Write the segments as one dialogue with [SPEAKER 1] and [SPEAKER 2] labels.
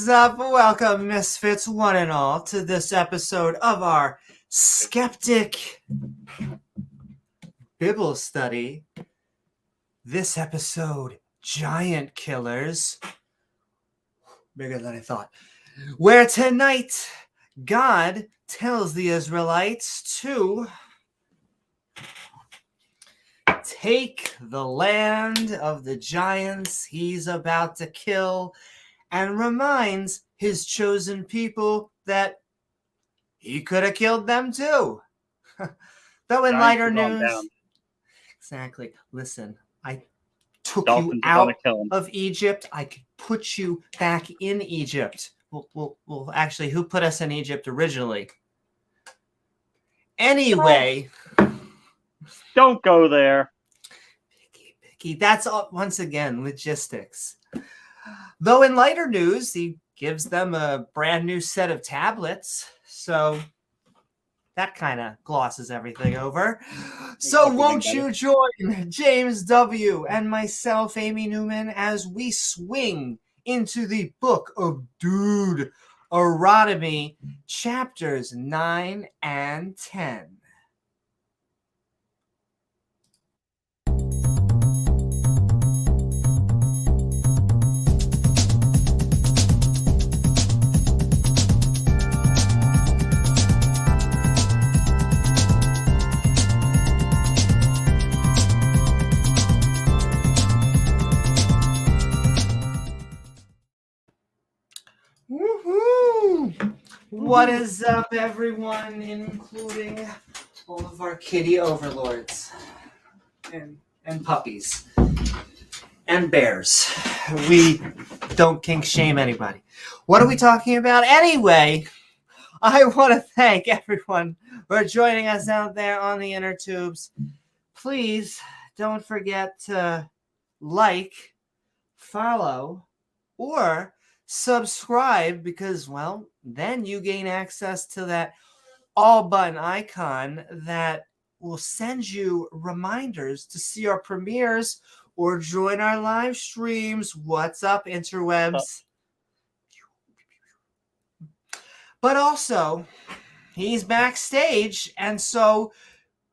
[SPEAKER 1] is up? Welcome, misfits, one and all, to this episode of our Skeptic Bible Study. This episode, Giant Killers. Bigger than I thought. Where tonight, God tells the Israelites to take the land of the giants he's about to kill, and reminds his chosen people that he could have killed them too. Though in lighter news, exactly. Listen, I took you out of Egypt. I could put you back in Egypt. Well, actually, who put us in Egypt originally? Anyway,
[SPEAKER 2] don't go there.
[SPEAKER 1] Picky. That's all, once again logistics. Though in lighter news, he gives them a brand new set of tablets, so that kind of glosses everything over. So won't you join James W. and myself, Amy Newman, as we swing into the book of Duderonomy, chapters 9 and 10. Woohoo! What is up, everyone, including all of our kitty overlords and puppies and bears? We don't kink shame anybody. What are we talking about anyway? I want to thank everyone for joining us out there on the inner tubes. Please don't forget to like, follow, or subscribe, because, well, then you gain access to that all button icon that will send you reminders to see our premieres or join our live streams. What's up, interwebs? But also, he's backstage, and so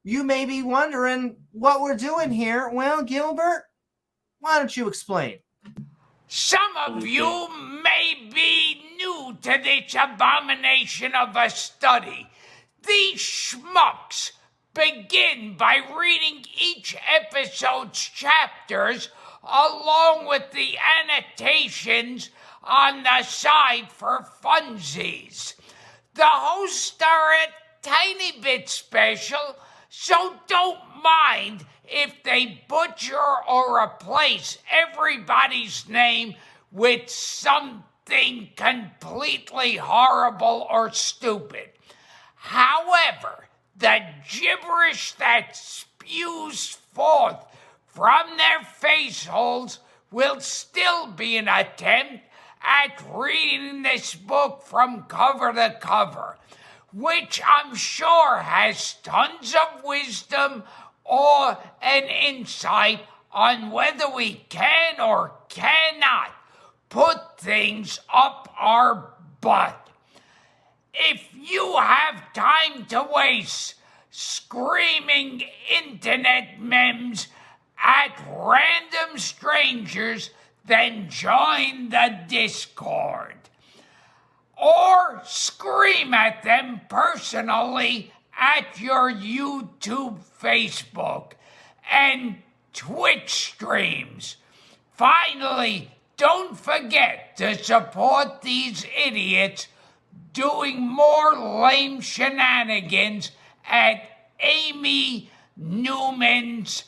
[SPEAKER 1] you may be wondering what we're doing here. Well, Gilbert, why don't you explain?
[SPEAKER 3] Some of you may be new to this abomination of a study. These schmucks begin by reading each episode's chapters along with the annotations on the side for funsies. The hosts are a tiny bit special, so don't mind if they butcher or replace everybody's name with something completely horrible or stupid. However, the gibberish that spews forth from their face holes will still be an attempt at reading this book from cover to cover, which I'm sure has tons of wisdom or an insight on whether we can or cannot put things up our butt. If you have time to waste screaming internet memes at random strangers, then join the Discord. Or scream at them personally at your YouTube, Facebook, and Twitch streams. Finally, don't forget to support these idiots doing more lame shenanigans at Amy Newman's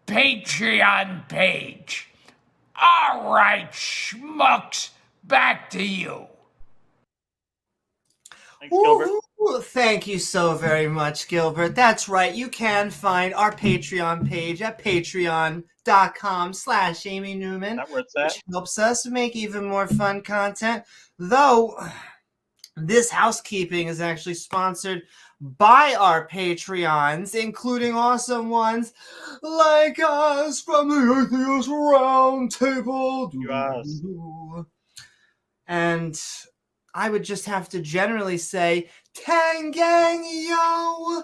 [SPEAKER 3] Patreon page. All right, schmucks, back to you.
[SPEAKER 2] Thanks, Gilbert.
[SPEAKER 1] Thank you so very much, Gilbert. That's right. You can find our Patreon page at patreon.com/Amy Newman, which helps us make even more fun content. Though this housekeeping is actually sponsored by our Patreons, including awesome ones like us from the Atheist Roundtable.
[SPEAKER 2] Yes.
[SPEAKER 1] And I would just have to generally say, Tangang yo!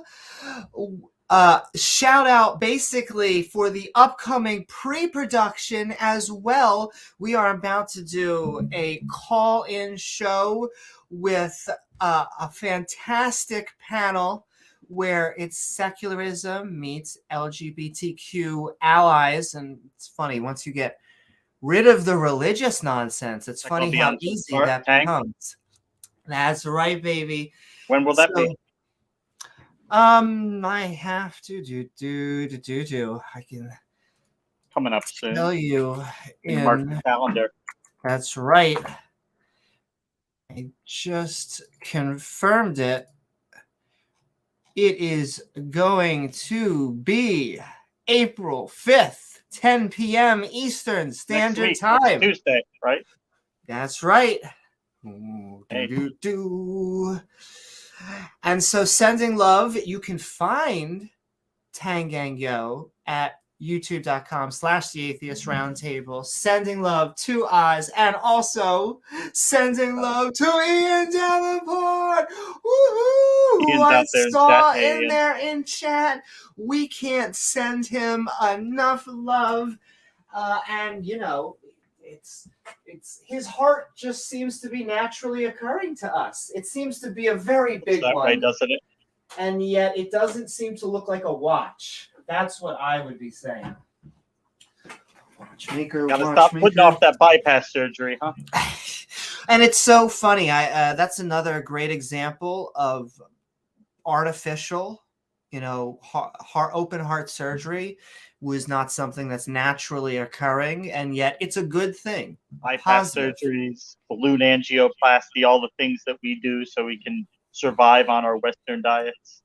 [SPEAKER 1] Shout out basically for the upcoming pre-production as well. We are about to do a call-in show with a fantastic panel where it's secularism meets LGBTQ allies. And it's funny, once you get rid of the religious nonsense, it's funny how easy that becomes. That's right, baby.
[SPEAKER 2] When will that be?
[SPEAKER 1] I have to do. I can
[SPEAKER 2] coming up soon.
[SPEAKER 1] tell you
[SPEAKER 2] Mark the calendar.
[SPEAKER 1] That's right. I just confirmed it. It is going to be April 5th, 10 p.m. Eastern Standard Time.
[SPEAKER 2] Tuesday, right?
[SPEAKER 1] That's right.
[SPEAKER 2] Hey.
[SPEAKER 1] And so Sending Love, you can find Tangangyo at youtube.com/The Atheist Roundtable. Sending love to Oz, and also sending love to Ian Davenport. Woohoo! I saw in there in chat. We can't send him enough love. And you know, it's his heart just seems to be naturally occurring to us. It seems to be a very big one,
[SPEAKER 2] right, doesn't it?
[SPEAKER 1] And yet it doesn't seem to look like a watch. That's what I would be saying. Watchmaker.
[SPEAKER 2] Gotta stop putting off that bypass surgery, huh?
[SPEAKER 1] And it's so funny. That's another great example of artificial, open heart surgery was not something that's naturally occurring, and yet it's a good thing.
[SPEAKER 2] Bypass surgeries, balloon angioplasty, all the things that we do so we can survive on our Western diets.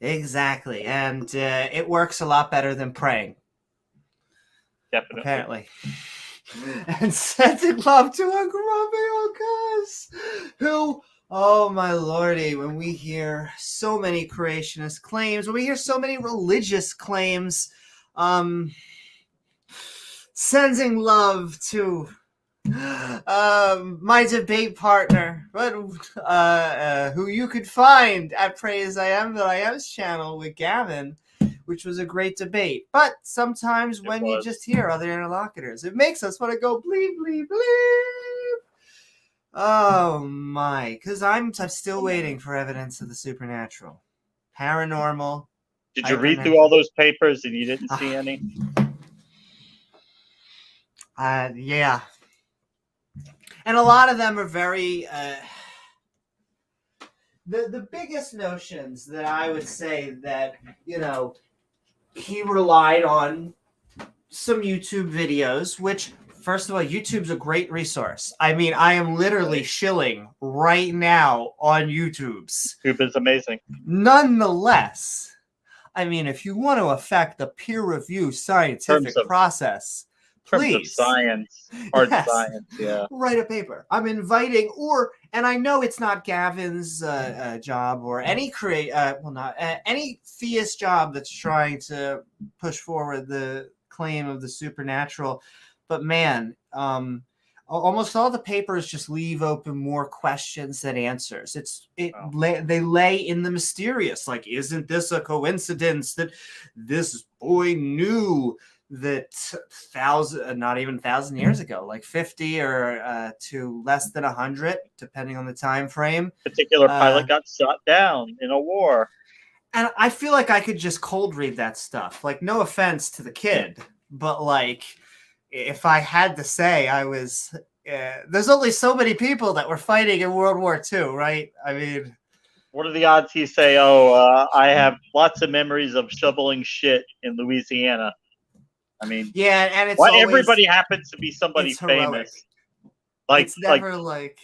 [SPEAKER 1] Exactly, and it works a lot better than praying.
[SPEAKER 2] Definitely.
[SPEAKER 1] Apparently. And sending love to a grumpy old cuss who, oh my lordy, when we hear so many creationist claims, when we hear so many religious claims, sending love to my debate partner, who you could find at Praise I Am That I Am's channel with Gavin, which was a great debate. But sometimes when you just hear other interlocutors, it makes us want to go bleep, bleep, bleep. Oh my, because I'm still waiting for evidence of the supernatural. Paranormal.
[SPEAKER 2] Did you read through all those papers and you didn't see any?
[SPEAKER 1] Yeah. And a lot of them are very... The biggest notions that I would say that, he relied on some YouTube videos, which, first of all, YouTube's a great resource. I mean, I am literally shilling right now on YouTube's.
[SPEAKER 2] YouTube is amazing.
[SPEAKER 1] Nonetheless, I mean, if you want to affect the peer review scientific process, please.
[SPEAKER 2] Science, hard science, yeah.
[SPEAKER 1] Write a paper. I'm inviting, and I know it's not Gavin's job or any any theist job that's trying to push forward the claim of the supernatural, but man, almost all the papers just leave open more questions than answers. They lay in the mysterious, like, isn't this a coincidence that this boy knew that not even 1,000 years ago, like 50 or to less than 100, depending on the time frame.
[SPEAKER 2] Particular pilot got shot down in a war.
[SPEAKER 1] And I feel like I could just cold read that stuff. Like, no offense to the kid, but like, if I had to say, I was... there's only so many people that were fighting in World War II, right? I mean...
[SPEAKER 2] What are the odds he say, I have lots of memories of shoveling shit in Louisiana? I mean,
[SPEAKER 1] yeah, and it's
[SPEAKER 2] everybody happens to be somebody famous.
[SPEAKER 1] It's never like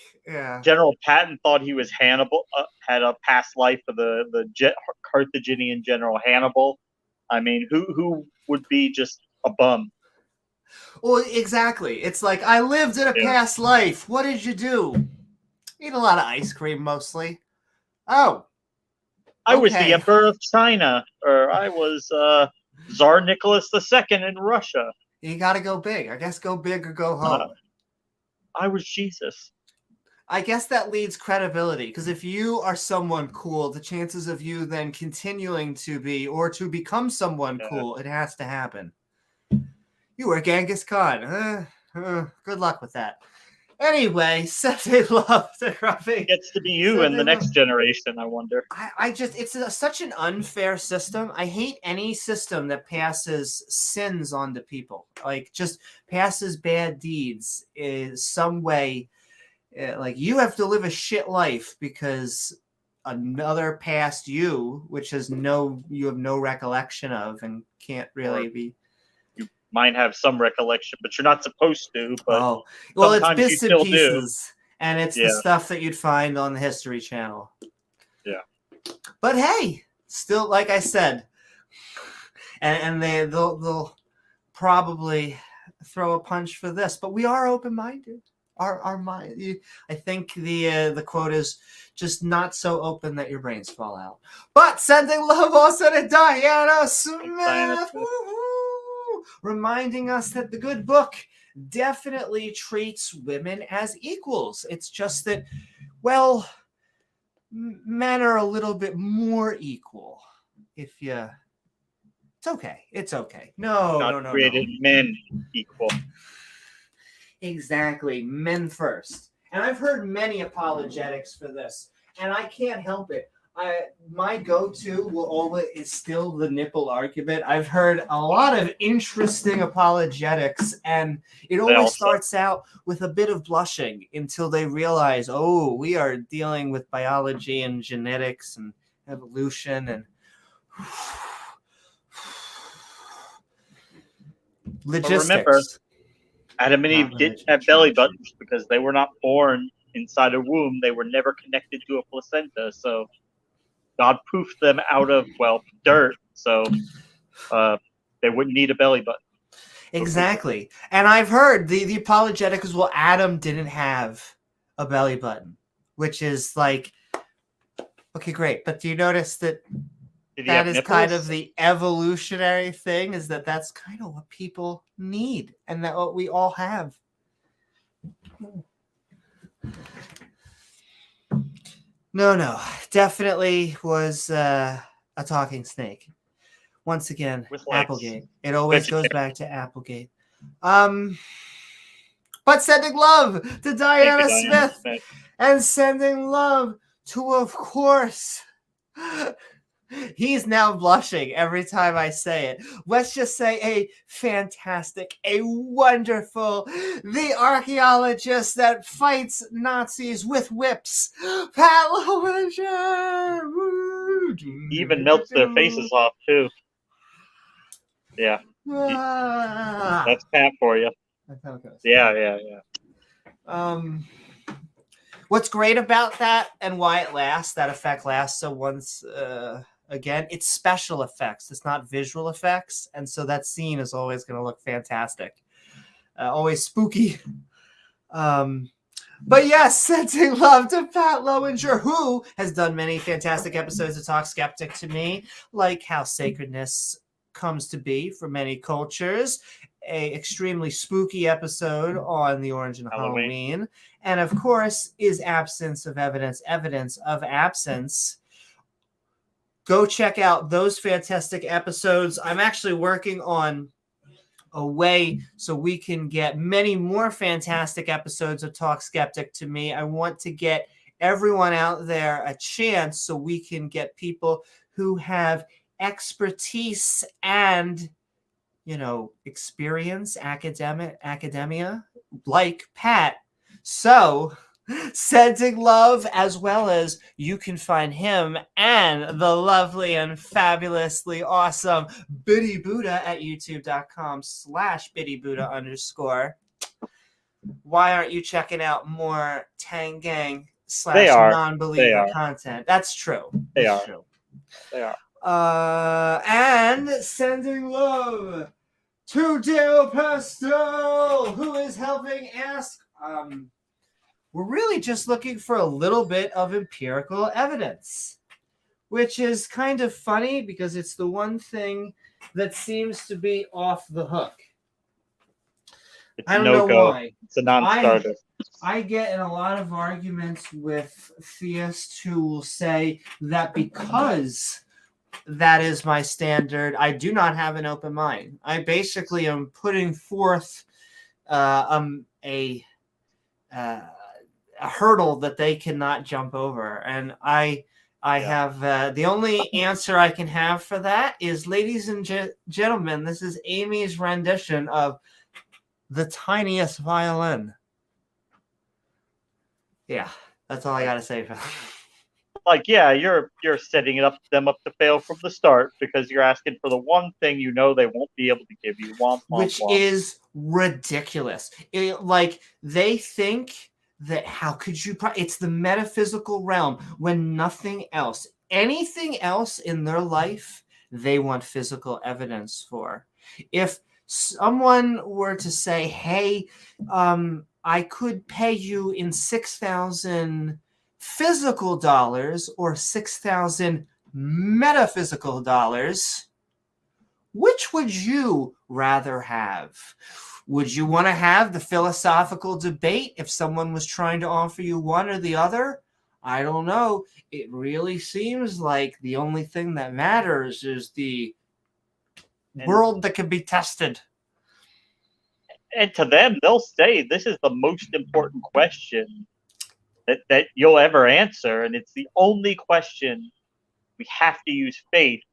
[SPEAKER 2] General Patton thought he was Hannibal, had a past life of the Carthaginian General Hannibal. I mean, who would be just a bum?
[SPEAKER 1] Well, exactly. It's like, I lived in a past life. What did you do? Eat a lot of ice cream, mostly. Oh,
[SPEAKER 2] I was the Emperor of China, or I was Tsar Nicholas II in Russia.
[SPEAKER 1] You got to go big. I guess go big or go home.
[SPEAKER 2] I was Jesus.
[SPEAKER 1] I guess that leads credibility, because if you are someone cool, the chances of you then continuing to be or to become someone cool, it has to happen. You were Genghis Khan. Good luck with that. Anyway, sending love to Grumpy.
[SPEAKER 2] Gets to be you in the next generation, I wonder.
[SPEAKER 1] It's such an unfair system. I hate any system that passes sins onto people. Like, just passes bad deeds in some way. Like, you have to live a shit life because another past you, which you have no recollection of and can't really be.
[SPEAKER 2] You might have some recollection, but you're not supposed to. But
[SPEAKER 1] it's
[SPEAKER 2] sometimes
[SPEAKER 1] bits
[SPEAKER 2] you
[SPEAKER 1] and
[SPEAKER 2] still
[SPEAKER 1] pieces, and it's the stuff that you'd find on the History Channel.
[SPEAKER 2] Yeah. But
[SPEAKER 1] hey, still, like I said, and they'll probably throw a punch for this, but we are open-minded. Our mind, I think the quote is just not so open that your brains fall out. But sending love also to Diana Smith, reminding us that the good book definitely treats women as equals. It's just that, well, men are a little bit more equal. It's okay. No.
[SPEAKER 2] Created men equal.
[SPEAKER 1] Exactly. Men first. And I've heard many apologetics for this, and I can't help it. My go-to will always is still the nipple argument. I've heard a lot of interesting apologetics, and it always starts out with a bit of blushing until they realize, we are dealing with biology and genetics and evolution and logistics.
[SPEAKER 2] But remember, Adam and Eve didn't have belly buttons because they were not born inside a womb. They were never connected to a placenta. So God poofed them out of, dirt. So they wouldn't need a belly button.
[SPEAKER 1] Exactly. And I've heard the apologetic is, Adam didn't have a belly button, which is like, okay, great. But do you notice that that is kind of the evolutionary thing, is that's kind of what people need and that what we all have. No, definitely was a talking snake. Once again, Applegate. It always goes back to Applegate. But sending love to Diana Smith and sending love to, of course, he's now blushing every time I say it. Let's just say a fantastic, a wonderful, the archaeologist that fights Nazis with whips, Pat Lowinger.
[SPEAKER 2] He even melts their faces off, too. Yeah. That's Pat for you.
[SPEAKER 1] That's how it goes.
[SPEAKER 2] Yeah.
[SPEAKER 1] What's great about that and why it lasts, that effect lasts so once again, it's special effects. It's not visual effects. And so that scene is always going to look fantastic. Always spooky. But yes, sending love to Pat Lowinger, who has done many fantastic episodes of Talk Skeptic to me, like how sacredness comes to be for many cultures, a extremely spooky episode on the Orange and Halloween, and of course is evidence of absence. Go check out those fantastic episodes. I'm actually working on a way so we can get many more fantastic episodes of Talk Skeptic to me. I want to get everyone out there a chance so we can get people who have expertise and, experience, academia, like Pat. So, sending love, as well as you can find him and the lovely and fabulously awesome Biddy Buddha at youtube.com/BiddyBuddha_. Why aren't you checking out more Tang Gang / non-believer content? That's true.
[SPEAKER 2] They are.
[SPEAKER 1] And sending love to Dale Pastel, who is helping ask. We're really just looking for a little bit of empirical evidence, which is kind of funny because it's the one thing that seems to be off the hook.
[SPEAKER 2] It's
[SPEAKER 1] I
[SPEAKER 2] a
[SPEAKER 1] don't know
[SPEAKER 2] no-go.
[SPEAKER 1] why.
[SPEAKER 2] It's a non-starter.
[SPEAKER 1] I get in a lot of arguments with theists who will say that because that is my standard, I do not have an open mind. I basically am putting forth a hurdle that they cannot jump over, and I have the only answer I can have for that is, ladies and gentlemen, this is Amy's rendition of The Tiniest Violin. Yeah, that's all I gotta say for that.
[SPEAKER 2] Like, yeah, you're setting them up to fail from the start because you're asking for the one thing you know they won't be able to give you. Womp, womp,
[SPEAKER 1] Which
[SPEAKER 2] womp.
[SPEAKER 1] is ridiculous. Like, they think that how could you? It's the metaphysical realm when anything else in their life, they want physical evidence for. If someone were to say, "Hey, I could pay you in 6,000 physical dollars or 6,000 metaphysical dollars," which would you rather have? Would you want to have the philosophical debate if someone was trying to offer you one or the other? I don't know. It really seems like the only thing that matters is the world that can be tested.
[SPEAKER 2] And to them, they'll say this is the most important question that you'll ever answer, and it's the only question we have to use faith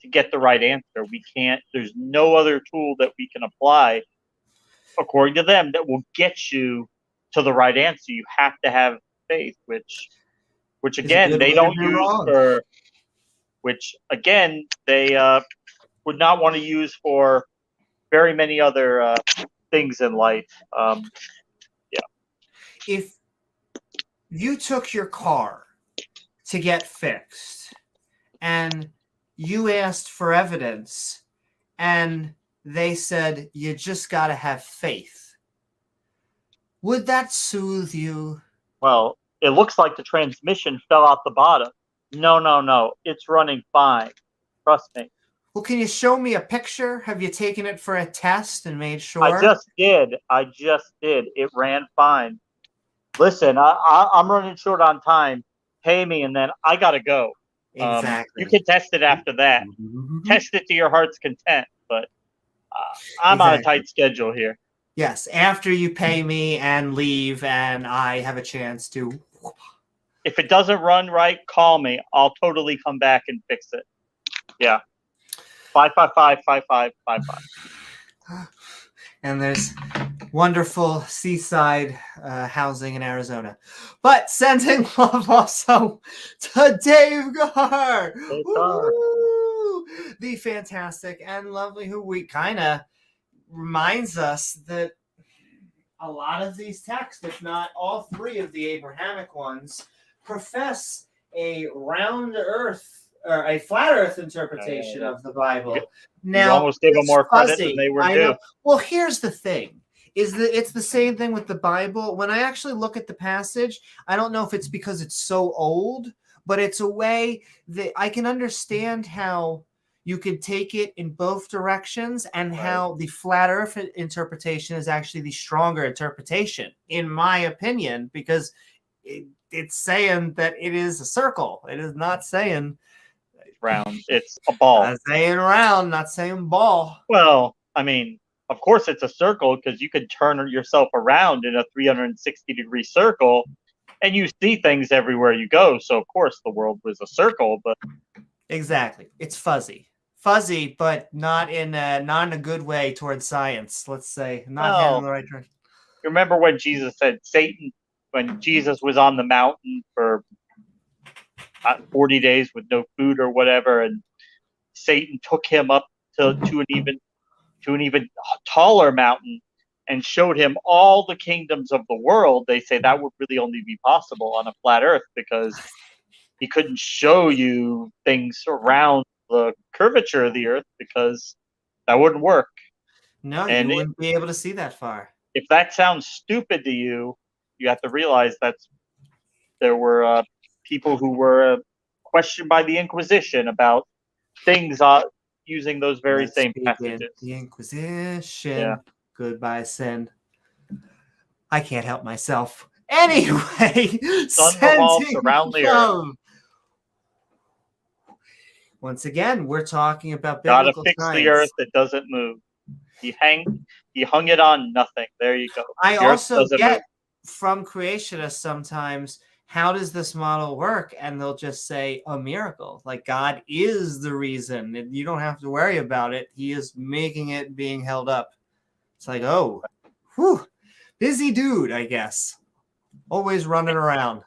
[SPEAKER 2] to get the right answer. We can't. There's no other tool that we can apply, according to them, that will get you to the right answer. You have to have faith, which again they don't use for. Which again they would not want to use for very many other things in life.
[SPEAKER 1] If you took your car to get fixed and you asked for evidence and they said you just got to have faith, would that soothe you?
[SPEAKER 2] Well, it looks like the transmission fell out the bottom. No. It's running fine. Trust me.
[SPEAKER 1] Well, can you show me a picture? Have you taken it for a test and made sure?
[SPEAKER 2] I just did. It ran fine. Listen, I'm running short on time. Pay me, and then I gotta go.
[SPEAKER 1] Exactly.
[SPEAKER 2] You can test it after that. Test it to your heart's content. But I'm on a tight schedule here.
[SPEAKER 1] Yes, after you pay me and leave, and I have a chance to.
[SPEAKER 2] If it doesn't run right, call me. I'll totally come back and fix it. Yeah. 555-5555.
[SPEAKER 1] And there's wonderful seaside housing in Arizona. But sending love also to Dave Gar. The fantastic and lovely, who we kind of reminds us that a lot of these texts, if not all three of the Abrahamic ones, profess a round earth or a flat earth interpretation of the Bible. Now,
[SPEAKER 2] you almost gave them more credit than they were due.
[SPEAKER 1] Well, here's the thing. Is that it's the same thing with the Bible. When I actually look at the passage, I don't know if it's because it's so old, but it's a way that I can understand how you could take it in both directions, and how the flat earth interpretation is actually the stronger interpretation, in my opinion, because it's saying that it is a circle. It is not saying
[SPEAKER 2] round. It's a ball.
[SPEAKER 1] Not saying round, not saying ball.
[SPEAKER 2] Well, I mean, of course it's a circle, because you could turn yourself around in a 360-degree circle and you see things everywhere you go. So, of course, the world was a circle, but...
[SPEAKER 1] Exactly. It's fuzzy. Fuzzy, but not in a good way towards science, let's say. Not heading in the right direction.
[SPEAKER 2] Remember when Jesus said when Jesus was on the mountain for 40 days with no food or whatever, and Satan took him up to an even taller mountain and showed him all the kingdoms of the world. They say that would really only be possible on a flat earth, because he couldn't show you things around the curvature of the earth, because that wouldn't work.
[SPEAKER 1] No, and you wouldn't be able to see that far.
[SPEAKER 2] If that sounds stupid to you, you have to realize there were people who were questioned by the Inquisition about things using those very same passages.
[SPEAKER 1] The Inquisition.
[SPEAKER 2] Yeah.
[SPEAKER 1] Goodbye, sin. I can't help myself. Anyway,
[SPEAKER 2] Sun revolves
[SPEAKER 1] sending
[SPEAKER 2] around the earth.
[SPEAKER 1] love. Once again, we're talking about
[SPEAKER 2] Gotta
[SPEAKER 1] biblical
[SPEAKER 2] fix
[SPEAKER 1] science.
[SPEAKER 2] the earth that doesn't move. He hung it on nothing. There you go.
[SPEAKER 1] I
[SPEAKER 2] The earth
[SPEAKER 1] also
[SPEAKER 2] doesn't
[SPEAKER 1] get
[SPEAKER 2] move.
[SPEAKER 1] from creationists sometimes, how does this model work? And they'll just say a miracle. Like God is the reason. And you don't have to worry about it. He is making it being held up. It's like, oh, whew, busy dude, I guess. Always running around.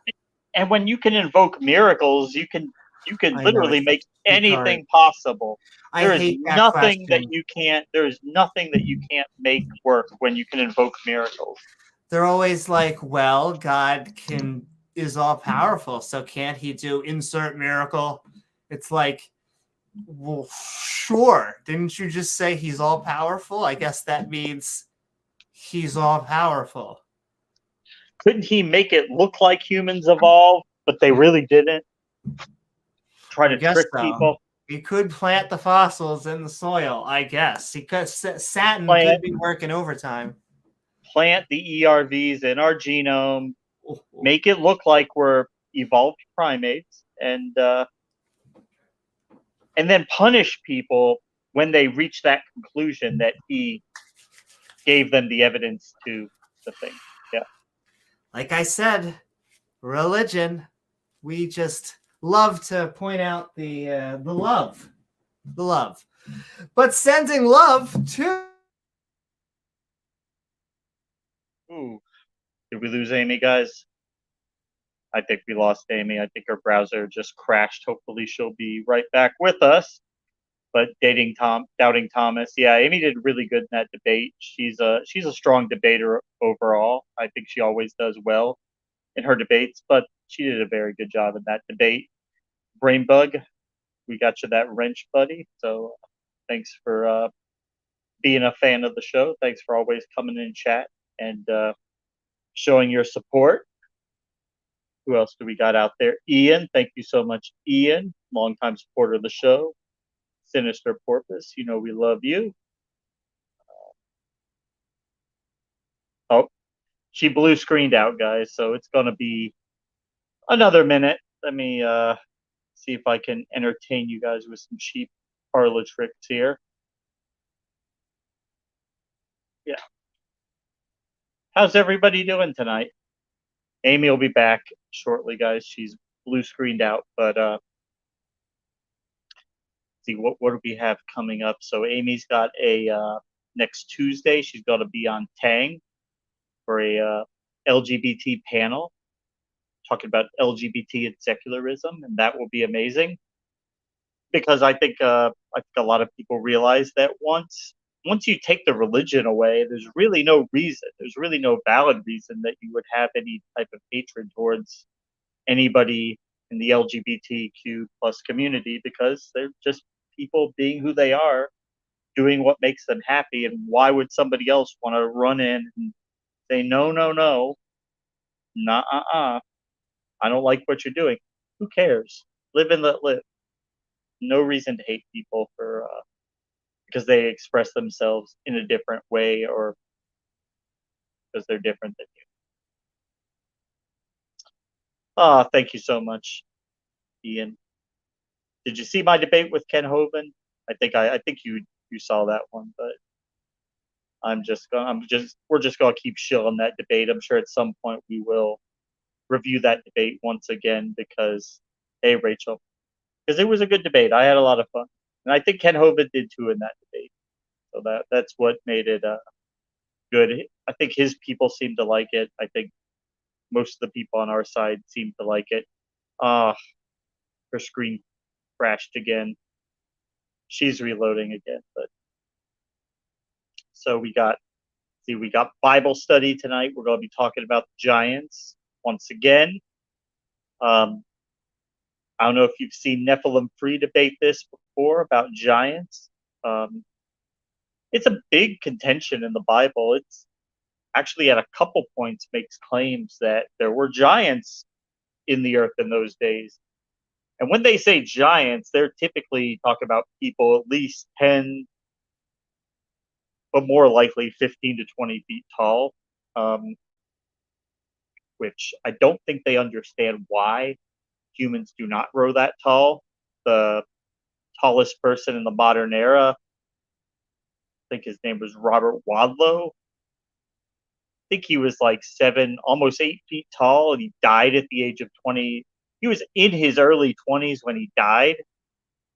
[SPEAKER 2] And when you can invoke miracles, you can
[SPEAKER 1] I know,
[SPEAKER 2] literally
[SPEAKER 1] it's
[SPEAKER 2] make
[SPEAKER 1] retarded.
[SPEAKER 2] anything possible.
[SPEAKER 1] I
[SPEAKER 2] There is
[SPEAKER 1] hate that
[SPEAKER 2] nothing that
[SPEAKER 1] question.
[SPEAKER 2] you can't. There is nothing that you can't make work when you can invoke miracles.
[SPEAKER 1] They're always like, well, God is all powerful, so can't he do insert miracle? It's like, well, sure. Didn't you just say he's all powerful? I guess that means he's all powerful.
[SPEAKER 2] Couldn't he make it look like humans evolved, but they really didn't? Try
[SPEAKER 1] I
[SPEAKER 2] to
[SPEAKER 1] guess
[SPEAKER 2] trick
[SPEAKER 1] so.
[SPEAKER 2] people.
[SPEAKER 1] He could plant the fossils in the soil, I guess. Saturn could be working overtime.
[SPEAKER 2] Plant the ERVs in our genome, make it look like we're evolved primates, and then punish people when they reach that conclusion that he gave them the evidence to the thing. Yeah.
[SPEAKER 1] Like I said, religion, we just love to point out the love. But sending love to...
[SPEAKER 2] Ooh. Did we lose Amy, guys? I think we lost Amy. I think her browser just crashed. Hopefully she'll be right back with us. But doubting Thomas. Yeah, Amy did really good in that debate. She's a strong debater overall. I think she always does well in her debates, but she did a very good job in that debate. Brainbug, we got you that wrench, buddy. So thanks for being a fan of the show. Thanks for always coming in chat and showing your support. Who else do we got out there? Ian, thank you so much, Ian, longtime supporter of the show. Sinister Porpoise, you know we love you. Oh, she blue screened out, guys, so it's gonna be another minute. Let me see if I can entertain you guys with some cheap parlor tricks here. Yeah. How's everybody doing tonight? Amy will be back shortly, guys. She's blue screened out, but see what do we have coming up? So Amy's got a next Tuesday. She's got to be on Tang for a LGBT panel talking about LGBT and secularism, and that will be amazing because I think a lot of people realize that once you take the religion away, there's really no reason. There's really no valid reason that you would have any type of hatred towards anybody in the LGBTQ plus community because they're just people being who they are, doing what makes them happy. And why would somebody else want to run in and say, no, nah, I don't like what you're doing? Who cares? Live and let live. No reason to hate people for because they express themselves in a different way or because they're different than you. Thank you so much, Ian. Did you see my debate with Ken Hovind? I think you saw that one, but we're just gonna keep shilling that debate. I'm sure at some point we will review that debate once again because, hey, Rachel, because it was a good debate. I had a lot of fun, and I think Ken Hovind did too in that debate. So that's what made it good. I think his people seem to like it. I think most of the people on our side seem to like it. Her screen crashed again. She's reloading again, but so we got Bible study tonight. We're going to be talking about the giants once again. I don't know if you've seen Nephilim Free debate this before about giants. It's a big contention in the Bible. It's actually at a couple points makes claims that there were giants in the earth in those days. And when they say giants, they're typically talking about people at least 10, but more likely 15 to 20 feet tall. which I don't think they understand why humans do not grow that tall. The tallest person in the modern era, I think his name was Robert Wadlow. I think he was like almost 8 feet tall, and he died at the age of 20. He was in his early 20s when he died,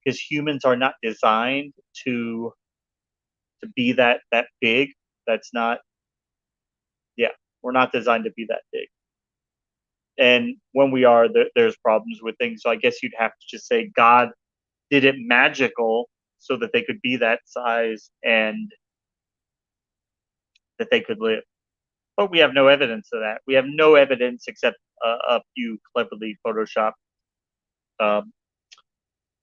[SPEAKER 2] because humans are not designed to be that big. That's not, yeah, we're not designed to be that big. And when we are, there's problems with things. So I guess you'd have to just say God did it magical so that they could be that size and that they could live. But we have no evidence of that. We have no evidence except a few cleverly photoshopped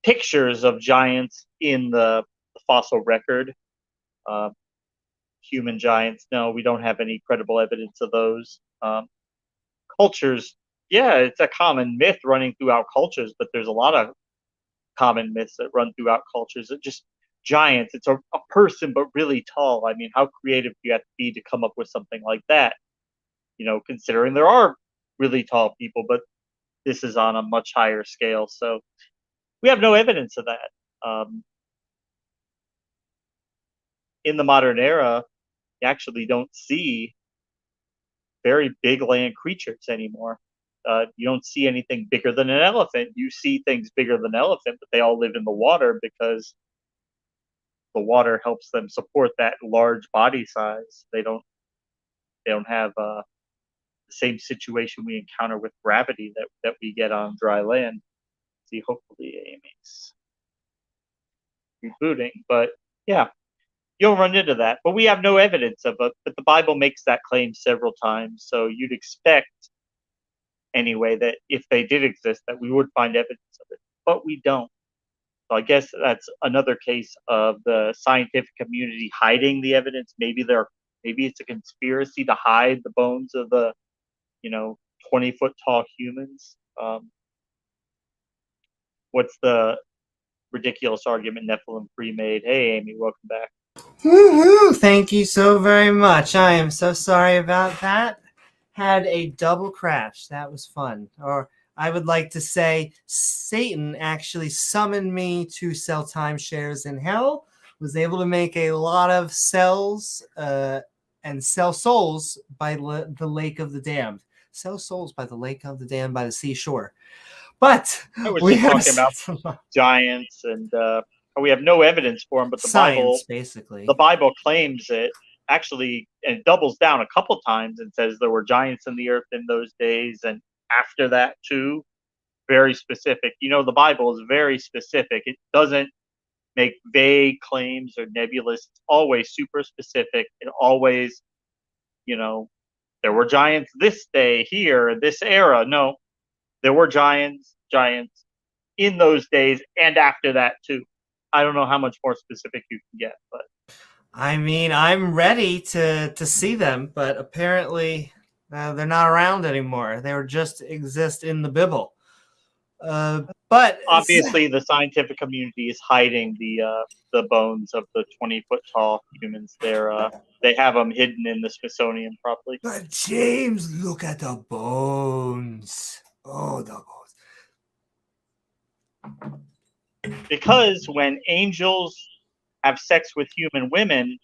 [SPEAKER 2] pictures of giants in the fossil record. Human giants, no, we don't have any credible evidence of those. Cultures, yeah, it's a common myth running throughout cultures, but there's a lot of common myths that run throughout cultures. It's just giants. It's a person, but really tall. I mean, how creative do you have to be to come up with something like that? Considering there are really tall people, but this is on a much higher scale. So we have no evidence of that. In the modern era, you actually don't see very big land creatures anymore. You don't see anything bigger than an elephant. You see things bigger than an elephant, but they all live in the water because the water helps them support that large body size. They don't have the same situation we encounter with gravity that we get on dry land. See, hopefully Amy's rebooting, but yeah, you don't run into that. But we have no evidence of it. But the Bible makes that claim several times, so you'd expect anyway that if they did exist, that we would find evidence of it, but we don't. So I guess that's another case of the scientific community hiding the evidence. Maybe it's a conspiracy to hide the bones of the 20-foot tall humans. What's the ridiculous argument Nephilim pre-made? Hey, Amy, welcome back.
[SPEAKER 1] Woohoo! Thank you so very much. I am so sorry about that. Had a double crash. That was fun. Or I would like to say Satan actually summoned me to sell timeshares in hell. Was able to make a lot of cells and sell souls by the lake of the damned. Sell souls by the lake of the damned by the seashore. But
[SPEAKER 2] I was just talking about giants, and we have no evidence for them, but the Bible claims it actually, and it doubles down a couple times and says there were giants in the earth in those days, and after that too. Very specific. The Bible is very specific. It doesn't make vague claims or nebulous. It's always super specific. It always, there were giants this day here, this era. No, there were giants in those days and after that too. I don't know how much more specific you can get, but
[SPEAKER 1] I mean, I'm ready to see them, but apparently they're not around anymore. They were just exist in the Bible. But
[SPEAKER 2] obviously, the scientific community is hiding the bones of the 20-foot tall humans. They have them hidden in the Smithsonian, probably.
[SPEAKER 1] But James, look at the bones. Oh, the bones.
[SPEAKER 2] Because when angels have sex with human women,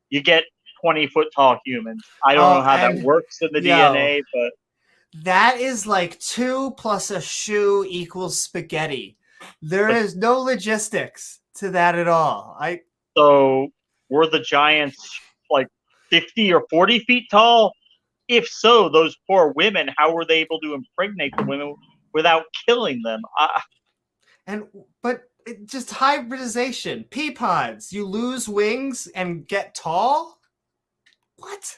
[SPEAKER 2] you get 20-foot tall humans. I don't know how that works in the DNA, but
[SPEAKER 1] that is like 2 plus a shoe equals spaghetti. There is no logistics to that at all.
[SPEAKER 2] So were the giants like 50 or 40 feet tall? If so, those poor women, how were they able to impregnate the women without killing them?
[SPEAKER 1] But just hybridization. Pea pods. You lose wings and get tall? What?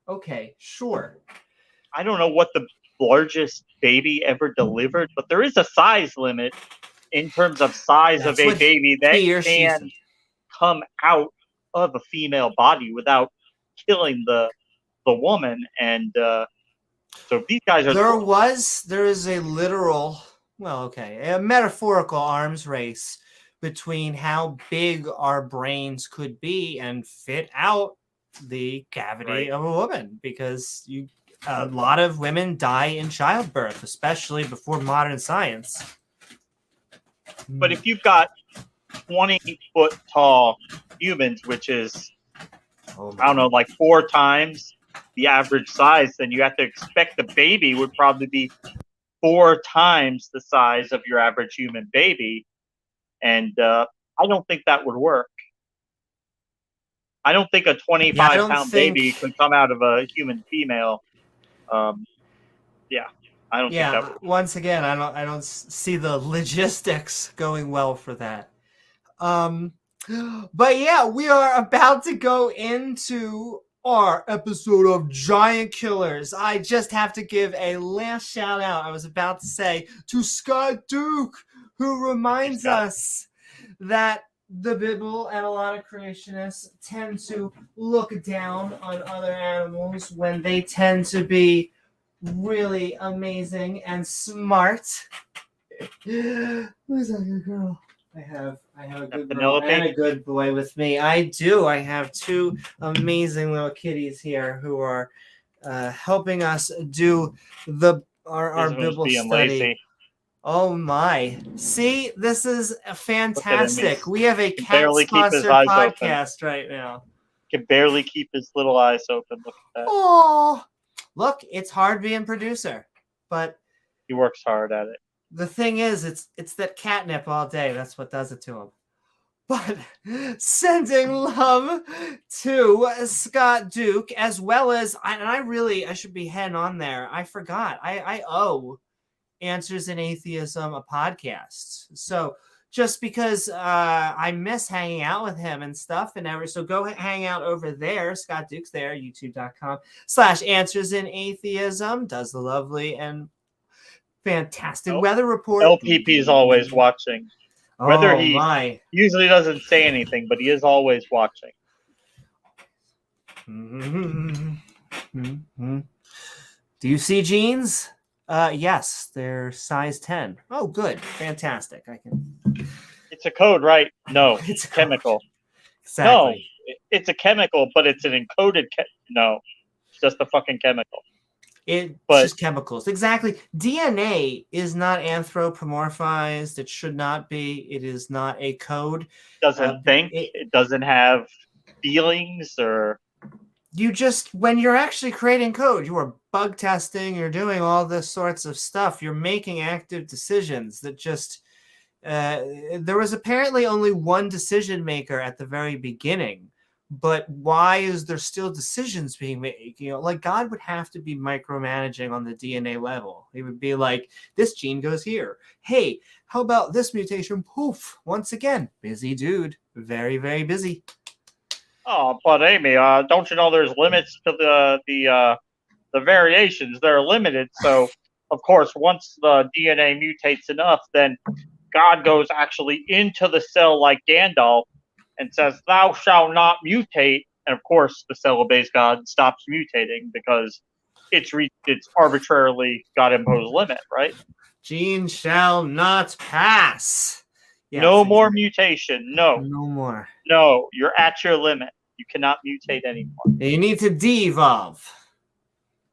[SPEAKER 1] Okay, sure.
[SPEAKER 2] I don't know what the largest baby ever delivered, but there is a size limit in terms of size of a baby that can come out of a female body without killing the woman. And so these guys are...
[SPEAKER 1] There is a literal, a metaphorical arms race between how big our brains could be and fit out the cavity of a woman, because a lot of women die in childbirth, especially before modern science.
[SPEAKER 2] But if you've got 20-foot tall humans, which is, I don't know, like 4 times the average size, then you have to expect the baby would probably be 4 times the size of your average human baby. And I don't think that would work. I don't think a 25-pound baby could come out of a human female. I don't think that would work.
[SPEAKER 1] Once again, I don't see the logistics going well for that. But yeah, we are about to go into our episode of Giant Killers. I just have to give a last shout out, I was about to say, to Scott Duke, who reminds us that the Bible and a lot of creationists tend to look down on other animals when they tend to be really amazing and smart. Who's that good girl? I have a good girl and a good boy with me. I do. I have 2 amazing little kitties here who are helping us do our Bible study.
[SPEAKER 2] Lazy.
[SPEAKER 1] Oh my! See, this is fantastic. We have a cat-sponsored podcast right now.
[SPEAKER 2] Can barely keep his little eyes open. Look at that.
[SPEAKER 1] Oh, look! It's hard being producer, but
[SPEAKER 2] he works hard at it.
[SPEAKER 1] The thing is, it's that catnip all day. That's what does it to him. But sending love to Scott Duke, as well as, and I should be heading on there. I forgot. I owe Answers in Atheism a podcast. So just because I miss hanging out with him and stuff so go hang out over there. Scott Duke's there, youtube.com/Answers in Atheism. Does the lovely and fantastic weather report.
[SPEAKER 2] LPP is always watching. Whether he usually doesn't say anything, but he is always watching.
[SPEAKER 1] Do you see jeans? Yes, they're size 10. Oh, good. Fantastic.
[SPEAKER 2] It's a code, right? No, it's a chemical.
[SPEAKER 1] Exactly.
[SPEAKER 2] No, it's a chemical, but it's an encoded no, it's just a fucking chemical.
[SPEAKER 1] It's just chemicals. Exactly. DNA is not anthropomorphized. It should not be. It is not a code.
[SPEAKER 2] Doesn't think. It doesn't have feelings or...
[SPEAKER 1] when you're actually creating code, you are bug testing, you're doing all this sorts of stuff. You're making active decisions that just... there was apparently only one decision maker at the very beginning. But why is there still decisions being made? Like God would have to be micromanaging on the DNA level. He would be like, this gene goes here. Hey, how about this mutation? Poof. Once again, busy dude. Very, very busy.
[SPEAKER 2] Oh, but Amy, don't you know there's limits to the variations? They're limited. So, of course, once the DNA mutates enough, then God goes actually into the cell like Gandalf and says, "Thou shalt not mutate." And of course, the cell obeys God, stops mutating because it's arbitrarily God-imposed limit, right?
[SPEAKER 1] Gene shall not pass.
[SPEAKER 2] Yes, no more mutation. No.
[SPEAKER 1] No more.
[SPEAKER 2] No, you're at your limit. You cannot mutate anymore.
[SPEAKER 1] You need to de-evolve.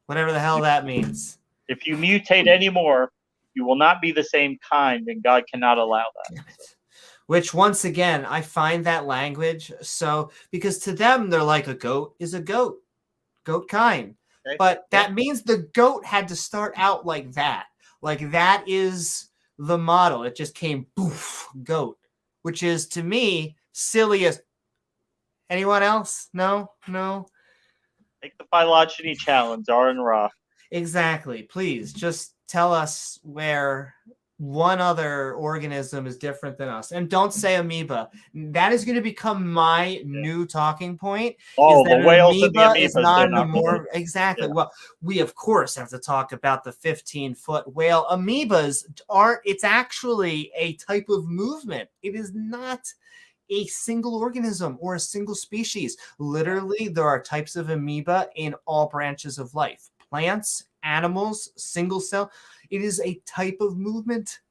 [SPEAKER 1] Whatever the hell that means.
[SPEAKER 2] If you mutate anymore, you will not be the same kind, and God cannot allow that.
[SPEAKER 1] Which, once again, I find that language so... Because to them, they're like, a goat is a goat. Goat kind. Okay. But that means the goat had to start out like that. Like, that is the model. It just came, poof, goat. Which is, to me, silly as... Anyone else? No?
[SPEAKER 2] Take the phylogeny challenge, R and Ra.
[SPEAKER 1] Exactly. Please, just tell us where one other organism is different than us. And don't say amoeba. That is going to become my new talking point.
[SPEAKER 2] Oh, the whales and the amoebas.
[SPEAKER 1] Is not more exactly. Yeah. Well, we of course have to talk about the 15-foot whale. Amoebas it's actually a type of movement. It is not a single organism or a single species. Literally, there are types of amoeba in all branches of life. Plants, animals, single cell. It is a type of movement,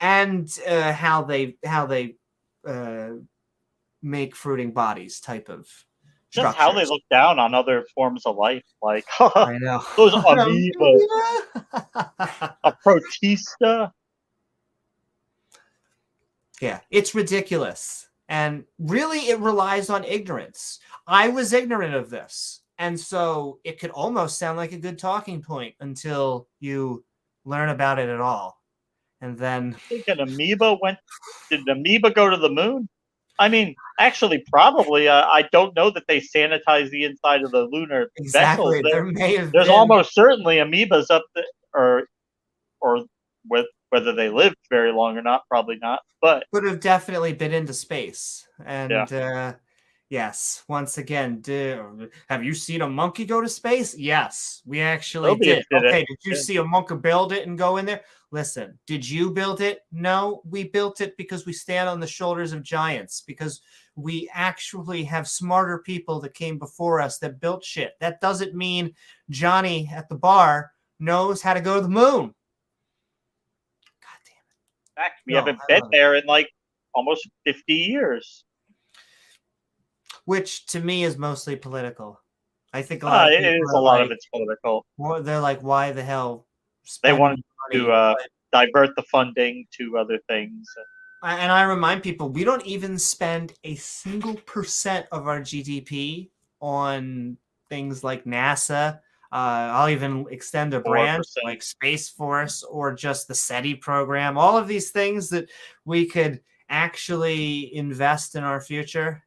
[SPEAKER 1] and how they make fruiting bodies type of
[SPEAKER 2] just how they
[SPEAKER 1] structures.
[SPEAKER 2] look down on other forms of life, like
[SPEAKER 1] I know.
[SPEAKER 2] those amoeba, a protista.
[SPEAKER 1] Yeah, it's ridiculous. And really, it relies on ignorance. I was ignorant of this. And so it could almost sound like a good talking point until you learn about it at all. And then...
[SPEAKER 2] I think an amoeba did an amoeba go to the moon? I mean, actually, probably. I don't know that they sanitize the inside of the lunar vessels.
[SPEAKER 1] Exactly. There may have
[SPEAKER 2] There's
[SPEAKER 1] been...
[SPEAKER 2] almost certainly amoebas up there, or whether they lived very long or not, probably not. But
[SPEAKER 1] would have definitely been into space. And
[SPEAKER 2] yeah.
[SPEAKER 1] Yes, once again, have you seen a monkey go to space? Yes, we actually
[SPEAKER 2] Soviets
[SPEAKER 1] did.
[SPEAKER 2] did
[SPEAKER 1] Okay,
[SPEAKER 2] it.
[SPEAKER 1] did you see a monkey build it and go in there? Listen, did you build it? No, we built it because we stand on the shoulders of giants, because we actually have smarter people that came before us that built shit. That doesn't mean Johnny at the bar knows how to go to the moon. God damn it.
[SPEAKER 2] In fact, we haven't been there in like almost 50 years.
[SPEAKER 1] Which to me is mostly political. I think a lot of people
[SPEAKER 2] it is a lot of it's political.
[SPEAKER 1] Well, they're like, why the hell?
[SPEAKER 2] They want to divert the funding to other things.
[SPEAKER 1] And I remind people, we don't even spend a single % of our GDP on things like NASA. I'll even extend a branch
[SPEAKER 2] 4%.
[SPEAKER 1] like Space Force or just the SETI program. All of these things that we could actually invest in our future.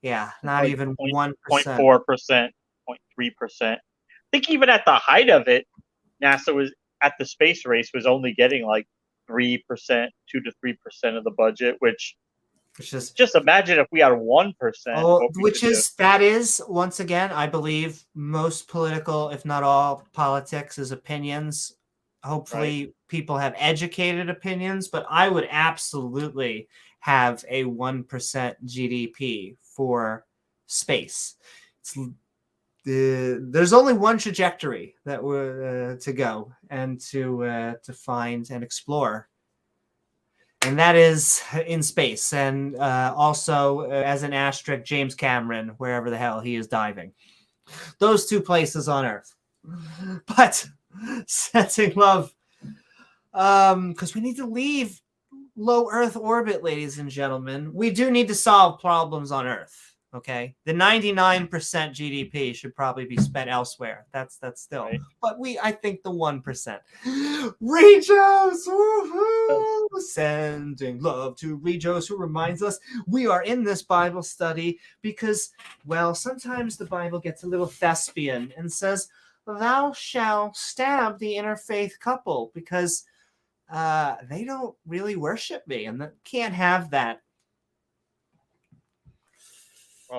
[SPEAKER 1] Yeah, not like even 1%.
[SPEAKER 2] 0.4%, 0.3%. I think even at the height of it, NASA was at the space race was only getting like 3%, 2 to 3% of the budget, which is just imagine if we had 1%.
[SPEAKER 1] That is once again, I believe most political, if not all politics, is opinions. Hopefully, people have educated opinions, but I would absolutely have a 1% GDP for space. There's only one trajectory that we're to go and to find and explore, and that is in space. And also, as an asterisk, James Cameron, wherever the hell he is diving. Those two places on Earth. But sensing love, because we need to leave low Earth orbit, ladies and gentlemen. We do need to solve problems on Earth. Okay, the 99% GDP should probably be spent elsewhere. That's still, right. But I think the 1%. Regos, woohoo! Sending love to Regos, who reminds us we are in this Bible study because, well, sometimes the Bible gets a little thespian and says, "Thou shalt stab the interfaith couple," because they don't really worship me, and can't have that.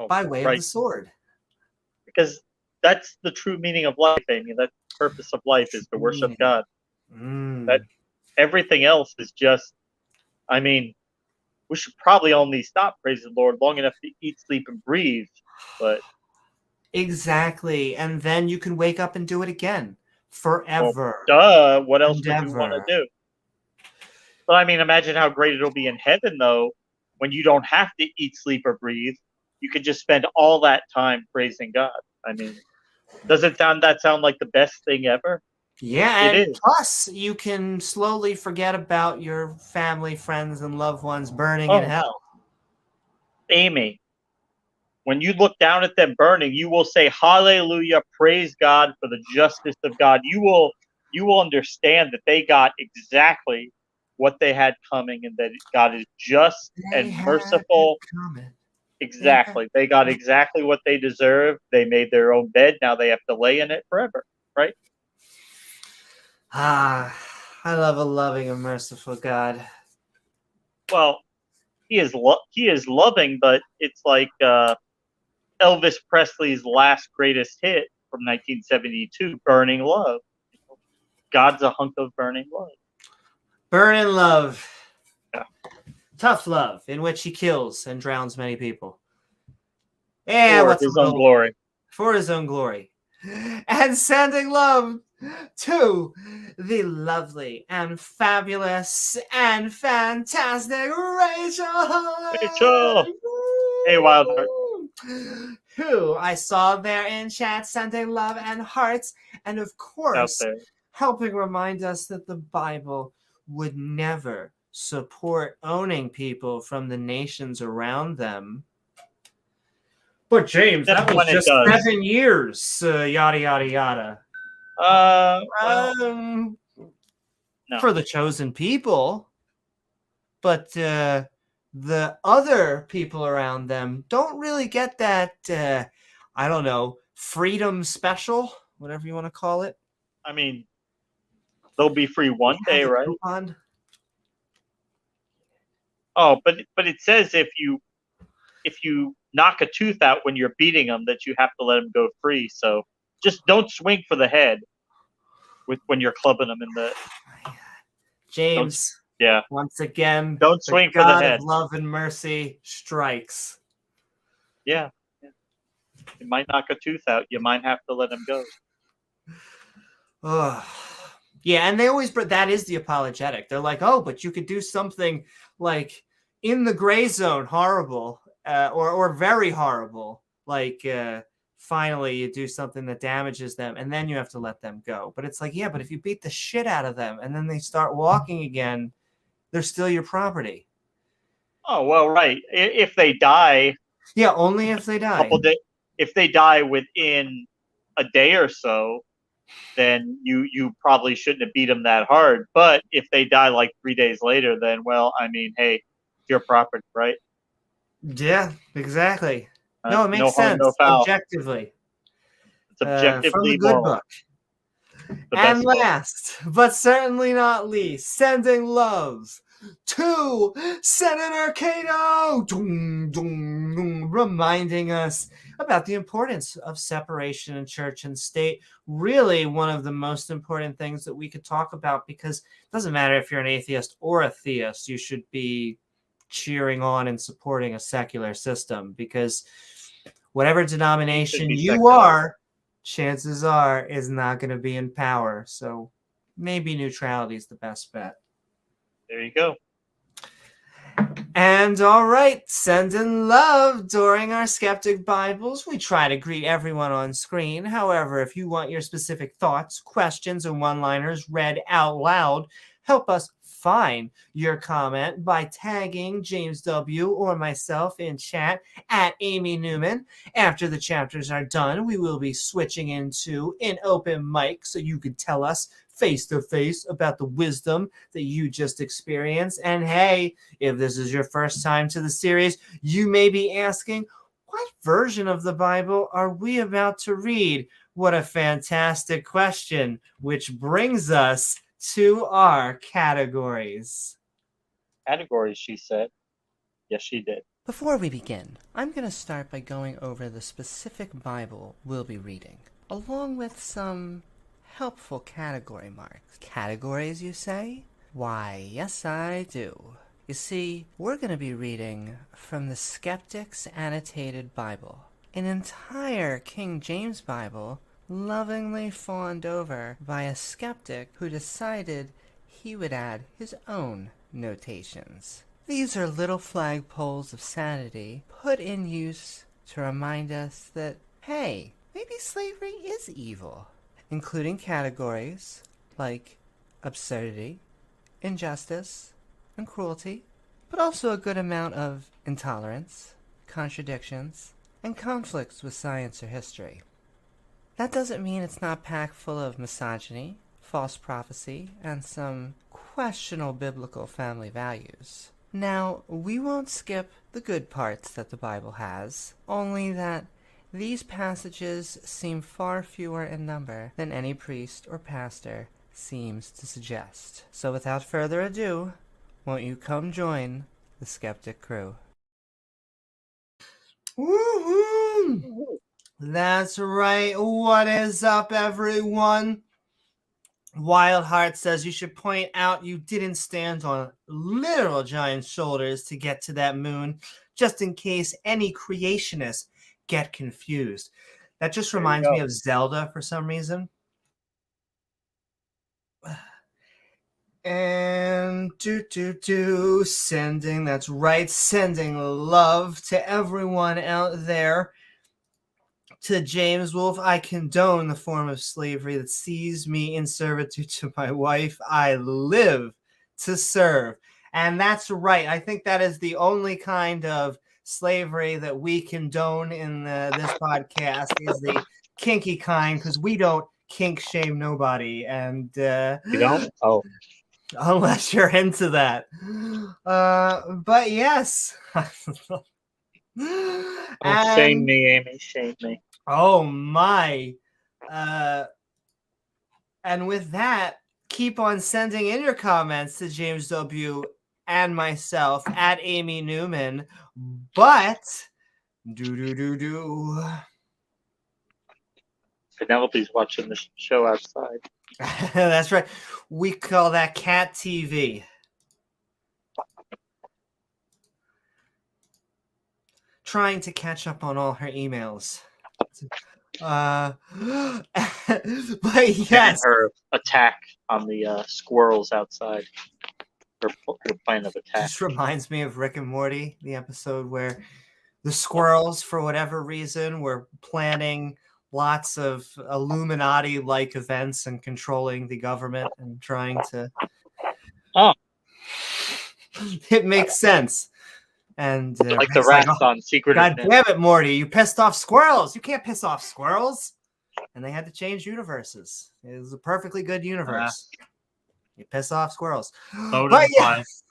[SPEAKER 1] By way of the sword.
[SPEAKER 2] Because that's the true meaning of life, Amy. That's the purpose of life is to worship God. That everything else is just, I mean, we should probably only stop praising the Lord long enough to eat, sleep, and breathe. But
[SPEAKER 1] exactly. And then you can wake up and do it again. Forever.
[SPEAKER 2] Well, what else would you want to do? But I mean, imagine how great it'll be in heaven, though, when you don't have to eat, sleep, or breathe. You could just spend all that time praising God. I mean, doesn't that sound like the best thing ever?
[SPEAKER 1] Yeah, and plus you can slowly forget about your family, friends, and loved ones burning in hell.
[SPEAKER 2] Amy, when you look down at them burning, you will say, "Hallelujah, praise God for the justice of God." You will understand that they got exactly what they had coming, and that God is just and merciful. Exactly. They got exactly what they deserve. They made their own bed. Now they have to lay in it forever, right?
[SPEAKER 1] I love a loving and merciful God.
[SPEAKER 2] Well, he is loving, but it's like Elvis Presley's last greatest hit from 1972, "Burning Love." God's a hunk of burning love.
[SPEAKER 1] Burning love.
[SPEAKER 2] Yeah.
[SPEAKER 1] Tough love, in which he kills and drowns many people.
[SPEAKER 2] For his own glory.
[SPEAKER 1] For his own glory. And sending love to the lovely and fabulous and fantastic Rachel.
[SPEAKER 2] Rachel! Hey, Wildheart.
[SPEAKER 1] who I saw there in chat sending love and hearts, and of
[SPEAKER 2] Out
[SPEAKER 1] course,
[SPEAKER 2] there.
[SPEAKER 1] helping remind us that the Bible would never support owning people from the nations around them. But James, that
[SPEAKER 2] Except
[SPEAKER 1] was
[SPEAKER 2] when it
[SPEAKER 1] just
[SPEAKER 2] does.
[SPEAKER 1] 7 years, yada, yada, yada.
[SPEAKER 2] Well, no.
[SPEAKER 1] For the chosen people. But the other people around them don't really get that, I don't know, freedom special, whatever you want to call it.
[SPEAKER 2] I mean, they'll be free one
[SPEAKER 1] Have
[SPEAKER 2] day,
[SPEAKER 1] the
[SPEAKER 2] right?
[SPEAKER 1] coupon.
[SPEAKER 2] Oh, but it says if you knock a tooth out when you're beating them, that you have to let them go free. So just don't swing for the head when you're clubbing them in the.
[SPEAKER 1] James,
[SPEAKER 2] Yeah,
[SPEAKER 1] once again,
[SPEAKER 2] don't
[SPEAKER 1] the
[SPEAKER 2] swing for the
[SPEAKER 1] God
[SPEAKER 2] head.
[SPEAKER 1] of love and mercy strikes.
[SPEAKER 2] Yeah, you might knock a tooth out. You might have to let them go.
[SPEAKER 1] Ugh. Yeah, and they always, but that is the apologetic. They're like, oh, but you could do something like in the gray zone, horrible, or very horrible. Like, finally, you do something that damages them, and then you have to let them go. But it's like, yeah, but if you beat the shit out of them, and then they start walking again, they're still your property.
[SPEAKER 2] Oh well, right. If they die,
[SPEAKER 1] Yeah, only if they die.
[SPEAKER 2] if they die within a day or so, then you probably shouldn't have beat them that hard. But if they die like 3 days later, then well, I mean, hey, it's your property, right?
[SPEAKER 1] Yeah, exactly. No, it makes
[SPEAKER 2] No harm,
[SPEAKER 1] sense
[SPEAKER 2] no foul.
[SPEAKER 1] objectively.
[SPEAKER 2] It's objectively
[SPEAKER 1] From the good
[SPEAKER 2] moral.
[SPEAKER 1] book.
[SPEAKER 2] The
[SPEAKER 1] And
[SPEAKER 2] best book.
[SPEAKER 1] last, but certainly not least, sending love to Senator Cato, reminding us about the importance of separation in church and state. Really one of the most important things that we could talk about, because it doesn't matter if you're an atheist or a theist, you should be cheering on and supporting a secular system, because whatever denomination you are, chances are is not going to be in power. So maybe neutrality is the best bet.
[SPEAKER 2] There you go.
[SPEAKER 1] And all right, sending love during our Skeptic Bibles. We try to greet everyone on screen. However, if you want your specific thoughts, questions, and one-liners read out loud, help us find your comment by tagging James W. or myself in chat at Amy Newman. After the chapters are done, we will be switching into an open mic so you can tell us face to face about the wisdom that you just experienced. And hey, if this is your first time to the series, you may be asking, what version of the Bible are we about to read? What a fantastic question, which brings us to our categories.
[SPEAKER 2] Categories, she said. Yes, she did.
[SPEAKER 4] Before we begin, I'm going to start by going over the specific Bible we'll be reading, along with some helpful category marks. Categories, you say? Why, yes I do. You see, we're going to be reading from the Skeptic's Annotated Bible, an entire King James Bible lovingly fawned over by a skeptic who decided he would add his own notations. These are little flagpoles of sanity put in use to remind us that, hey, maybe slavery is evil, including categories like absurdity, injustice, and cruelty, but also a good amount of intolerance, contradictions, and conflicts with science or history. That doesn't mean it's not packed full of misogyny, false prophecy, and some questionable biblical family values. Now, we won't skip the good parts that the Bible has, only that these passages seem far fewer in number than any priest or pastor seems to suggest. So without further ado, won't you come join the Skeptic crew?
[SPEAKER 1] Woohoo! That's right. What is up, everyone? Wildheart says you should point out you didn't stand on literal giant shoulders to get to that moon, just in case any creationists get confused. That just reminds me of Zelda for some reason. And sending, that's right, sending love to everyone out there. To James Wolfe, I condone the form of slavery that sees me in servitude to my wife. I live to serve. And that's right. I think that is the only kind of slavery that we condone in this podcast is the kinky kind, because we don't kink shame nobody. And
[SPEAKER 2] You don't? Oh,
[SPEAKER 1] unless you're into that. But yes.
[SPEAKER 2] shame me, Amy. Shame me.
[SPEAKER 1] Oh my. And with that, keep on sending in your comments to James W. and myself at Amy Newman. But do.
[SPEAKER 2] Penelope's watching the show outside.
[SPEAKER 1] That's right. We call that cat TV. Trying to catch up on all her emails. But yes,
[SPEAKER 2] Her attack on the squirrels outside. Her plan of attack.
[SPEAKER 1] This reminds me of Rick and Morty, the episode where the squirrels, for whatever reason, were planning lots of Illuminati-like events and controlling the government and trying to...
[SPEAKER 2] Oh.
[SPEAKER 1] It makes sense. And
[SPEAKER 2] like the rats on Secret
[SPEAKER 1] God damn it, Morty, you pissed off squirrels. You can't piss off squirrels. And they had to change universes. It was a perfectly good universe. You piss off squirrels. But yes.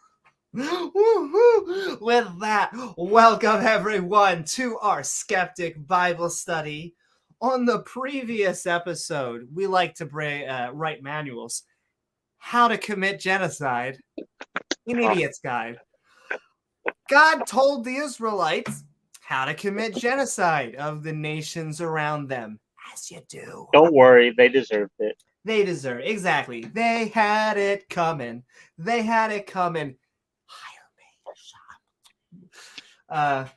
[SPEAKER 1] With that, welcome everyone to our Skeptic Bible Study. On the previous episode, we like to write manuals. How to commit genocide. An idiot's guide. God told the Israelites how to commit genocide of the nations around them. As you do.
[SPEAKER 2] Don't worry, they deserved it.
[SPEAKER 1] They deserve it. Exactly. They had it coming. They had it coming. Hire me.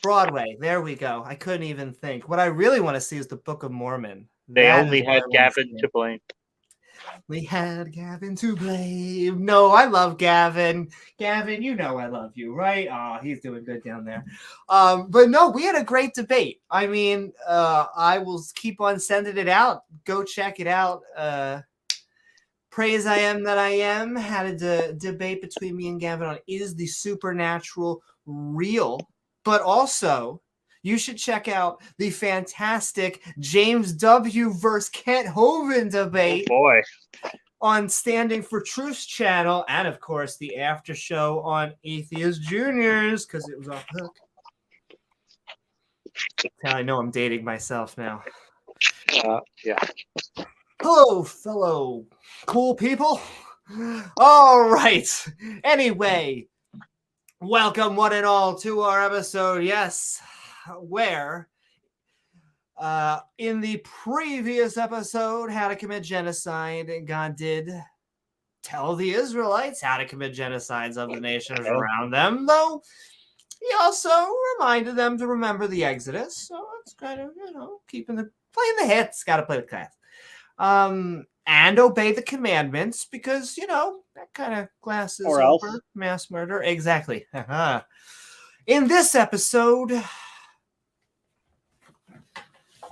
[SPEAKER 1] Broadway. There we go. I couldn't even think. What I really want to see is the Book of Mormon.
[SPEAKER 2] They only had Gavin to blame.
[SPEAKER 1] We had Gavin to blame. No, I love Gavin. Gavin, you know I love you, right? Oh, he's doing good down there. But no, we had a great debate. I mean, I will keep on sending it out. Go check it out. Praise I Am That I Am had a debate between me and Gavin on is the supernatural real, but also you should check out the fantastic James W. versus Kent Hovind debate.
[SPEAKER 2] Oh boy.
[SPEAKER 1] On Standing for Truth's channel, and of course the after show on Atheist Juniors, because it was off the hook. Now I know I'm dating myself now.
[SPEAKER 2] Yeah.
[SPEAKER 1] Hello, fellow cool people. All right. Anyway, welcome one and all to our episode. Yes, where in the previous episode, How to Commit Genocide, God did tell the Israelites how to commit genocides of the nations around them, though he also reminded them to remember the Exodus. So it's kind of, playing the hits, got to play the class. And obey the commandments because, that kind of glasses
[SPEAKER 2] or
[SPEAKER 1] over
[SPEAKER 2] else.
[SPEAKER 1] Mass murder. Exactly. In this episode,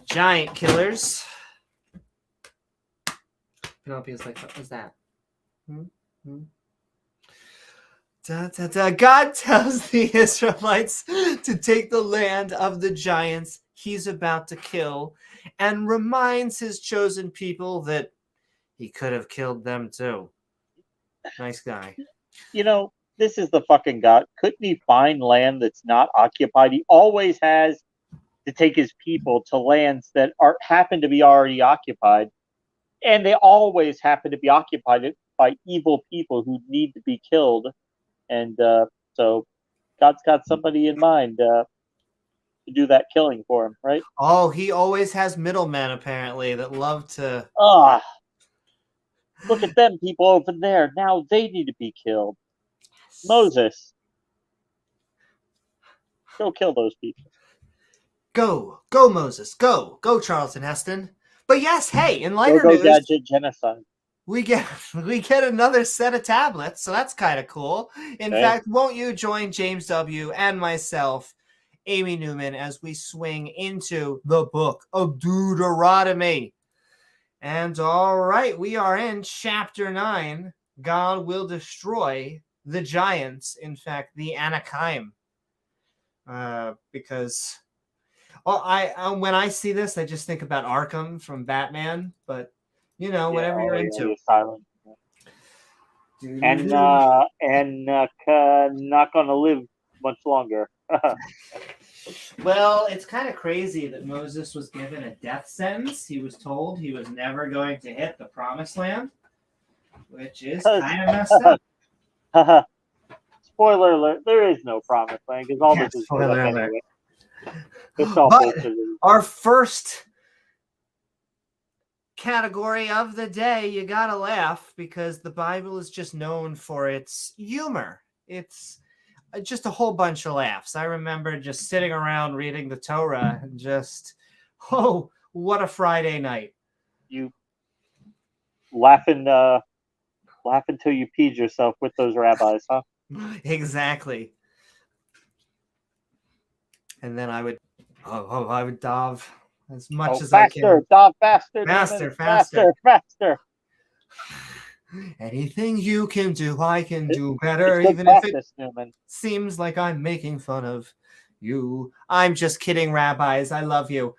[SPEAKER 1] giant killers. Penelope is like, what was that? God tells the Israelites to take the land of the giants he's about to kill and reminds his chosen people that he could have killed them too. Nice guy.
[SPEAKER 2] This is the fucking God. Couldn't he find land that's not occupied? He always has to take his people to lands that happen to be already occupied. And they always happen to be occupied by evil people who need to be killed. And so God's got somebody in mind to do that killing for him, right?
[SPEAKER 1] Oh, he always has middlemen, apparently, that love to...
[SPEAKER 2] Look at them people over there. Now they need to be killed. Yes. Moses, go kill those people.
[SPEAKER 1] Go Moses, go Charlton Heston. But yes, hey, in lighter
[SPEAKER 2] news,
[SPEAKER 1] gadget
[SPEAKER 2] genocide.
[SPEAKER 1] We get another set of tablets, so that's kind of cool. In fact, won't you join James W. and myself Amy Newman, as we swing into the book of Deuteronomy. And all right, we are in chapter 9. God will destroy the giants, in fact, the Anakim. Because when I see this, I just think about Arkham from Batman, but whatever you're into.
[SPEAKER 2] Silent. And not going to live much longer.
[SPEAKER 1] Well, it's kind of crazy that Moses was given a death sentence. He was told he was never going to hit the promised land, which is kind of messed up.
[SPEAKER 2] Spoiler alert, there is no promised land because all this is made up anyway. It's all bullshit.
[SPEAKER 1] Our first category of the day, you gotta laugh because the Bible is just known for its humor. It's just a whole bunch of laughs. I remember just sitting around reading the Torah and just, oh, what a Friday night.
[SPEAKER 2] You laughing till you peed yourself with those rabbis, huh?
[SPEAKER 1] Exactly. And then I would dive as much as I can.
[SPEAKER 2] Dive faster, faster.
[SPEAKER 1] Anything you can do, I can do better,
[SPEAKER 2] even
[SPEAKER 1] practice,
[SPEAKER 2] if it Newman.
[SPEAKER 1] Seems like I'm making fun of you. I'm just kidding, rabbis. I love you.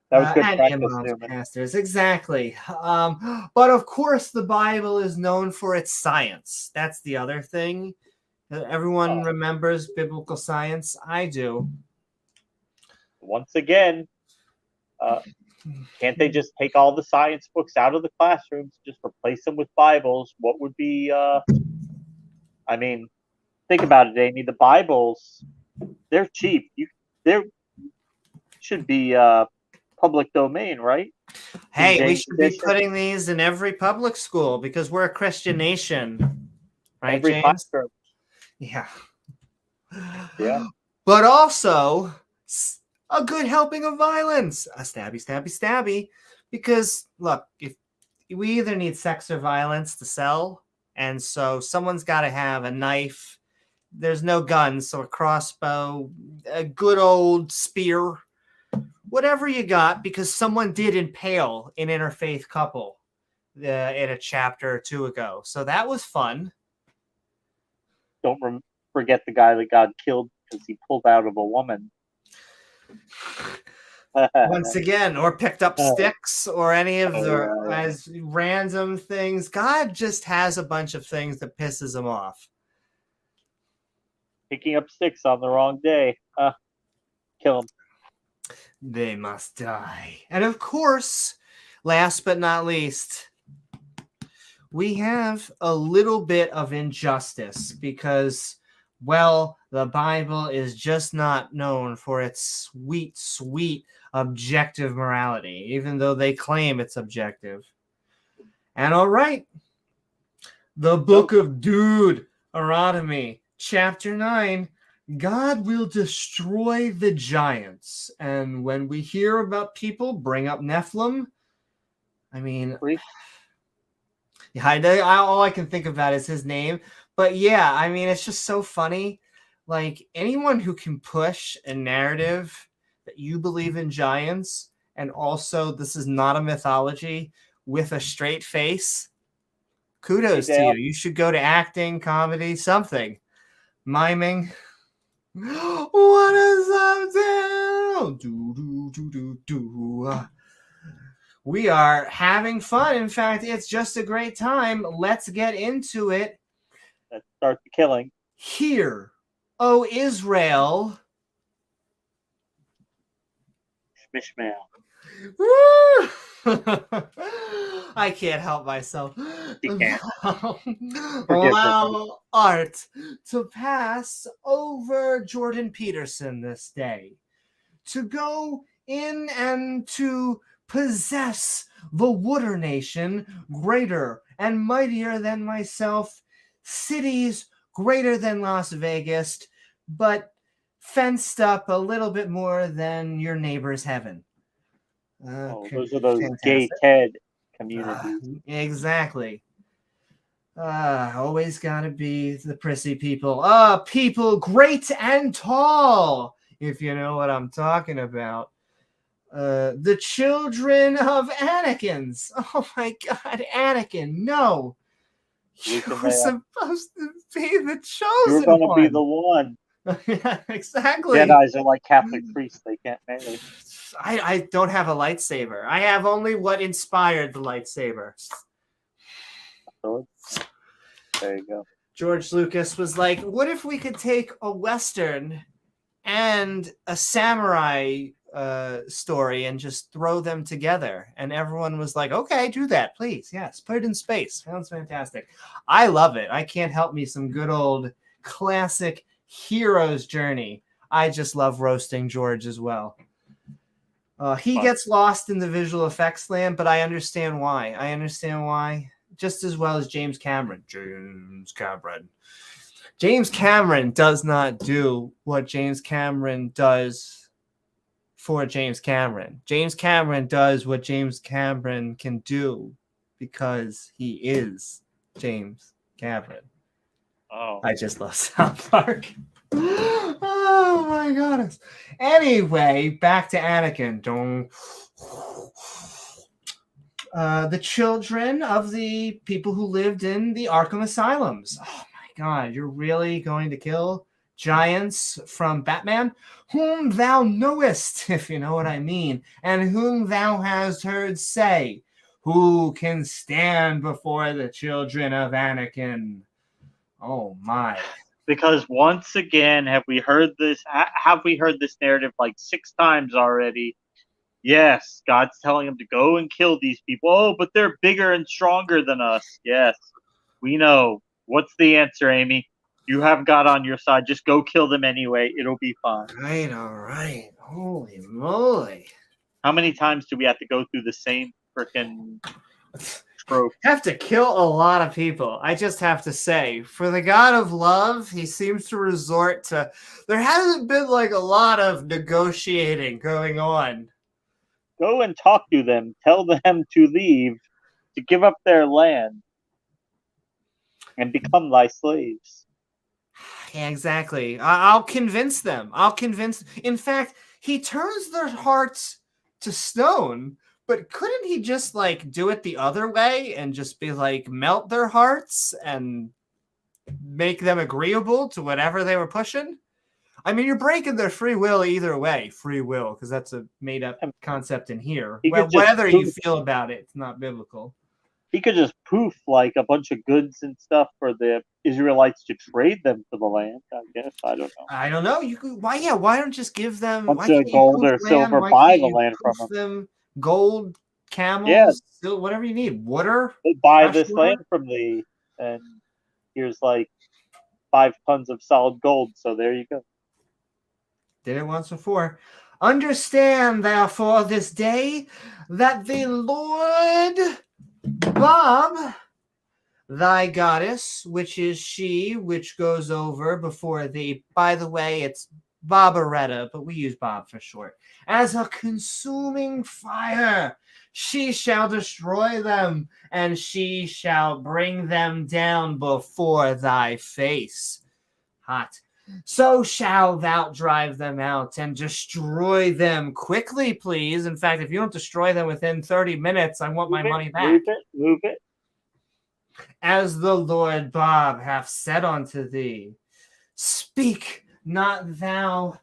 [SPEAKER 2] That was good
[SPEAKER 1] and
[SPEAKER 2] practice,
[SPEAKER 1] imams,
[SPEAKER 2] Newman.
[SPEAKER 1] pastors, exactly. But of course, the Bible is known for its science. That's the other thing. Everyone remembers biblical science. I do.
[SPEAKER 2] Once again, can't they just take all the science books out of the classrooms, just replace them with Bibles? What would be, I mean, think about it, Amy. The Bibles, they're cheap. There should be public domain, right?
[SPEAKER 1] Hey, we should be putting these in every public school because we're a Christian nation. Right,
[SPEAKER 2] every
[SPEAKER 1] James?
[SPEAKER 2] classroom.
[SPEAKER 1] Yeah.
[SPEAKER 2] Yeah.
[SPEAKER 1] But also a good helping of violence. A stabby. Because, look, if we either need sex or violence to sell, and so someone's got to have a knife. There's no guns, so a crossbow, a good old spear, whatever you got, because someone did impale an interfaith couple in a chapter or two ago. So that was fun.
[SPEAKER 2] Don't forget the guy that got killed because he pulled out of a woman.
[SPEAKER 1] Once again, or picked up sticks or any of the as random things. God just has a bunch of things that pisses him off.
[SPEAKER 2] Picking up sticks on the wrong day. Kill them.
[SPEAKER 1] They must die. And of course, last but not least, we have a little bit of injustice because, well, the Bible is just not known for its sweet, objective morality, even though they claim it's objective. And all right, the book of Duderonomy, chapter 9, God will destroy the giants. And when we hear about people bring up Nephilim, I mean, all I can think about is his name. But yeah, I mean, it's just so funny. Like, anyone who can push a narrative that you believe in giants, and also this is not a mythology, with a straight face, kudos to you. You should go to acting, comedy, something. Miming. What is up, Dale? We are having fun. In fact, it's just a great time. Let's get into it.
[SPEAKER 2] Let's start the killing.
[SPEAKER 1] Hear, O Israel.
[SPEAKER 2] Mishmael.
[SPEAKER 1] I can't help myself.
[SPEAKER 2] You can't.
[SPEAKER 1] Allow art to pass over Jordan Peterson this day, to go in and to possess the Wooder Nation, greater and mightier than myself, cities greater than Las Vegas, but fenced up a little bit more than your neighbor's heaven.
[SPEAKER 2] Those are those fantastic. Gay Ted communities.
[SPEAKER 1] Exactly. Always gotta be the prissy people. People great and tall if you know what I'm talking about. The children of Anakins. Oh my God, Anakin, no. You
[SPEAKER 2] Luke and
[SPEAKER 1] were
[SPEAKER 2] Leia.
[SPEAKER 1] supposed to be the
[SPEAKER 2] You're
[SPEAKER 1] chosen
[SPEAKER 2] gonna
[SPEAKER 1] one.
[SPEAKER 2] be the one.
[SPEAKER 1] Yeah, exactly.
[SPEAKER 2] Jedis are like Catholic priests; they can't marry.
[SPEAKER 1] I don't have a lightsaber. I have only what inspired the lightsaber.
[SPEAKER 2] So there you go.
[SPEAKER 1] George Lucas was like, what if we could take a Western and a samurai story and just throw them together? And everyone was like, okay, do that, please. Yes, put it in space. Sounds fantastic. I love it. I can't help me some good old classic hero's journey. I just love roasting George as well. He gets lost in the visual effects land, but I understand why. I understand why just as well as James Cameron. James Cameron does not do what James Cameron does for James Cameron. James Cameron does what James Cameron can do because he is James Cameron.
[SPEAKER 2] Oh,
[SPEAKER 1] I just love South Park. Oh my goodness. Anyway, back to Anakin. The children of the people who lived in the Arkham Asylums. Oh my God, you're really going to kill giants from Batman? Whom thou knowest, if you know what I mean, and whom thou hast heard say, who can stand before the children of Anakin? Oh my.
[SPEAKER 2] because once again, have we heard this? Have we heard this narrative like 6 times already? Yes, God's telling him to go and kill these people. Oh, but they're bigger and stronger than us. Yes, we know. What's the answer, Amy? You have God on your side. Just go kill them anyway. It'll be fine.
[SPEAKER 1] All right. Holy moly.
[SPEAKER 2] How many times do we have to go through the same freaking trope?
[SPEAKER 1] Have to kill a lot of people. I just have to say, for the God of love, he seems to resort to. There hasn't been like a lot of negotiating going on.
[SPEAKER 2] Go and talk to them. Tell them to leave, to give up their land, and become thy slaves.
[SPEAKER 1] Yeah, exactly. I'll convince them. In fact, he turns their hearts to stone. But couldn't he just like do it the other way and just be like melt their hearts and make them agreeable to whatever they were pushing? I mean, you're breaking their free will either way. Free will, because that's a made up concept in here. Well, whether you feel about it, it's not biblical.
[SPEAKER 2] He could just poof like a bunch of goods and stuff for the Israelites to trade them for the land. I guess I don't know.
[SPEAKER 1] I don't know. You could, why? Yeah, why don't just give them
[SPEAKER 2] Bunch of gold or silver, buy the land from
[SPEAKER 1] them? Gold, camels,
[SPEAKER 2] yeah,
[SPEAKER 1] whatever you need. Water.
[SPEAKER 2] Buy this land from thee, and here's like 5 tons of solid gold. So there you go.
[SPEAKER 1] Did it once before. Understand, therefore, this day that the Lord Bob, thy goddess, which is she which goes over before thee. By the way, it's Barbaretta, but we use Bob for short. As a consuming fire, she shall destroy them, and she shall bring them down before thy face. Hot. So shall thou drive them out and destroy them quickly, please. In fact, if you don't destroy them within 30 minutes, I want my money back.
[SPEAKER 2] Move it.
[SPEAKER 1] As the Lord Bob hath said unto thee, speak not thou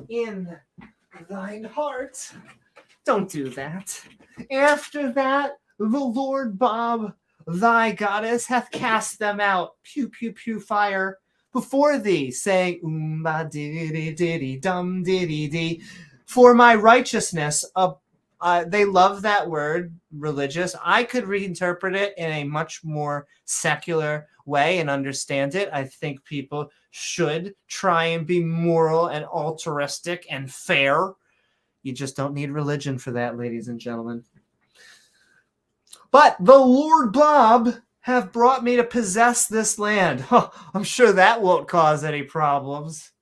[SPEAKER 1] in thine heart. Don't do that. After that, the Lord Bob, thy goddess, hath cast them out, pew, pew, pew, fire, before thee, saying, ba diddy diddy dum diddy dee, for my righteousness. They love that word, religious. I could reinterpret it in a much more secular way and understand it. I think people should try and be moral and altruistic and fair. You just don't need religion for that, ladies and gentlemen. But the Lord Bob have brought me to possess this land. I'm sure that won't cause any problems.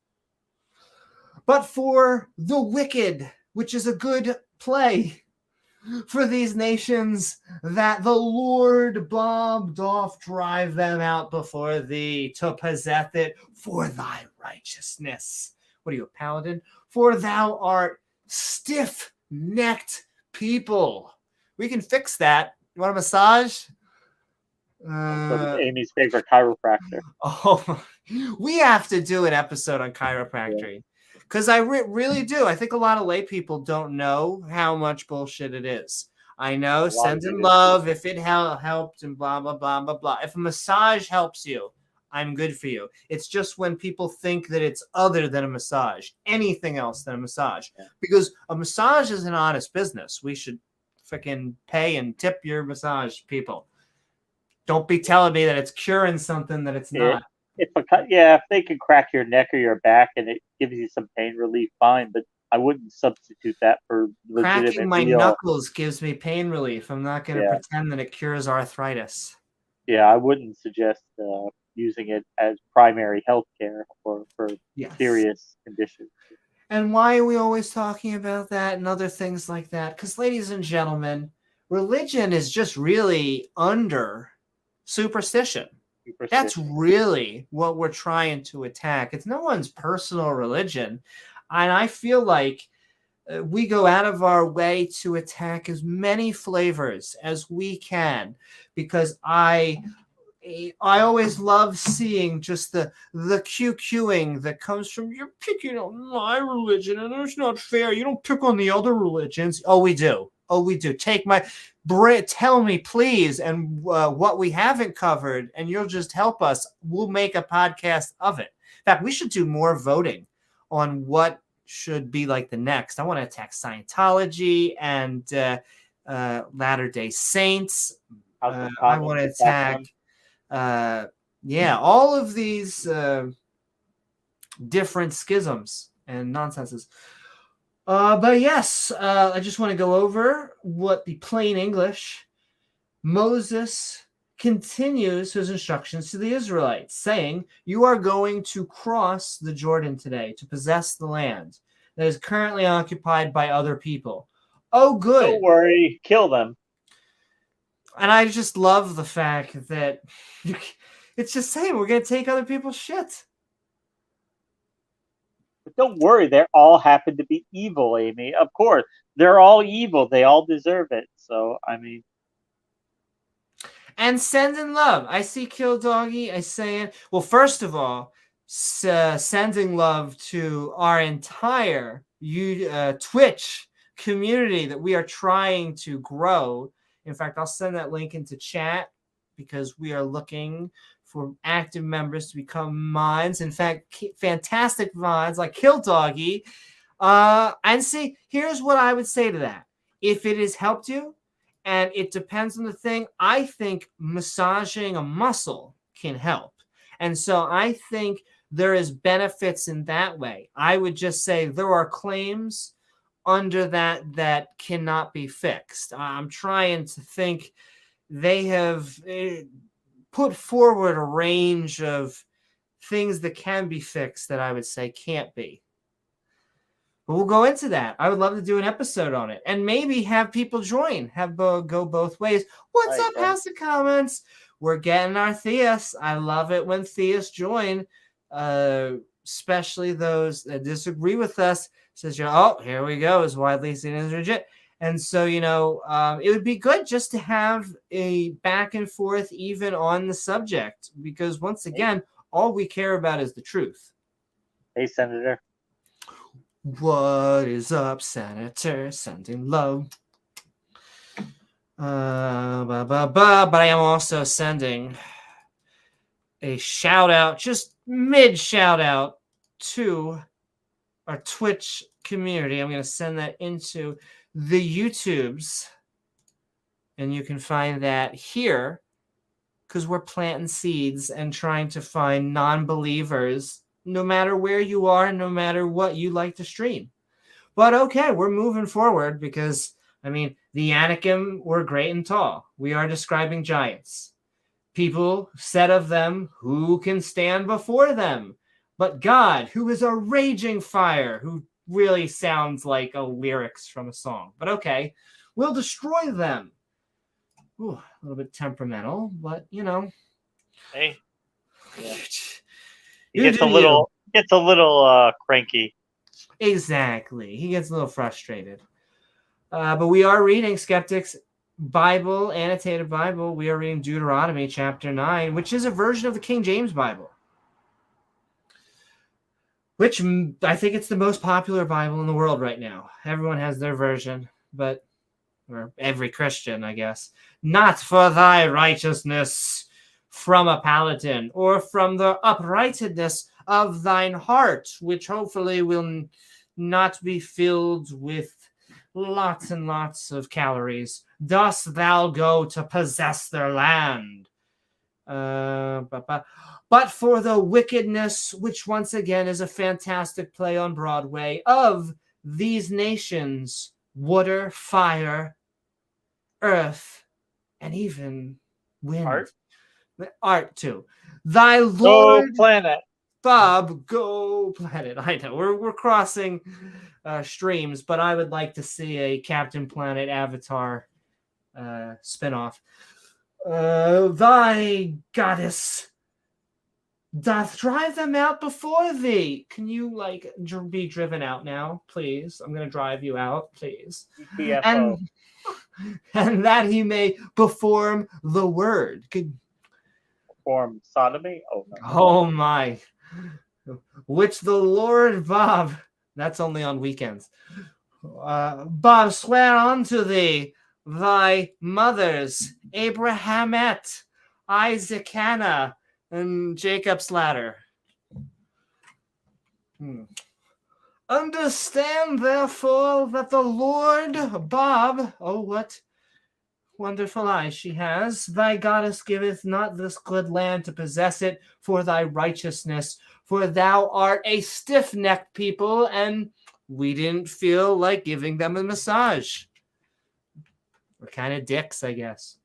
[SPEAKER 1] But for the wicked, which is a good play for these nations, that the Lord Bob doth drive them out before thee to possess it for thy righteousness, What are you, a paladin? For thou art stiff-necked people. We can fix that. You want a massage?
[SPEAKER 2] Amy's favorite chiropractor.
[SPEAKER 1] Oh, we have to do an episode on chiropractic. Because I really do. I think a lot of lay people don't know how much bullshit it is. I know, send in love if it helped and blah, blah, blah, blah, blah. If a massage helps you, I'm good for you. It's just when people think that it's other than a massage, anything else than a massage. Yeah. Because a massage is an honest business. We should freaking pay and tip your massage people. Don't be telling me that it's curing something that it's not.
[SPEAKER 2] If they can crack your neck or your back and it gives you some pain relief, fine. But I wouldn't substitute that for legitimate.
[SPEAKER 1] Cracking my knuckles gives me pain relief. I'm not going to pretend that it cures arthritis.
[SPEAKER 2] Yeah, I wouldn't suggest using it as primary health care for serious conditions.
[SPEAKER 1] And why are we always talking about that and other things like that? Because, ladies and gentlemen, religion is just really under superstition. That's really what we're trying to attack. It's no one's personal religion. And I feel like we go out of our way to attack as many flavors as we can, because I always love seeing just the QQing that comes from, you're picking on my religion and it's not fair. You don't pick on the other religions. Oh, we do. Take my bread. Tell me, please, and what we haven't covered, and you'll just help us. We'll make a podcast of it. In fact, we should do more voting on what should be like the next. I want to attack Scientology and Latter-day Saints. I want to attack, all of these different schisms and nonsenses. But yes, I just want to go over what the plain English. Moses continues his instructions to the Israelites, saying, you are going to cross the Jordan today to possess the land that is currently occupied by other people. Oh, good.
[SPEAKER 2] Don't worry, kill them.
[SPEAKER 1] And I just love the fact that it's just saying we're going to take other people's shit.
[SPEAKER 2] But don't worry, they all happen to be evil, Amy. Of course, they're all evil. They all deserve it. So, I mean.
[SPEAKER 1] And send in love. I see Kill Doggy. I say it. Well, first of all, sending love to our entire Twitch community that we are trying to grow. In fact, I'll send that link into chat because we are looking for active members to become mods. In fact, fantastic mods like Kill Doggy. And see, here's what I would say to that. If it has helped you, and it depends on the thing, I think massaging a muscle can help. And so I think there is benefits in that way. I would just say there are claims under that cannot be fixed. I'm trying to think. They have put forward a range of things that can be fixed that I would say can't be. But we'll go into that. I would love to do an episode on it and maybe have people join, go both ways. What's up, House of Comments? We're getting our theists. I love it when theists join, especially those that disagree with us. Says, here we go. Is widely seen as legit. And so, it would be good just to have a back and forth even on the subject, because once again, all we care about is the truth.
[SPEAKER 2] Hey, Senator.
[SPEAKER 1] What is up, Senator? Sending love. But I am also sending a shout out, just mid shout out to our Twitch community. I'm going to send that into the YouTubes, and you can find that here because we're planting seeds and trying to find non-believers no matter where you are, no matter what you like to stream. But okay, we're moving forward because, the Anakim were great and tall. We are describing giants. People said of them, who can stand before them? But God, who is a raging fire, who really sounds like a lyrics from a song. But okay, we'll destroy them. Ooh, a little bit temperamental, but
[SPEAKER 2] Hey. Yeah. He gets a little Gets a little cranky.
[SPEAKER 1] Exactly. He gets a little frustrated. But we are reading Skeptic's Bible, annotated Bible. We are reading Deuteronomy Chapter 9, which is a version of the King James Bible. Which I think it's the most popular Bible in the world right now. Everyone has their version, or every Christian, I guess. Not for thy righteousness from a paladin, or from the uprightness of thine heart, which hopefully will not be filled with lots and lots of calories. Dost thou go to possess their land? But for the wickedness, which once again is a fantastic play on Broadway, of these nations, water, fire, earth, and even wind. Art too. Thy Lord,
[SPEAKER 2] Go planet.
[SPEAKER 1] Bob, go planet. I know we're crossing streams, but I would like to see a Captain Planet Avatar spinoff. Thy goddess doth drive them out before thee. Can you be driven out now, please? I'm gonna drive you out, please.
[SPEAKER 2] TFO.
[SPEAKER 1] And that he may perform the word.
[SPEAKER 2] Perform sodomy? Oh no.
[SPEAKER 1] Oh my. Which the Lord Bob, that's only on weekends. Bob, swear unto thee, thy mothers, Abrahamet, Isaac, Hannah, and Jacob's ladder. Understand, therefore, that the Lord Bob, oh, what wonderful eyes she has, thy goddess giveth not this good land to possess it for thy righteousness, for thou art a stiff-necked people, and we didn't feel like giving them a massage. We're kind of dicks, I guess.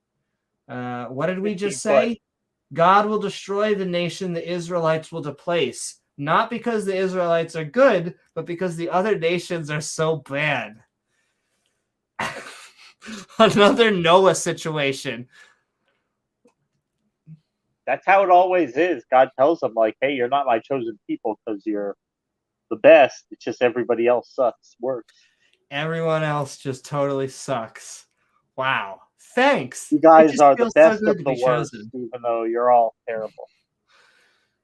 [SPEAKER 1] What did we just say? God will destroy the nation the Israelites will displace. Not because the Israelites are good, but because the other nations are so bad. Another Noah situation.
[SPEAKER 2] That's how it always is. God tells them, like, hey, you're not my chosen people because you're the best. It's just everybody else sucks worse.
[SPEAKER 1] Everyone else just totally sucks. Wow. Thanks.
[SPEAKER 2] You guys are the best of the worst, even though you're all terrible.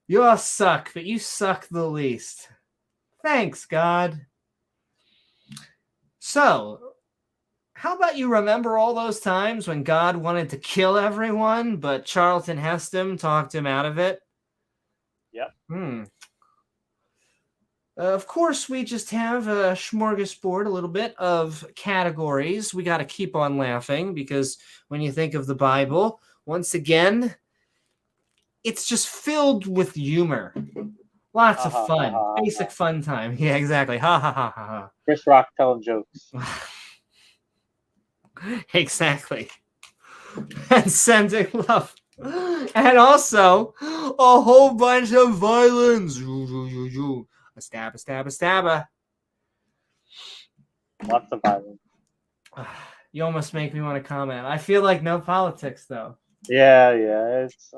[SPEAKER 1] You all suck, but you suck the least. Thanks, God. So, how about you remember all those times when God wanted to kill everyone, but Charlton Heston talked him out of it?
[SPEAKER 2] Yep.
[SPEAKER 1] Of course, we just have a smorgasbord, a little bit of categories. We got to keep on laughing because when you think of the Bible, once again, it's just filled with humor. Lots of fun. Basic fun time. Yeah, exactly. Ha, ha, ha, ha, ha.
[SPEAKER 2] Chris Rock telling jokes.
[SPEAKER 1] Exactly. And sending love. And also, a whole bunch of violence. A stab, a stab, a stabber.
[SPEAKER 2] Lots of violence.
[SPEAKER 1] You almost make me want to comment. I feel like no politics, though.
[SPEAKER 2] Yeah, it's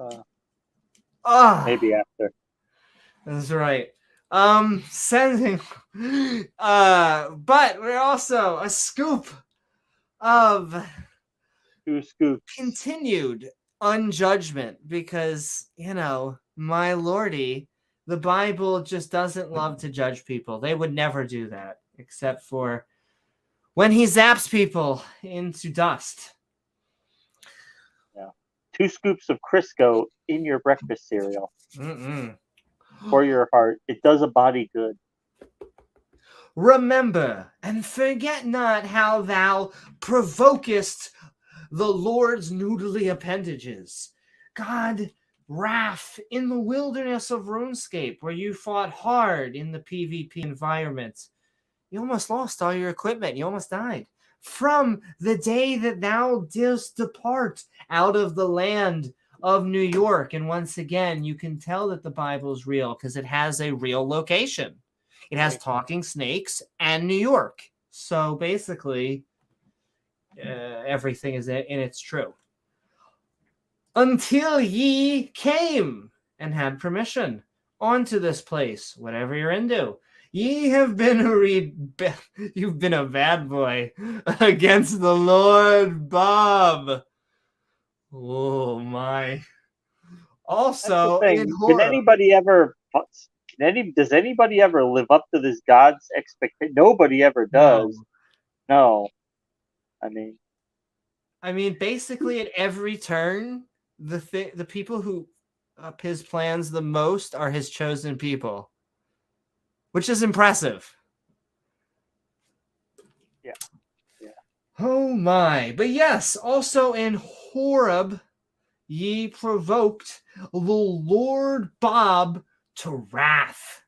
[SPEAKER 2] maybe after.
[SPEAKER 1] That's right. Sending but we're also a scoop of
[SPEAKER 2] 2 scoops.
[SPEAKER 1] Continued unjudgment because, my lordy, the Bible just doesn't love to judge people. They would never do that except for when he zaps people into dust.
[SPEAKER 2] Yeah. 2 scoops of Crisco in your breakfast cereal. For your heart. It does a body good.
[SPEAKER 1] Remember, and forget not how thou provokest the Lord's noodly appendages. God, wrath in the wilderness of RuneScape, where you fought hard in the PvP environment. You almost lost all your equipment. You almost died. From the day that thou didst depart out of the land of New York. And once again, you can tell that the Bible is real because it has a real location. It has talking snakes and New York. So basically, everything is in its true. Until ye came and had permission. onto this place, whatever you're into. Ye have been you've been a bad boy against the Lord Bob. Oh my.
[SPEAKER 2] That's the
[SPEAKER 1] Also in
[SPEAKER 2] thing.
[SPEAKER 1] horror.
[SPEAKER 2] Does anybody ever live up to this God's expectation? Nobody ever does. No. I mean,
[SPEAKER 1] basically at every turn, the people who up his plans the most are his chosen people, which is impressive.
[SPEAKER 2] Yeah.
[SPEAKER 1] Oh my. But yes, also in Horeb, ye provoked the Lord Bob to wrath,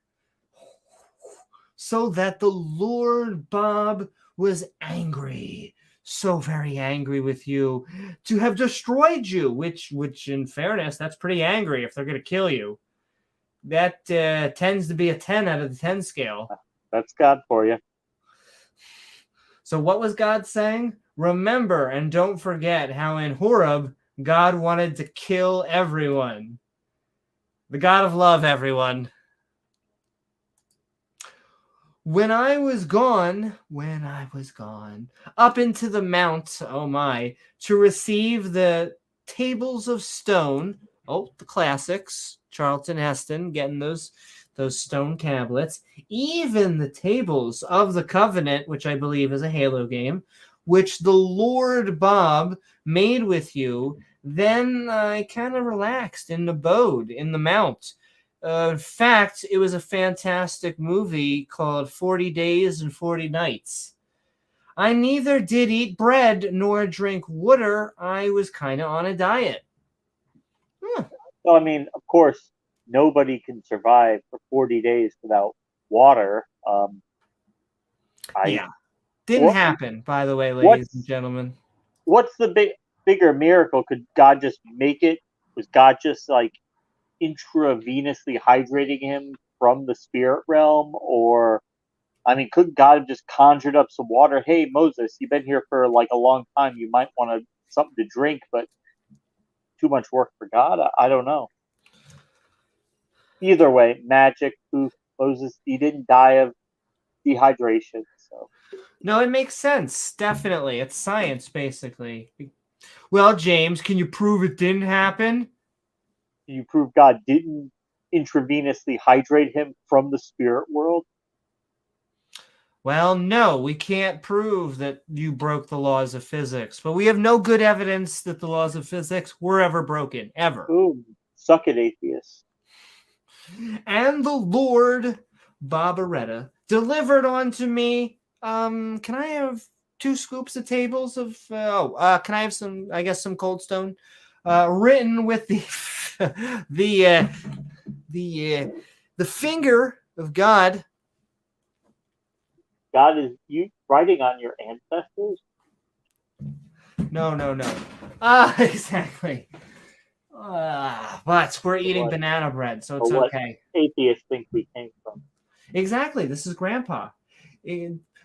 [SPEAKER 1] so that the Lord Bob was angry, so very angry with you, to have destroyed you, which in fairness, that's pretty angry if they're going to kill you. That tends to be a 10 out of the 10 scale.
[SPEAKER 2] that's God for you.
[SPEAKER 1] So what was God saying? Remember and don't forget how in Horeb, God wanted to kill everyone. The God of love, everyone. When I was gone, up into the mount, oh my, to receive the tables of stone. Oh, the classics. Charlton Heston getting those stone tablets. Even the tables of the covenant, which I believe is a Halo game, which the Lord Bob made with you. Then I kind of relaxed and abode in the mount. In fact, it was a fantastic movie called 40 Days and 40 Nights. I neither did eat bread nor drink water. I was kind of on a diet.
[SPEAKER 2] So, I mean, of course, nobody can survive for 40 days without water.
[SPEAKER 1] Yeah. Didn't happen, by the way, ladies and gentlemen.
[SPEAKER 2] What's the bigger miracle? Could God just make it? Was God just like intravenously hydrating him from the spirit realm? Or, I mean, could God have just conjured up some water? Hey, Moses, you've been here for like a long time. You might want something to drink, but too much work for God? I don't know. Either way, magic, poof, Moses, he didn't die of dehydration. So
[SPEAKER 1] no, it makes sense. Definitely. It's science, basically. Well, James, can you prove it didn't happen?
[SPEAKER 2] you prove God didn't intravenously hydrate him from the spirit world?
[SPEAKER 1] Well, no, we can't prove that you broke the laws of physics, but we have no good evidence that the laws of physics were ever broken, ever.
[SPEAKER 2] Boom. Suck it, atheists.
[SPEAKER 1] And the Lord Barbaretta delivered unto me. Can I have 2 scoops of tables of? Can I have some Cold Stone, written with the finger of God.
[SPEAKER 2] God is you writing on your ancestors?
[SPEAKER 1] No. Exactly. But we're eating banana bread, so it's okay.
[SPEAKER 2] Atheists think we came from.
[SPEAKER 1] Exactly. This is Grandpa.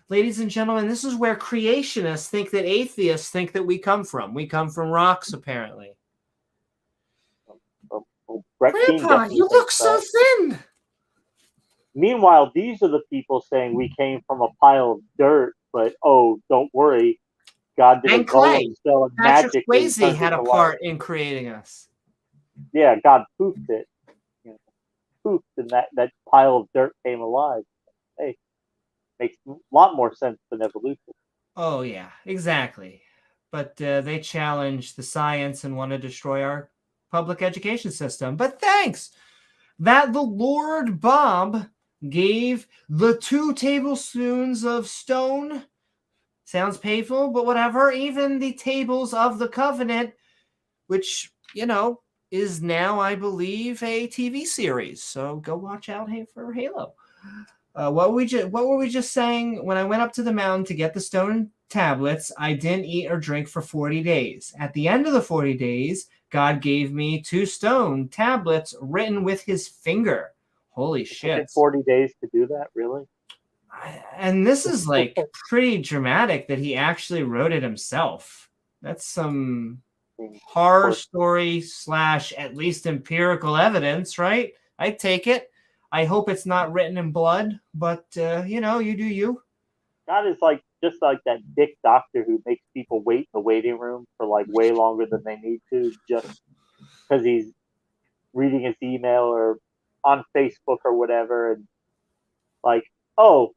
[SPEAKER 1] Ladies and gentlemen, this is where creationists think that atheists think that we come from. We come from rocks, apparently. Grandpa, you look so thin.
[SPEAKER 2] Meanwhile, these are the people saying we came from a pile of dirt, but don't worry, God did
[SPEAKER 1] and
[SPEAKER 2] a golem spell and
[SPEAKER 1] Patrick
[SPEAKER 2] magically
[SPEAKER 1] Swayze had a part in creating us.
[SPEAKER 2] Yeah, God poofed it. Poofed, and that pile of dirt came alive. Hey, makes a lot more sense than evolution.
[SPEAKER 1] Oh yeah, exactly. But they challenged the science and want to destroy our public education system. But thanks that the Lord Bob gave the 2 tablespoons of stone. Sounds painful, but whatever. Even the tables of the covenant, which, is now, I believe, a TV series. So go watch out for Halo. What were we just saying? When I went up to the mountain to get the stone tablets, I didn't eat or drink for 40 days. At the end of the 40 days, God gave me 2 stone tablets written with his finger. Holy shit.
[SPEAKER 2] It took 40 days to do that, really?
[SPEAKER 1] And this is like pretty dramatic that he actually wrote it himself. That's some horror story / at least empirical evidence, right? I'd take it. I hope it's not written in blood, but you know, you do you.
[SPEAKER 2] God is like just like that dick doctor who makes people wait in the waiting room for like way longer than they need to, just because he's reading his email or on Facebook or whatever, and like, oh,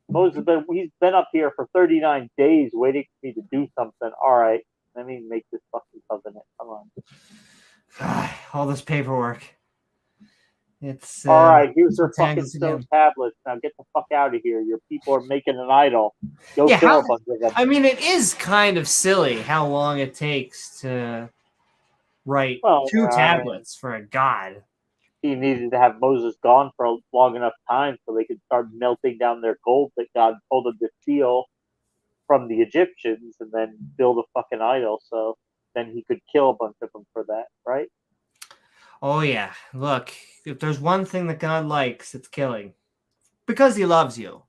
[SPEAKER 2] he's been up here for 39 days waiting for me to do something. All right, let me make this fucking covenant. Come on.
[SPEAKER 1] God, all this paperwork. It's
[SPEAKER 2] All right, here's
[SPEAKER 1] it's
[SPEAKER 2] your
[SPEAKER 1] what
[SPEAKER 2] fucking
[SPEAKER 1] tags
[SPEAKER 2] stone
[SPEAKER 1] again.
[SPEAKER 2] tablets. Now get the fuck out of here. Your people are making an idol. Go
[SPEAKER 1] Yeah,
[SPEAKER 2] kill a bunch of them.
[SPEAKER 1] I mean, it is kind of silly how long it takes to write
[SPEAKER 2] Well,
[SPEAKER 1] 2
[SPEAKER 2] I mean,
[SPEAKER 1] tablets for a god.
[SPEAKER 2] he needed to have Moses gone for a long enough time so they could start melting down their gold that God told them to steal from the Egyptians and then build a fucking idol. So then he could kill a bunch of them for that, right?
[SPEAKER 1] Oh yeah, look, if there's one thing that God likes, it's killing. Because he loves you.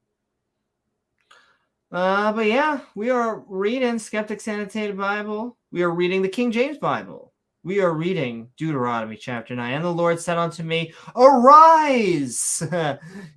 [SPEAKER 1] But yeah, we are reading Skeptic's Annotated Bible. We are reading the King James Bible. We are reading Deuteronomy Chapter 9. And the Lord said unto me, arise,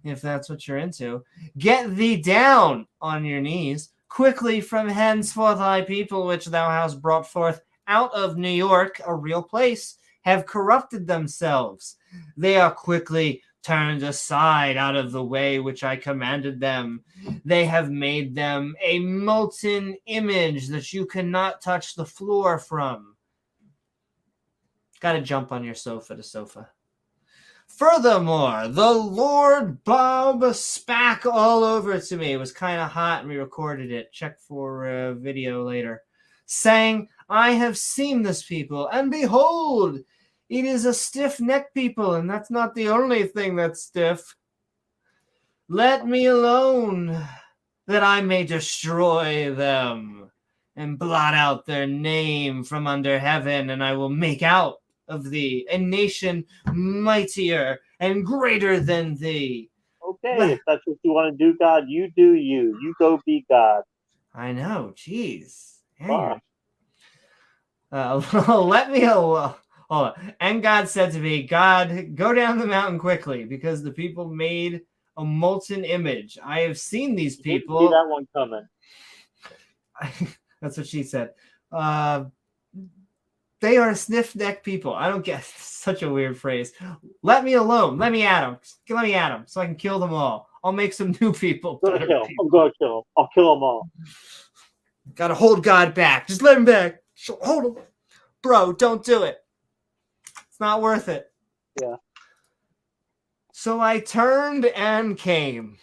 [SPEAKER 1] if that's what you're into. Get thee down on your knees, quickly from henceforth thy people, which thou hast brought forth out of New York, a real place, have corrupted themselves. They are quickly turned aside out of the way which I commanded them. They have made them a molten image that you cannot touch the floor from. Got to jump on your sofa to sofa. Furthermore, the Lord Bob spat all over to me. It was kind of hot and we recorded it. Check for a video later. Saying, I have seen this people, and behold, it is a stiff-necked people, and that's not the only thing that's stiff. Let me alone, that I may destroy them and blot out their name from under heaven, and I will make out of thee a nation mightier and greater than thee.
[SPEAKER 2] Okay, if that's what you want to do, God, you do you. You go be God.
[SPEAKER 1] I know, jeez.
[SPEAKER 2] Fuck.
[SPEAKER 1] Let me alone. Hold on. And God said to me, God, go down the mountain quickly, because the people made a molten image. I have seen these people.
[SPEAKER 2] Didn't see that one coming.
[SPEAKER 1] That's what she said. They are sniff-neck people. I don't get such a weird phrase. Let me alone. Let me at them. Let me at them so I can kill them all. I'll make some new people.
[SPEAKER 2] I'm gonna kill them. I'll kill them all.
[SPEAKER 1] Gotta hold God back. Just let him back. Hold him. Bro, don't do it. It's not worth it.
[SPEAKER 2] Yeah.
[SPEAKER 1] So I turned and came.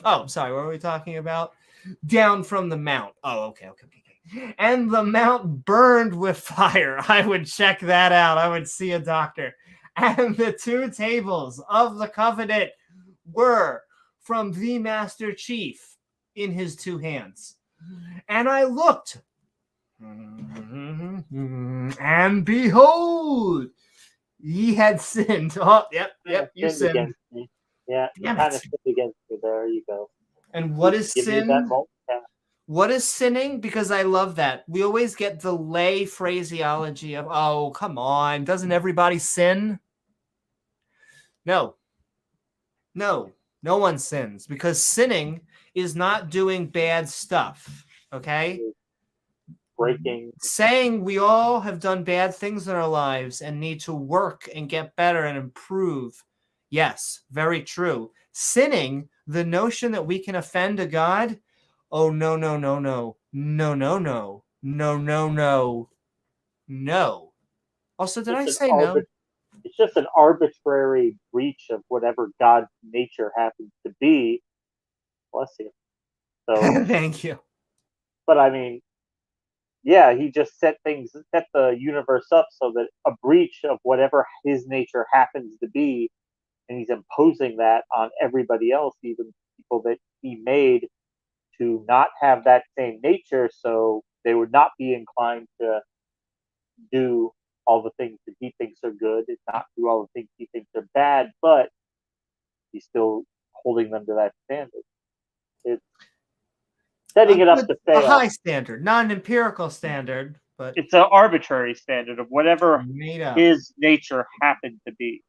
[SPEAKER 1] Oh, sorry. What were we talking about? Down from the mount. Oh, okay. And the mount burned with fire. I would check that out. I would see a doctor. And the 2 tables of the covenant were from the Master Chief in his 2 hands. And I looked, and behold, ye had sinned. Oh, yep, you sinned
[SPEAKER 2] against me. Yeah, you kind of sinned against me. There you go.
[SPEAKER 1] And what is sin?
[SPEAKER 2] Yeah.
[SPEAKER 1] What is sinning? Because I love that. We always get the lay phraseology of, oh, come on, doesn't everybody sin? No. No one sins, because sinning is not doing bad stuff, okay?
[SPEAKER 2] Breaking.
[SPEAKER 1] Saying we all have done bad things in our lives and need to work and get better and improve. Yes, very true. Sinning, the notion that we can offend a God, oh, no. Also, did I say no?
[SPEAKER 2] It's just an arbitrary breach of whatever God's nature happens to be. Bless you. So
[SPEAKER 1] Thank you.
[SPEAKER 2] But I mean, yeah, he just set the universe up so that a breach of whatever his nature happens to be, and he's imposing that on everybody else, even people that he made to not have that same nature, so they would not be inclined to do all the things that he thinks are good and not do all the things he thinks are bad, but he's still holding them to that standard. It's setting it up to fail.
[SPEAKER 1] A high standard, not an empirical standard,
[SPEAKER 4] but
[SPEAKER 2] it's an arbitrary standard of whatever
[SPEAKER 4] made up.
[SPEAKER 2] his nature happened to be.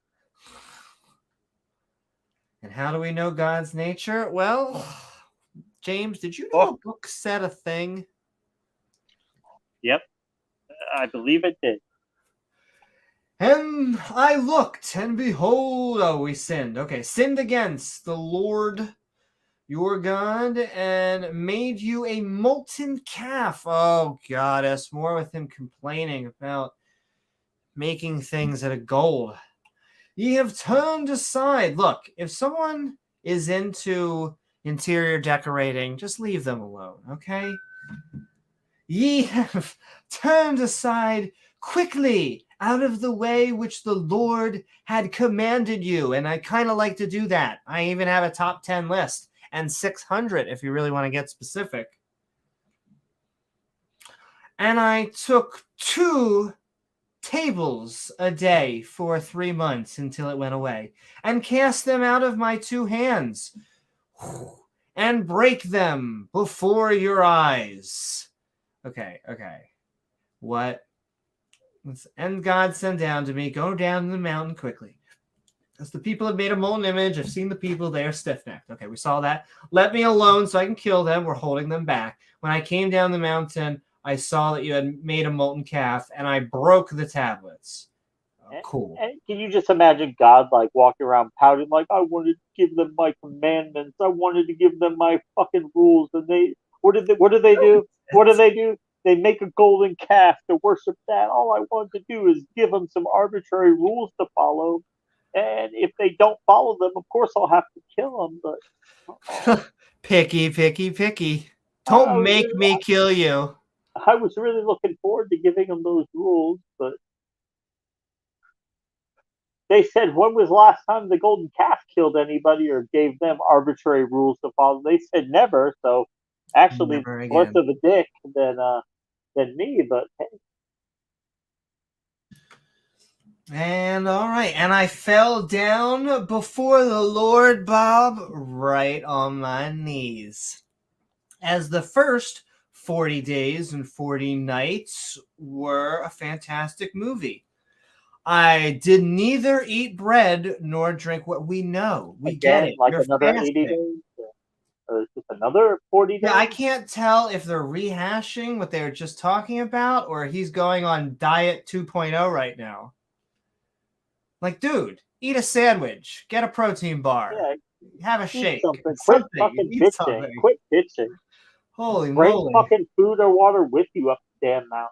[SPEAKER 4] And how do we know God's nature? Well, James, did you know a book said a thing?
[SPEAKER 2] Yep, I believe it did.
[SPEAKER 4] And I looked, and behold, we sinned. Okay, sinned against the Lord your God, and made you a molten calf. Oh, God, us more with him complaining about making things out of gold. Ye have turned aside. Look, if someone is into interior decorating, just leave them alone, okay? Ye have turned aside quickly out of the way which the Lord had commanded you. And I kind of like to do that. I even have a top 10 list and 600 if you really want to get specific. And I took 2 tables a day for 3 months until it went away, and cast them out of my 2 hands, and break them before your eyes. Okay. What? And God sent down to me, go down the mountain quickly. As the people have made a molten image, I've seen the people, they are stiff-necked. Okay, we saw that. Let me alone so I can kill them. We're holding them back. When I came down the mountain, I saw that you had made a molten calf, and I broke the tablets. Oh, cool.
[SPEAKER 2] And can you just imagine God like walking around pouting like, I wanted to give them my commandments, I wanted to give them my fucking rules, and they what do they do? What do they do? They make a golden calf to worship that. All I wanted to do is give them some arbitrary rules to follow, and if they don't follow them, of course I'll have to kill them. But
[SPEAKER 4] Picky. Don't make me kill you.
[SPEAKER 2] I was really looking forward to giving them those rules, but they said, when was the last time the golden calf killed anybody or gave them arbitrary rules to follow? They said never. So actually, less of a dick than me. But hey.
[SPEAKER 4] And all right, and I fell down before the Lord, Bob, right on my knees. As the first 40 days and 40 nights were a fantastic movie. I did neither eat bread nor drink what we know. We get it.
[SPEAKER 2] Like
[SPEAKER 4] You're
[SPEAKER 2] another
[SPEAKER 4] fasting.
[SPEAKER 2] 80 days? Or just another 40 days?
[SPEAKER 4] Yeah, I can't tell if they're rehashing what they were just talking about or he's going on Diet 2.0 right now. Like, dude, eat a sandwich. Get a protein bar.
[SPEAKER 2] Yeah,
[SPEAKER 4] have a shake.
[SPEAKER 2] Something.
[SPEAKER 4] Quit
[SPEAKER 2] fucking bitching.
[SPEAKER 4] something.
[SPEAKER 2] Quit bitching.
[SPEAKER 4] Holy
[SPEAKER 2] Bring
[SPEAKER 4] moly.
[SPEAKER 2] fucking food or water with you up the damn mountain.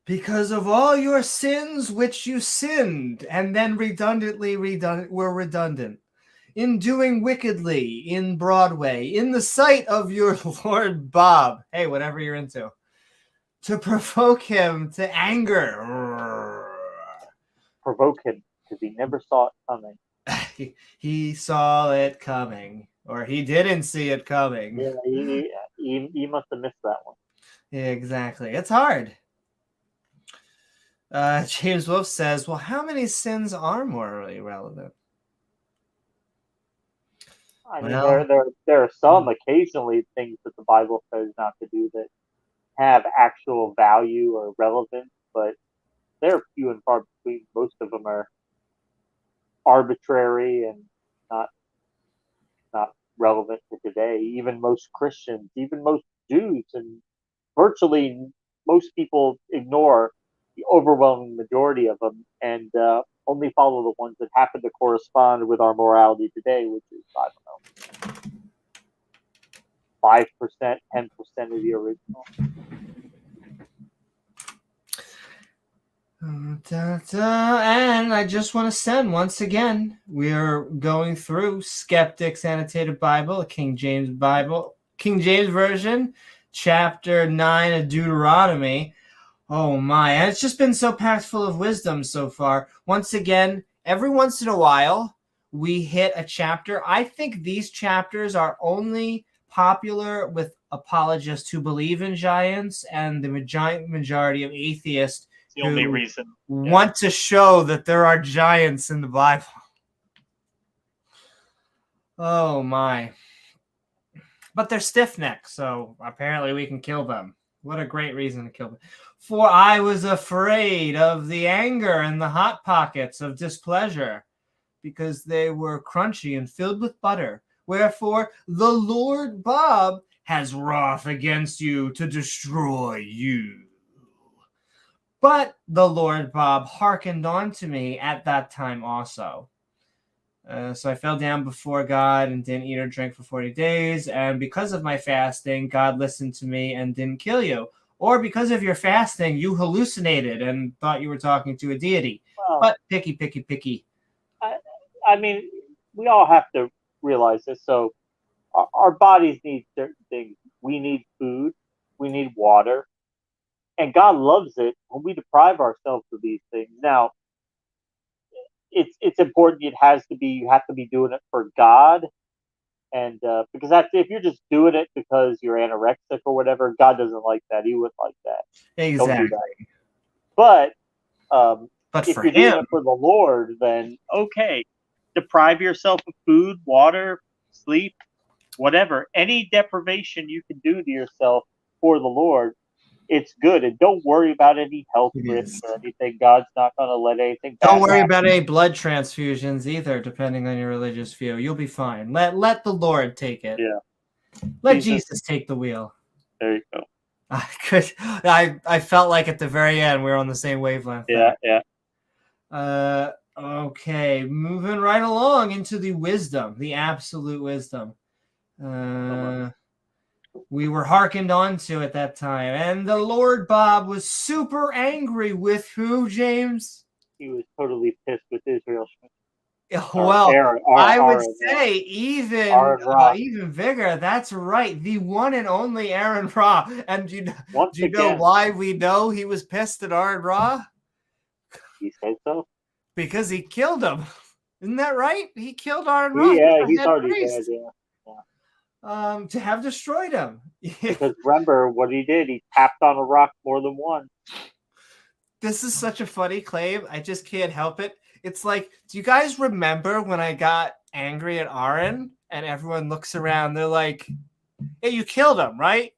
[SPEAKER 4] Because of all your sins which you sinned, and then were redundant, in doing wickedly in Broadway, in the sight of your Lord Bob, hey, whatever you're into, to provoke him to anger.
[SPEAKER 2] Provoke him, because he never saw it coming.
[SPEAKER 4] he saw it coming, or he didn't see it coming.
[SPEAKER 2] Yeah, he must have missed that one.
[SPEAKER 4] Yeah, exactly. It's hard. James Wolfe says, well, how many sins are morally relevant?
[SPEAKER 2] I mean, there are some occasionally things that the Bible says not to do that have actual value or relevance, but they're few and far between. Most of them are arbitrary and not relevant to today. Even most Christians, even most Jews, and virtually most people ignore the overwhelming majority of them and only follow the ones that happen to correspond with our morality today, which is, I don't know, 5%, 10% of the original.
[SPEAKER 4] And I just want to send, once again, we're going through Skeptic's Annotated Bible, a King James Bible, King James Version, chapter 9 of Deuteronomy. Oh my, and it's just been so packed full of wisdom so far. Once again, every once in a while, we hit a chapter. I think these chapters are only popular with apologists who believe in giants and the giant majority of atheists
[SPEAKER 2] the only reason
[SPEAKER 4] want to show that there are giants in the Bible. Oh my. But they're stiff-necked, so apparently we can kill them.
[SPEAKER 1] What a great reason to kill me. For I was afraid of the anger and the hot pockets of displeasure, because they were crunchy and filled with butter. Wherefore the Lord Bob has wrath against you to destroy you. But the Lord Bob hearkened unto me at that time also. So I fell down before God and didn't eat or drink for 40 days. And because of my fasting, God listened to me and didn't kill you. Or because of your fasting, you hallucinated and thought you were talking to a deity.
[SPEAKER 2] Well,
[SPEAKER 1] But picky.
[SPEAKER 2] I mean, we all have to realize this. So our bodies need certain things. We need food. We need water. And God loves it when we deprive ourselves of these things. Now, it's important. You have to be doing it for God, and because if you're just doing it because you're anorexic or whatever, God doesn't like that. He wouldn't like that.
[SPEAKER 1] Exactly.
[SPEAKER 2] Don't do that. But
[SPEAKER 1] But
[SPEAKER 2] if
[SPEAKER 1] for
[SPEAKER 2] you're
[SPEAKER 1] him,
[SPEAKER 2] doing it for the Lord, then okay, deprive yourself of food, water, sleep, whatever. Any deprivation you can do to yourself for the Lord, it's good. And don't worry about any health
[SPEAKER 1] it
[SPEAKER 2] risks
[SPEAKER 1] is.
[SPEAKER 2] or anything. God's not going to let anything bad
[SPEAKER 1] Don't worry
[SPEAKER 2] happen.
[SPEAKER 1] about any blood transfusions either, depending on your religious view. You'll be fine. Let the Lord take it.
[SPEAKER 2] Yeah.
[SPEAKER 1] Let Jesus take the wheel.
[SPEAKER 2] There you go.
[SPEAKER 1] I felt like at the very end we were on the same wavelength.
[SPEAKER 2] Yeah,
[SPEAKER 1] there.
[SPEAKER 2] yeah.
[SPEAKER 1] Okay, moving right along into the wisdom, the absolute wisdom. We were hearkened on to at that time, and the Lord Bob was super angry with who, James?
[SPEAKER 2] He was totally pissed with Israel.
[SPEAKER 1] Well, I would say
[SPEAKER 2] Aaron Ra.
[SPEAKER 1] even bigger. That's right, the one and only Aaron Ra. And do you know why we know he was pissed at Aaron Ra?
[SPEAKER 2] He said so.
[SPEAKER 1] Because he killed him. Isn't that right? He killed Aaron Ra.
[SPEAKER 2] Yeah, he's already dead. Yeah.
[SPEAKER 1] To have destroyed him.
[SPEAKER 2] Because remember what he did? He tapped on a rock more than once.
[SPEAKER 1] This is such a funny claim. I just can't help it. It's like, do you guys remember when I got angry at Aaron and everyone looks around? They're like, "Hey, you killed him, right?"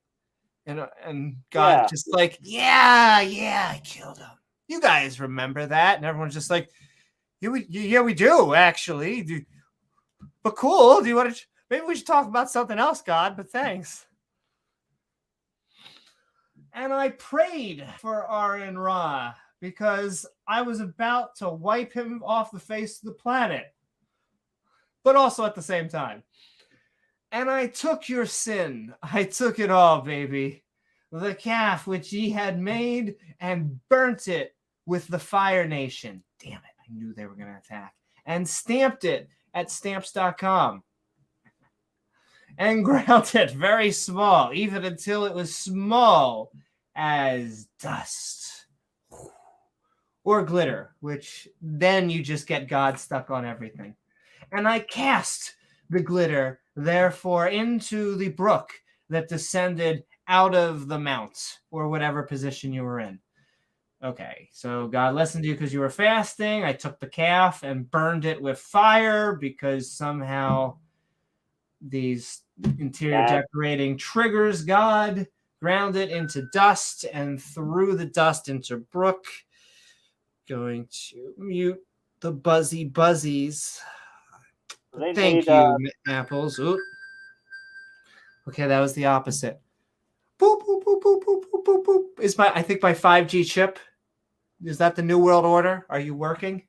[SPEAKER 1] And God just like, "Yeah, I killed him." You guys remember that? And everyone's just like, "Yeah, we do actually." But cool. Do you want to? Maybe we should talk about something else, God. But thanks. And I prayed for Aaron Ra because I was about to wipe him off the face of the planet, but also at the same time. And I took your sin. I took it all, baby. The calf which ye had made, and burnt it with the Fire Nation. Damn it, I knew they were going to attack. And stamped it at stamps.com. And ground it very small, even until it was small as dust or glitter, which then you just get God stuck on everything. And I cast the glitter, therefore, into the brook that descended out of the mount, or whatever position you were in. Okay, so God listened to you because you were fasting. I took the calf and burned it with fire because somehow these interior decorating triggers God. Ground it into dust and threw the dust into brook. Going to mute the buzzies. Thank you, apples. Oop. Okay, that was the opposite. Boop, boop, boop, boop, boop, boop, boop, boop. Is I think my 5G chip. Is that the new world order? Are you working?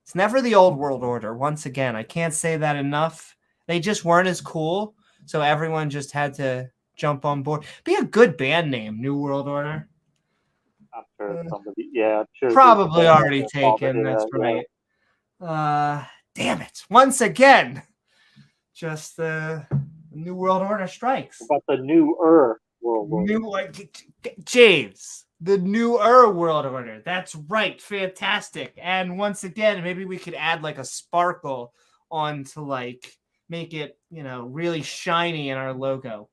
[SPEAKER 1] It's never the old world order. Once again, I can't say that enough. They just weren't as cool, so everyone just had to jump on board. Be a good band name, New World Order.
[SPEAKER 2] I'm sure somebody, I'm sure.
[SPEAKER 1] Probably already taken, that's right. Damn it. Once again, just the New World Order strikes.
[SPEAKER 2] What about the newer world order?
[SPEAKER 1] James, the newer world order. That's right. Fantastic. And once again, maybe we could add like a sparkle on to like make it, really shiny in our logo.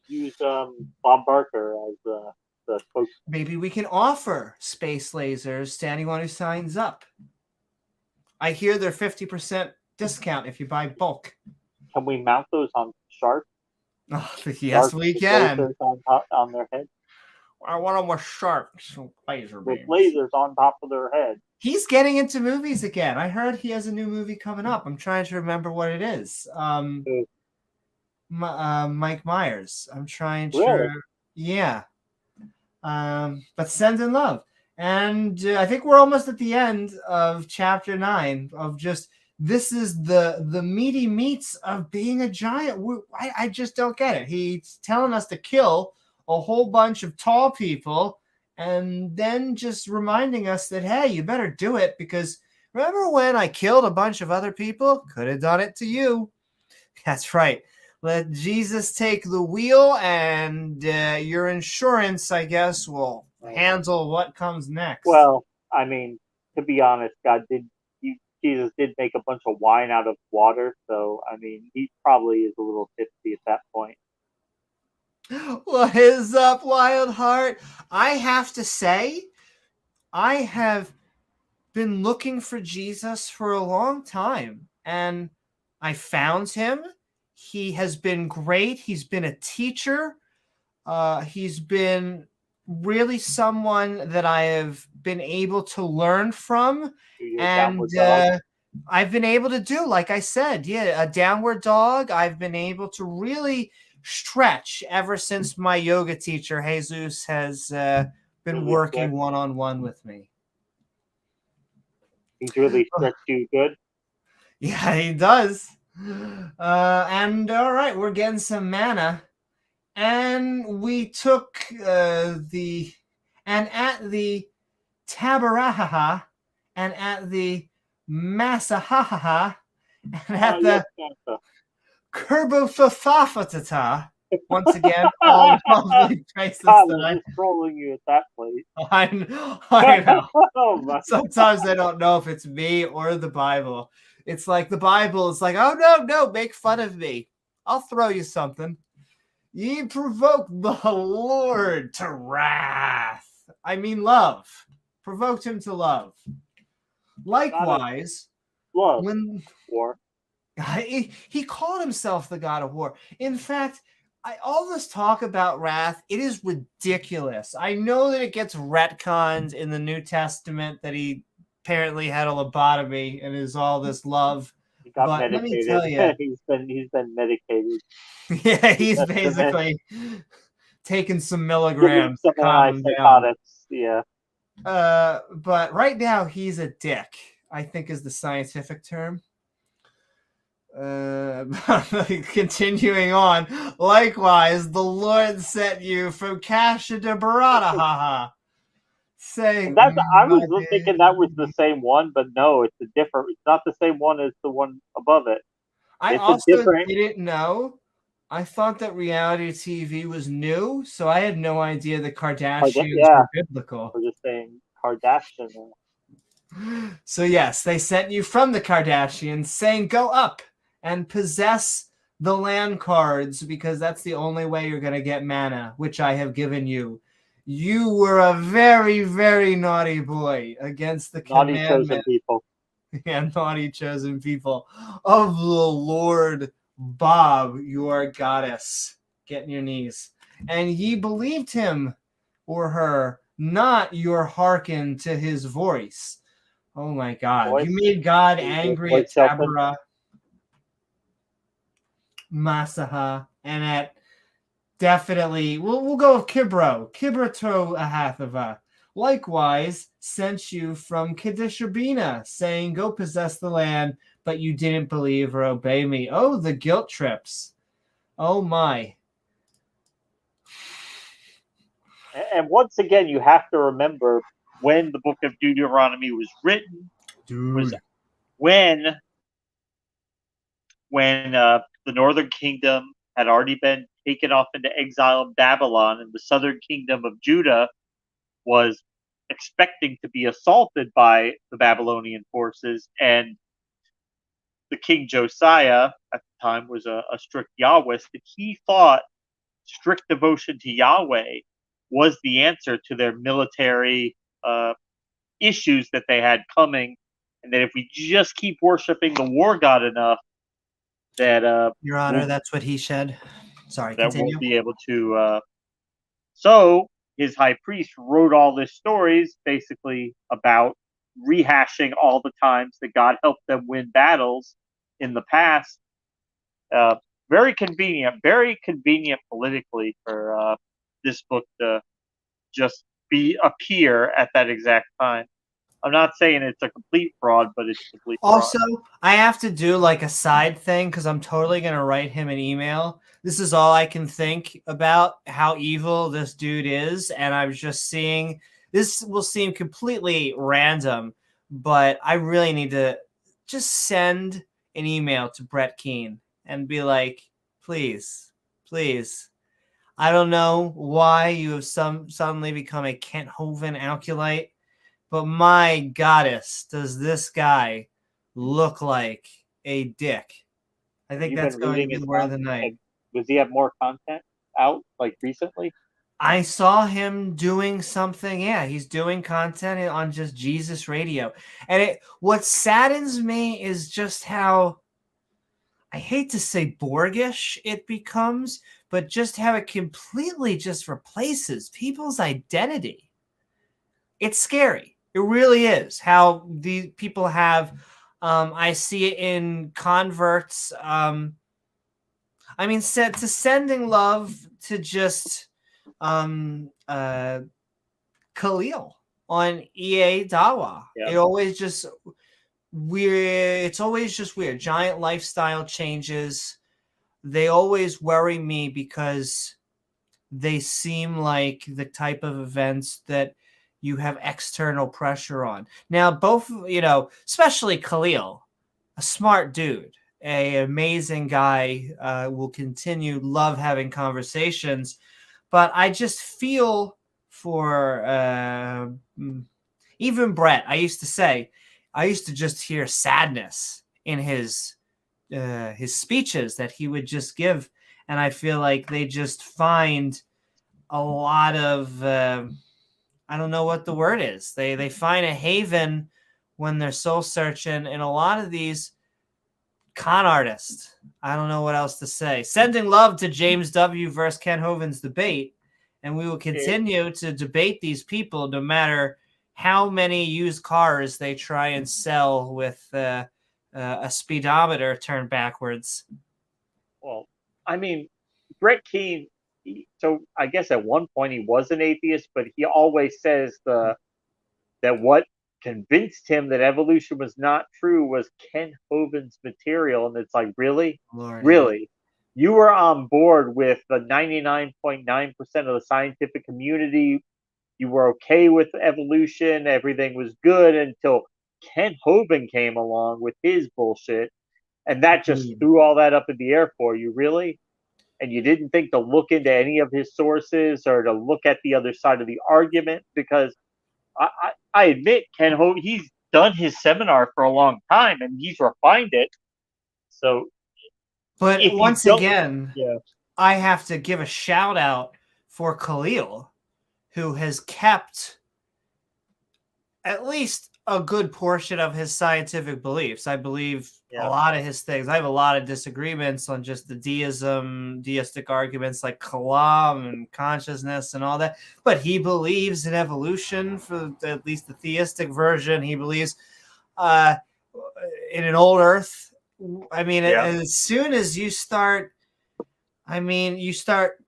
[SPEAKER 2] Use Bob Barker as the spokesman.
[SPEAKER 1] Maybe we can offer space lasers to anyone who signs up. I hear they're 50% discount if you buy bulk.
[SPEAKER 2] Can we mount those on sharks?
[SPEAKER 1] Oh, yes, we
[SPEAKER 2] with
[SPEAKER 1] can.
[SPEAKER 2] lasers on their head.
[SPEAKER 1] I want them with sharks and laser
[SPEAKER 2] With
[SPEAKER 1] beams.
[SPEAKER 2] lasers on top of their head.
[SPEAKER 1] He's getting into movies again. I heard he has a new movie coming up. I'm trying to remember what it is. Mike Myers. I'm trying to.
[SPEAKER 2] Really?
[SPEAKER 1] Yeah. But send in love. And I think we're almost at the end of chapter 9 of just this is the meaty meats of being a giant. I just don't get it. He's telling us to kill a whole bunch of tall people and then just reminding us that, hey, you better do it because remember when I killed a bunch of other people? Could have done it to you. That's right. Let Jesus take the wheel, and your insurance, I guess, will handle what comes next.
[SPEAKER 2] Well, I mean, to be honest, Jesus did make a bunch of wine out of water, so I mean, he probably is a little tipsy at that point.
[SPEAKER 1] What is up, Wildheart? I have to say, I have been looking for Jesus for a long time, and I found him. He has been great. He's been a teacher. He's been really someone that I have been able to learn from. And I've been able to do, like I said, a downward dog. I've been able to really stretch ever since my yoga teacher, Jesus, has been working one-on-one with me.
[SPEAKER 2] He's really stretched you good.
[SPEAKER 1] Yeah, he does. And all right, we're getting some mana. And we took at the Tabarahaha and at the Masahaha and at the Kerbofafafatata. Once again, all lovely places that
[SPEAKER 2] I'm just trolling you at that place.
[SPEAKER 1] I know.
[SPEAKER 2] Oh,
[SPEAKER 1] sometimes I don't know if it's me or the Bible. It's like the Bible is like, oh no, make fun of me. I'll throw you something. Ye provoked the Lord to wrath. I mean love. Provoked him to love. Likewise,
[SPEAKER 2] love.
[SPEAKER 1] When
[SPEAKER 2] war.
[SPEAKER 1] He called himself the God of War. In fact, all this talk about wrath, it is ridiculous. I know that it gets retconned in the New Testament that he apparently had a lobotomy and is all this love.
[SPEAKER 2] He got
[SPEAKER 1] but
[SPEAKER 2] medicated.
[SPEAKER 1] Let me tell you,
[SPEAKER 2] he's been medicated.
[SPEAKER 1] Yeah, he's basically taking some milligrams.
[SPEAKER 2] Some antipsychotics. Yeah.
[SPEAKER 1] But right now he's a dick, I think is the scientific term. Continuing on, likewise, the Lord sent you from Kasha to Barada, haha. Say,
[SPEAKER 2] I was thinking that was the same one, but no, it's a different. It's not the same one as the one above it.
[SPEAKER 1] I also didn't know. I thought that reality TV was new, so I had no idea the Kardashians were biblical.
[SPEAKER 2] We're just saying Kardashian.
[SPEAKER 1] So yes, they sent you from the Kardashians, saying, "Go up and possess the land cards, because that's the only way you're going to get mana, which I have given you. You were a very, very naughty boy against the commandment."
[SPEAKER 2] Chosen people.
[SPEAKER 1] Yeah, naughty chosen people of the Lord Bob, your goddess. Get in your knees. And ye believed him or her, not your hearken to his voice. Oh my God. You made God angry at Tabara, Masaha, and at definitely, we'll go with Kibro. Kibrato Ahathava. Likewise, sent you from Kadishabina, saying, "Go possess the land," but you didn't believe or obey me. Oh, the guilt trips. Oh my.
[SPEAKER 2] And once again, you have to remember when the book of Deuteronomy was written. Was when the northern kingdom had already been taken off into exile in Babylon, and the southern kingdom of Judah was expecting to be assaulted by the Babylonian forces, and the king Josiah at the time was a strict Yahwist, and he thought strict devotion to Yahweh was the answer to their military issues that they had coming, and that if we just keep worshiping the war god enough, that
[SPEAKER 1] Your Honor, that's what he said. Sorry,
[SPEAKER 2] that
[SPEAKER 1] continue.
[SPEAKER 2] won't be able to. So his high priest wrote all these stories basically about rehashing all the times that God helped them win battles in the past. Uh, very convenient politically for this book to just appear at that exact time. I'm not saying it's a complete fraud, but it's a complete fraud.
[SPEAKER 1] Also, I have to do like a side thing because I'm totally going to write him an email. This is all I can think about how evil this dude is. And I was just seeing this will seem completely random, but I really need to just send an email to Brett Keane and be like, please, please. I don't know why you have suddenly become a Kent Hovind alkalite, but my goddess, does this guy look like a dick? I think
[SPEAKER 2] You've
[SPEAKER 1] that's
[SPEAKER 2] been
[SPEAKER 1] going to
[SPEAKER 2] reading
[SPEAKER 1] be
[SPEAKER 2] his
[SPEAKER 1] the word of the
[SPEAKER 2] content.
[SPEAKER 1] night.
[SPEAKER 2] Does he have more content out like recently?
[SPEAKER 1] I saw him doing something. Yeah, he's doing content on just Jesus Radio. And what saddens me is just how, I hate to say Borgish it becomes, but just how it completely just replaces people's identity. It's scary. It really is how these people have. I see it in converts. I mean, to sending love to just Khalil on EA Dawa.
[SPEAKER 2] Yeah.
[SPEAKER 1] It always just weird. It's always just weird. Giant lifestyle changes. They always worry me because they seem like the type of events that you have external pressure on. Now, both, especially Khalil, a smart dude, a amazing guy, will continue love having conversations, but I just feel for even Brett. I used to just hear sadness in his speeches that he would just give, and I feel like they just find a lot of I don't know what the word is. They find a haven when they're soul searching, and a lot of these con artists. I don't know what else to say. Sending love to James W. versus Ken Hovind's debate, and we will continue to debate these people no matter how many used cars they try and sell with a speedometer turned backwards.
[SPEAKER 2] Well, I mean, Brett Keane. So I guess at one point he was an atheist, but he always says that what convinced him that evolution was not true was Ken Hovind's material, and it's like, really,
[SPEAKER 1] Lord,
[SPEAKER 2] really, you were on board with the 99.9% of the scientific community. You were okay with evolution. Everything was good until Ken Hovind came along with his bullshit, and that just threw all that up in the air for you, really. And you didn't think to look into any of his sources or to look at the other side of the argument, because I admit Ken Hovind, he's done his seminar for a long time and he's refined it. So,
[SPEAKER 1] but once again,
[SPEAKER 2] yeah,
[SPEAKER 1] I have to give a shout out for Khalil, who has kept at least a good portion of his scientific beliefs. I believe a lot of his things. I have a lot of disagreements on just the deistic arguments like Kalam and consciousness and all that. But he believes in evolution for at least the theistic version. He believes in an old Earth. I mean, as soon as you start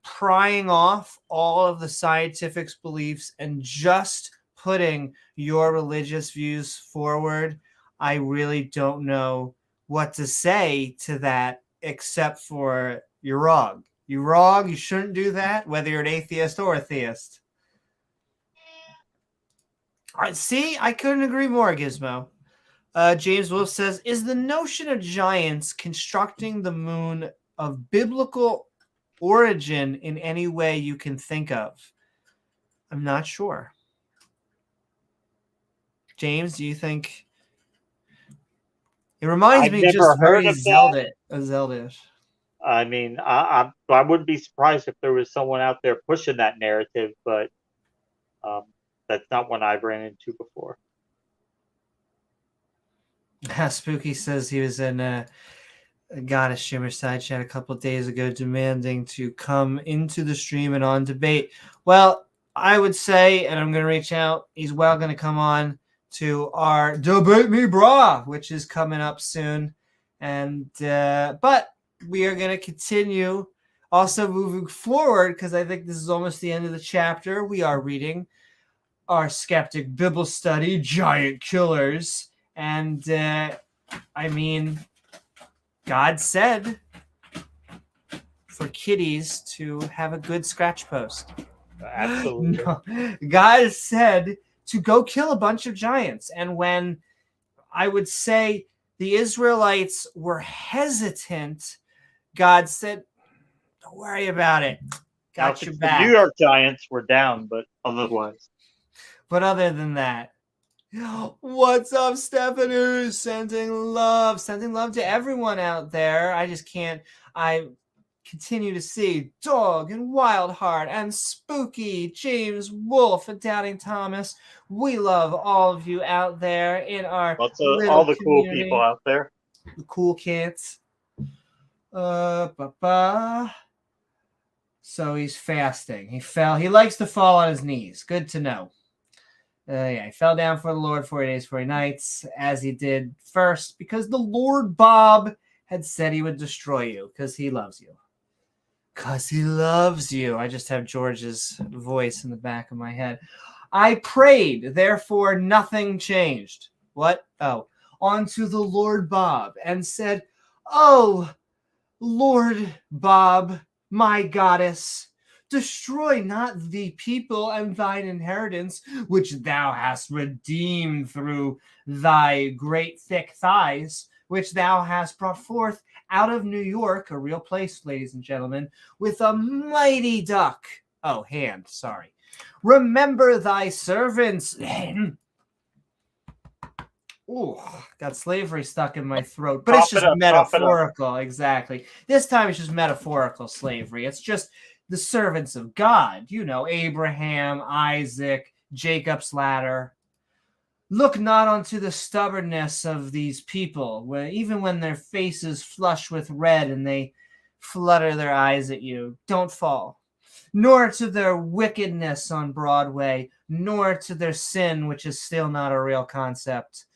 [SPEAKER 1] prying off all of the scientific beliefs and just putting your religious views forward, I really don't know what to say to that except for you're wrong. You're wrong. You shouldn't do that, whether you're an atheist or a theist. All right, see, I couldn't agree more, Gizmo. James Wolf says, is the notion of giants constructing the moon of biblical origin in any way you can think of? I'm not sure. James, do you think? It reminds me just very Zelda-ish.
[SPEAKER 2] I mean, I wouldn't be surprised if there was someone out there pushing that narrative, but that's not one I've ran into before.
[SPEAKER 1] Spooky says he was in Goddess Shimmer side chat a couple of days ago demanding to come into the stream and on debate. Well, I would say, and I'm going to reach out, he's well going to come on to our Debate Me Brah, which is coming up soon. And but we are going to continue also moving forward, because I think this is almost the end of the chapter. We are reading our Skeptic Bible Study, Giant Killers. And I mean, God said for kitties to have a good scratch post.
[SPEAKER 2] Absolutely.
[SPEAKER 1] No. God said to go kill a bunch of giants. And when I would say the Israelites were hesitant, God said, don't worry about it.
[SPEAKER 2] Now,
[SPEAKER 1] Got your
[SPEAKER 2] the
[SPEAKER 1] back.
[SPEAKER 2] New York Giants were down, but otherwise.
[SPEAKER 1] But other than that, what's up, Stephanie? Sending love to everyone out there. I continue to see Dog and Wildheart and Spooky, James Wolf and Doubting Thomas. We love all of you out there in our
[SPEAKER 2] Lots of
[SPEAKER 1] little
[SPEAKER 2] all the cool
[SPEAKER 1] community.
[SPEAKER 2] people out there.
[SPEAKER 1] The cool kids. So he's fasting. He likes to fall on his knees. Good to know. He fell down for the Lord 40 days, 40 nights, as he did first, because the Lord Bob had said he would destroy you, because he loves you. Because he loves you. I just have George's voice in the back of my head. I prayed, therefore nothing changed. What? Oh. Onto the Lord Bob, and said, oh, Lord Bob, my goddess, destroy not the people and thine inheritance, which thou hast redeemed through thy great thick thighs, which thou hast brought forth out of New York, a real place, ladies and gentlemen, with a mighty duck. Oh, hand, sorry. Remember thy servants. Ooh, got slavery stuck in my throat. But it's just metaphorical, exactly. This time it's just metaphorical slavery. It's just the servants of God. You know, Abraham, Isaac, Jacob's ladder. Look not unto the stubbornness of these people, where even when their faces flush with red and they flutter their eyes at you, don't fall. Nor to their wickedness on Broadway, nor to their sin, which is still not a real concept.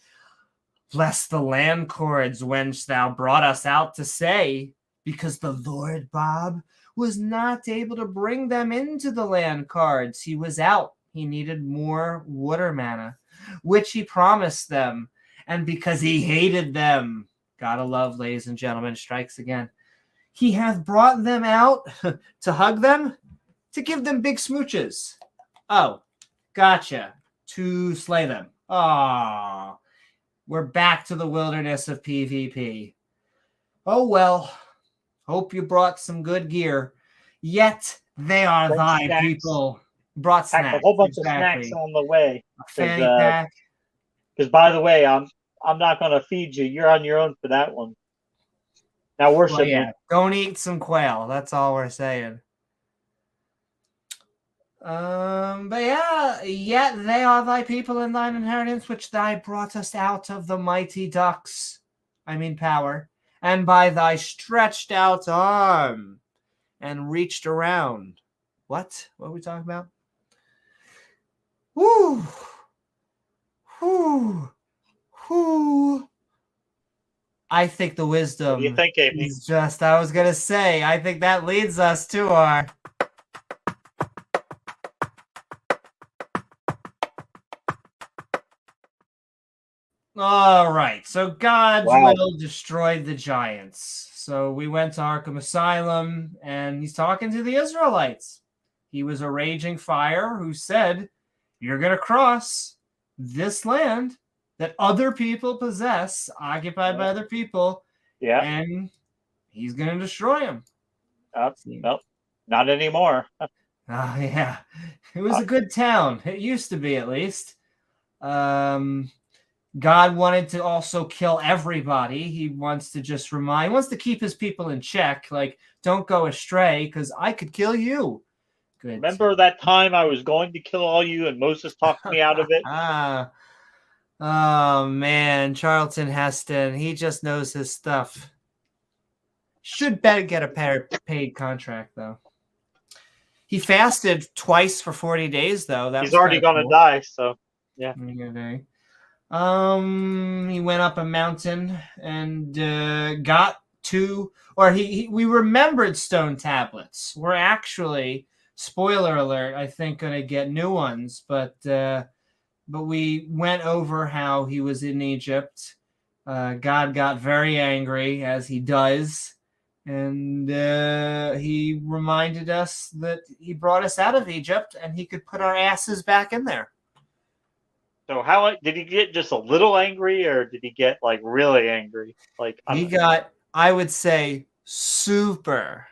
[SPEAKER 1] Bless the land cords whence thou brought us out to say, because the Lord Bob was not able to bring them into the land cards. He was out. He needed more water manna, which he promised them. And because he hated them, gotta love, ladies and gentlemen, strikes again. He hath brought them out to hug them, to give them big smooches. Oh, gotcha. To slay them. Aww. We're back to the wilderness of PvP. Oh well, hope you brought some good gear. Yet they are thy
[SPEAKER 2] snacks.
[SPEAKER 1] People. Brought snacks.
[SPEAKER 2] Packed a whole bunch of snacks on the way.
[SPEAKER 1] A fanny pack.
[SPEAKER 2] Because by the way, I'm not going to feed you. You're on your own for that one. Now worship me.
[SPEAKER 1] Don't eat some quail. That's all we're saying. But yeah, yet they are thy people and thine inheritance, which thou broughtest out of the mighty ducks, power, and by thy stretched out arm, and reached around. What? What are we talking about? Whoo! Whoo! Whoo! I think the wisdom
[SPEAKER 2] What do you think, Amy?
[SPEAKER 1] is just, I was going to say, I think that leads us to our... All right, so God's will destroyed the giants. So we went to Arkham Asylum, and he's talking to the Israelites. He was a raging fire who said, you're going to cross this land that other people possess, occupied by other people, and he's going to destroy them.
[SPEAKER 2] Nope, not anymore.
[SPEAKER 1] Oh, yeah. It was a good town. It used to be, at least. God wanted to also kill everybody. He wants to just he wants to keep his people in check. Like, don't go astray, because I could kill you. Good.
[SPEAKER 2] Remember that time I was going to kill all you and Moses talked me out of it?
[SPEAKER 1] Oh, man. Charlton Heston. He just knows his stuff. Should better get a paid contract though. He fasted twice for 40 days though. That
[SPEAKER 2] He's
[SPEAKER 1] was
[SPEAKER 2] already
[SPEAKER 1] kinda
[SPEAKER 2] gonna
[SPEAKER 1] cool.
[SPEAKER 2] die, so yeah.
[SPEAKER 1] Okay. He went up a mountain and got two, or we remembered stone tablets. We're actually, spoiler alert, I think going to get new ones, but we went over how he was in Egypt. God got very angry, as he does, and he reminded us that he brought us out of Egypt and he could put our asses back in there.
[SPEAKER 2] So how did he get just a little angry, or did he get like really angry? Like
[SPEAKER 1] He got, I would say, super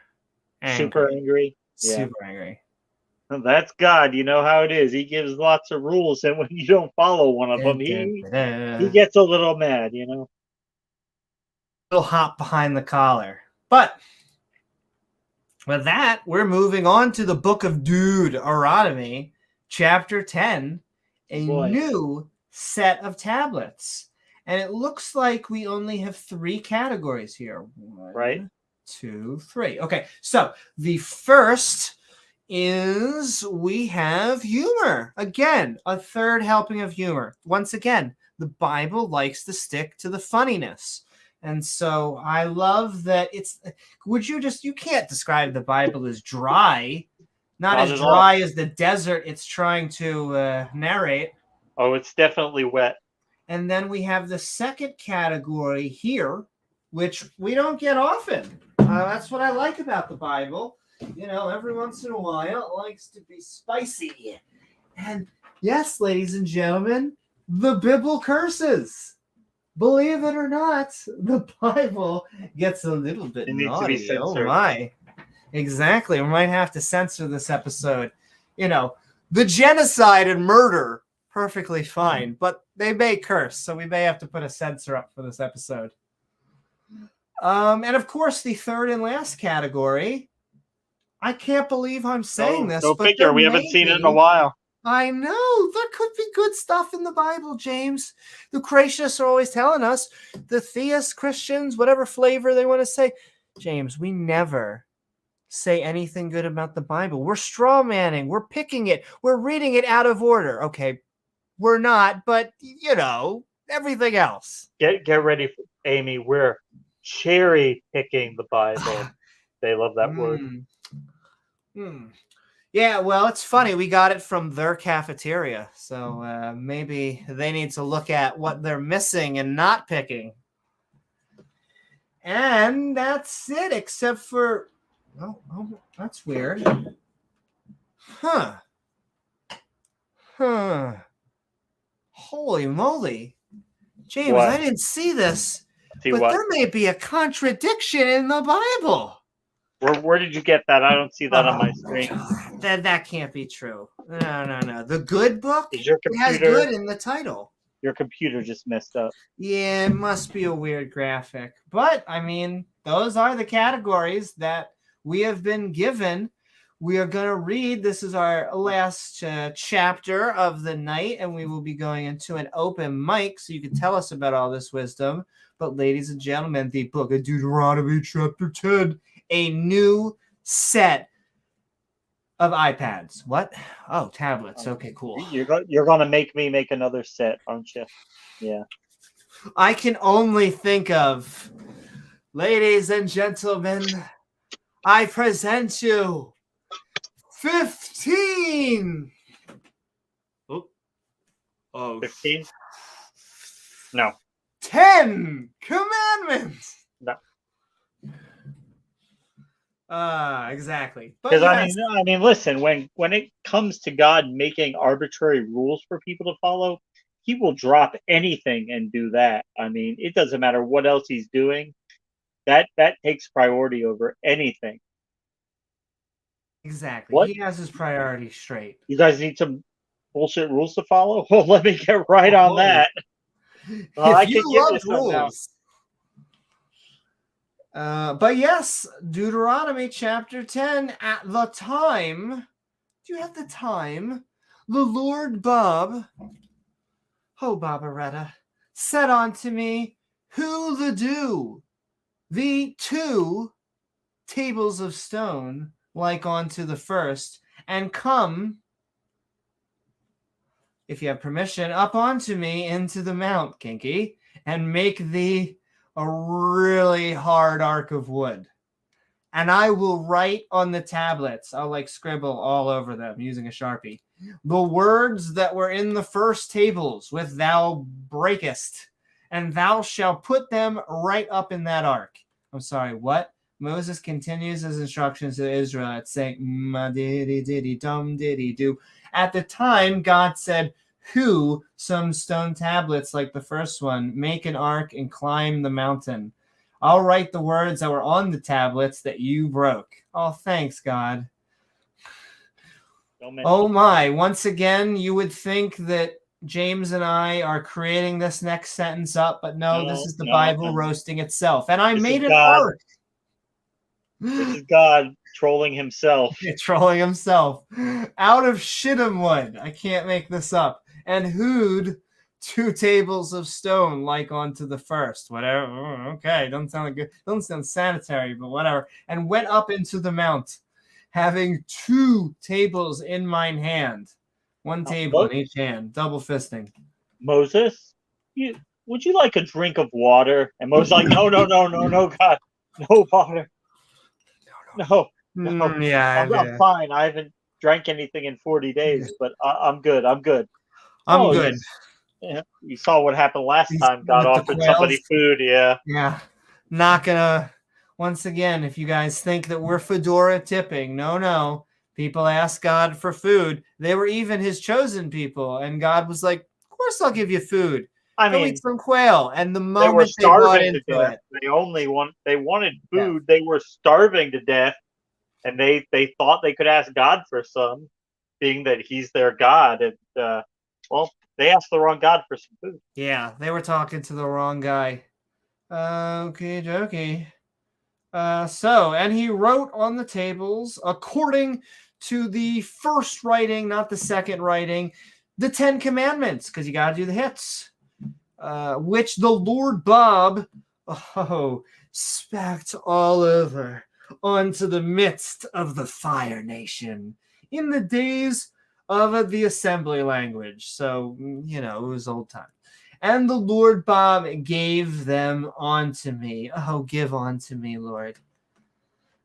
[SPEAKER 1] angry.
[SPEAKER 2] super angry. Yeah.
[SPEAKER 1] Super angry.
[SPEAKER 2] That's God. You know how it is. He gives lots of rules, and when you don't follow one of them, he gets a little mad. You know,
[SPEAKER 1] a little hot behind the collar. But with that, we're moving on to the book of Deuteronomy, chapter 10, a new set of tablets. And it looks like we only have 3 categories here. 1, 2, 3. Okay, so the first is we have humor. Again, a third helping of humor. Once again, the Bible likes to stick to the funniness. And so I love that it's, you can't describe the Bible as dry. Not as dry as the desert it's trying to narrate.
[SPEAKER 2] Oh, it's definitely wet.
[SPEAKER 1] And then we have the second category here, which we don't get often. That's what I like about the Bible. You know, every once in a while, it likes to be spicy. And yes, ladies and gentlemen, the Bible curses. Believe it or not, the Bible gets a little bit naughty.
[SPEAKER 2] Needs to be censored.
[SPEAKER 1] Oh my. Exactly. We might have to censor this episode. You know, the genocide and murder, perfectly fine, but they may curse, so we may have to put a censor up for this episode. And of course, the third and last category, I can't believe I'm saying this,
[SPEAKER 2] go
[SPEAKER 1] but
[SPEAKER 2] figure. We haven't seen it in a while.
[SPEAKER 1] I know. There could be good stuff in the Bible, James. The creationists are always telling us, the theists, Christians, whatever flavor they want to say. James, we never say anything good about the Bible. We're straw manning. We're picking it. We're reading it out of order. Okay, we're not, but, you know, everything else.
[SPEAKER 2] Get ready, for Amy. We're cherry picking the Bible. They love that word.
[SPEAKER 1] Yeah, well, it's funny. We got it from their cafeteria, so maybe they need to look at what they're missing and not picking. And that's it, except for... Oh, that's weird. Huh. Holy moly. James, I didn't see this, but there may be a contradiction in the Bible.
[SPEAKER 2] Where did you get that? I don't see that on my screen.
[SPEAKER 1] That can't be true. No. The good book,
[SPEAKER 2] it
[SPEAKER 1] has good in the title.
[SPEAKER 2] Your computer just messed up.
[SPEAKER 1] Yeah, it must be a weird graphic. But, I mean, those are the categories that we have been given. We are going to read. This is our last chapter of the night, and we will be going into an open mic so you can tell us about all this wisdom. But, ladies and gentlemen, the book of Deuteronomy Chapter 10, a new set of iPads. What? Oh, tablets. Okay, cool.
[SPEAKER 2] You're going to make me make another set, aren't you? Yeah.
[SPEAKER 1] I can only think of, ladies and gentlemen, I present you 15. Oh.
[SPEAKER 2] 15? No.
[SPEAKER 1] 10 commandments.
[SPEAKER 2] No.
[SPEAKER 1] Exactly.
[SPEAKER 2] Because yes. I mean, listen. When it comes to God making arbitrary rules for people to follow, He will drop anything and do that. I mean, it doesn't matter what else He's doing. That takes priority over anything.
[SPEAKER 1] Exactly. What? He has his priorities straight.
[SPEAKER 2] You guys need some bullshit rules to follow? Well, let me get right on that.
[SPEAKER 1] If you love rules. But yes, Deuteronomy chapter 10, at the time, do you have the time? The Lord Bob, Barbaretta, said unto me, who the do? The two tables of stone like unto the first, and come, if you have permission, up onto me into the mount, Kinky, and make thee a really hard ark of wood. And I will write on the tablets, I'll like scribble all over them using a Sharpie, the words that were in the first tables with thou breakest, and thou shalt put them right up in that ark. I'm sorry, what? Moses continues his instructions to the Israelites, saying, ma-diddy-diddy-dum-diddy-do. At the time, God said, hew some stone tablets like the first one, make an ark, and climb the mountain. I'll write the words that were on the tablets that you broke. Oh, thanks, God. Oh, my. Once again, you would think that James and I are creating this next sentence up, but no, this is the Bible roasting itself. And I made an ark.
[SPEAKER 2] This is God trolling himself.
[SPEAKER 1] Trolling himself. Out of shittim wood. I can't make this up. And hewed 2 tables of stone like unto the first. Whatever. Okay, doesn't sound good. Doesn't sound sanitary, but whatever. And went up into the mount, having 2 tables in mine hand. 1 table in each hand. Double fisting.
[SPEAKER 2] Moses, would you like a drink of water? And Moses like, no, God. No water. No.
[SPEAKER 1] Yeah,
[SPEAKER 2] I'm fine. I haven't drank anything in 40 days, but I'm good. I'm good. You saw what happened last time. God offered somebody food. Yeah.
[SPEAKER 1] Not gonna. Once again, if you guys think that we're fedora tipping, no. People asked God for food. They were even his chosen people, and God was like, "Of course, I'll give you food. Go eat some quail." And the moment they bought into it,
[SPEAKER 2] they wanted food. Yeah. They were starving to death, and they thought they could ask God for some, being that He's their God. And they asked the wrong God for some food.
[SPEAKER 1] Yeah, they were talking to the wrong guy. Okay. And he wrote on the tables, according to the first writing, not the second writing, the 10 Commandments, because you got to do the hits, which the Lord Bob, spacked all over onto the midst of the Fire Nation in the days of the assembly language. So, it was old time. And the Lord Bob gave them unto me. Oh, give unto me, Lord.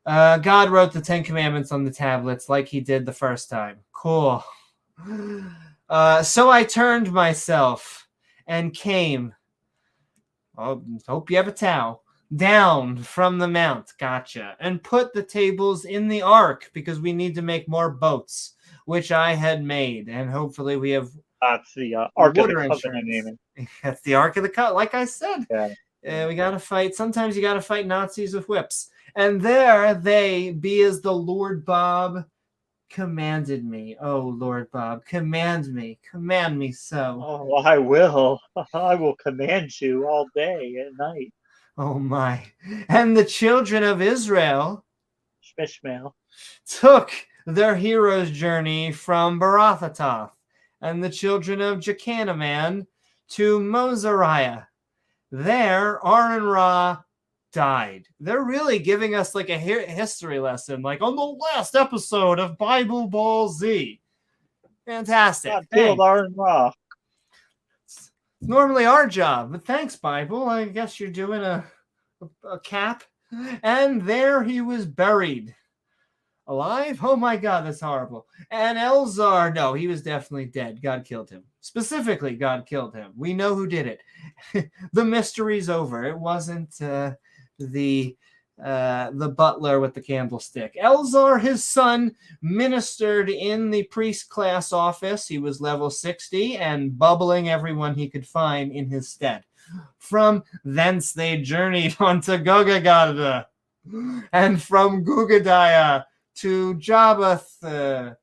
[SPEAKER 1] God wrote the 10 Commandments on the tablets like he did the first time. Cool. So I turned myself and came. Hope you have a towel. Down from the mount. Gotcha. And put the tables in the ark because we need to make more boats, which I had made. And hopefully we have...
[SPEAKER 2] That's the Ark of the Covenant.
[SPEAKER 1] That's the Ark of the Covenant. Like I said, we got to fight. Sometimes you got to fight Nazis with whips. And there they be as the Lord Bob commanded me. Oh, Lord Bob, command me so.
[SPEAKER 2] Oh, I will. I will command you all day and night.
[SPEAKER 1] Oh, my. And the children of Israel
[SPEAKER 2] Shmishmael
[SPEAKER 1] took their hero's journey from Barathatoth, and the children of Jechanaman to Mozariah. There, Aaron Ra died. They're really giving us like a history lesson, like on the last episode of Bible Ball Z. Fantastic.
[SPEAKER 2] God killed Aaron Ra.
[SPEAKER 1] It's normally our job, but thanks, Bible. I guess you're doing a cap. And there he was buried. Alive? Oh my God, that's horrible. And Elzar, no, he was definitely dead. God killed him. Specifically, God killed him. We know who did it. The mystery's over. It wasn't the butler with the candlestick. Elzar, his son, ministered in the priest class office. He was level 60 and bubbling everyone he could find in his stead. From thence they journeyed on to Gogagada, and from Gugadaya to Jabba the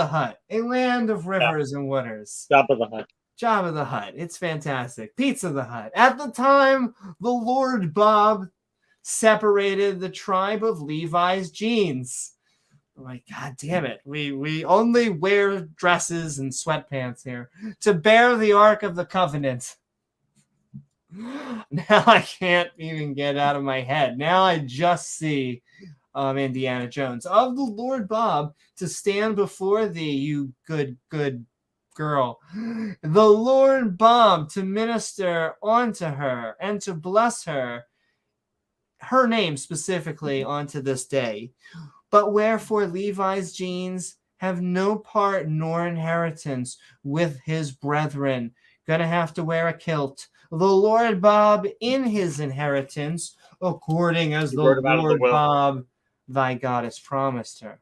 [SPEAKER 1] Hutt, a land of rivers and waters. Jabba the Hutt. It's fantastic. Pizza the Hutt. At the time, the Lord Bob separated the tribe of Levi's genes. I'm like, God damn it. We only wear dresses and sweatpants here to bear the Ark of the Covenant. Now I can't even get out of my head. Now I just see Indiana Jones, of the Lord Bob to stand before thee, you good girl. The Lord Bob to minister unto her and to bless her name specifically onto this day. But wherefore Levi's genes have no part nor inheritance with his brethren. Gonna have to wear a kilt. The Lord Bob in his inheritance, according as the
[SPEAKER 2] wrote him out of the
[SPEAKER 1] Lord
[SPEAKER 2] will.
[SPEAKER 1] Bob thy goddess promised her.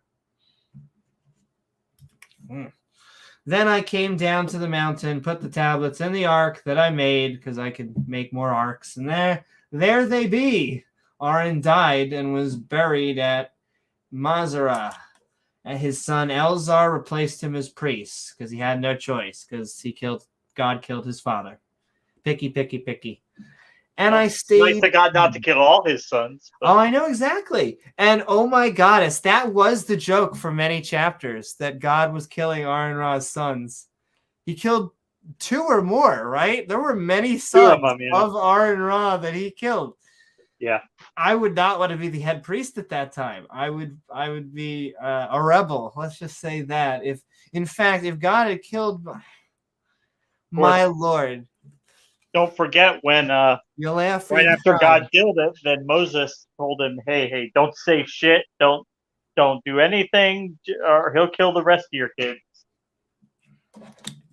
[SPEAKER 1] Then I came down to the mountain, put the tablets in the ark that I made, because I could make more arks, and there they be. Aaron died and was buried at Mazarah. And his son Elzar replaced him as priest, because he had no choice, because God killed his father. Picky. And I stayed.
[SPEAKER 2] Nice of God not to kill all his sons.
[SPEAKER 1] Oh, I know exactly. And oh my goddess, that was the joke for many chapters, that God was killing Aaron Ra's sons. He killed 2 or more, right? There were many sons of Aaron Ra that he killed.
[SPEAKER 2] Yeah.
[SPEAKER 1] I would not want to be the head priest at that time. I would be a rebel. Let's just say that. If God had killed my Lord.
[SPEAKER 2] Don't forget when
[SPEAKER 1] You'll laugh
[SPEAKER 2] right after God killed it, then Moses told him, hey, don't say shit, don't do anything, or he'll kill the rest of your kids.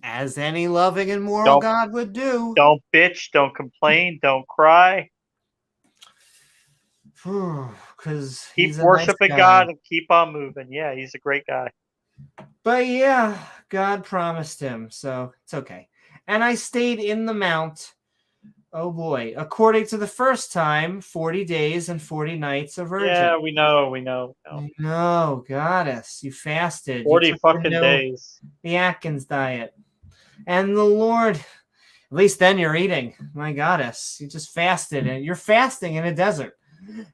[SPEAKER 1] As any loving and moral God would do.
[SPEAKER 2] Don't bitch, don't complain, don't cry.
[SPEAKER 1] Because
[SPEAKER 2] keep worshiping God and keep on moving. Yeah, he's a great guy.
[SPEAKER 1] But yeah, God promised him, so it's okay. And I stayed in the mount. Oh boy. According to the first time, 40 days and 40 nights of virgin.
[SPEAKER 2] Yeah, we know.
[SPEAKER 1] No, goddess. You fasted.
[SPEAKER 2] 40 fucking days.
[SPEAKER 1] The Atkins diet. And the Lord, at least then you're eating. My goddess. You just fasted, and you're fasting in a desert.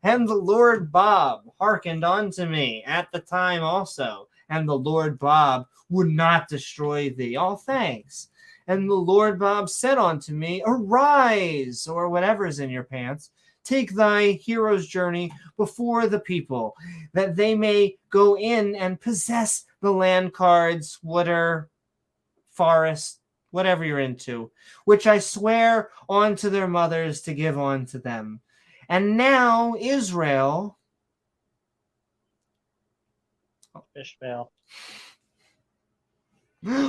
[SPEAKER 1] And the Lord Bob hearkened unto me at the time also. And the Lord Bob would not destroy thee. All thanks. And the Lord Bob said unto me, arise, or whatever's in your pants, take thy hero's journey before the people, that they may go in and possess the land cards, water, forest, whatever you're into, which I swear unto their mothers to give unto them. And now Israel,
[SPEAKER 2] Ishmael,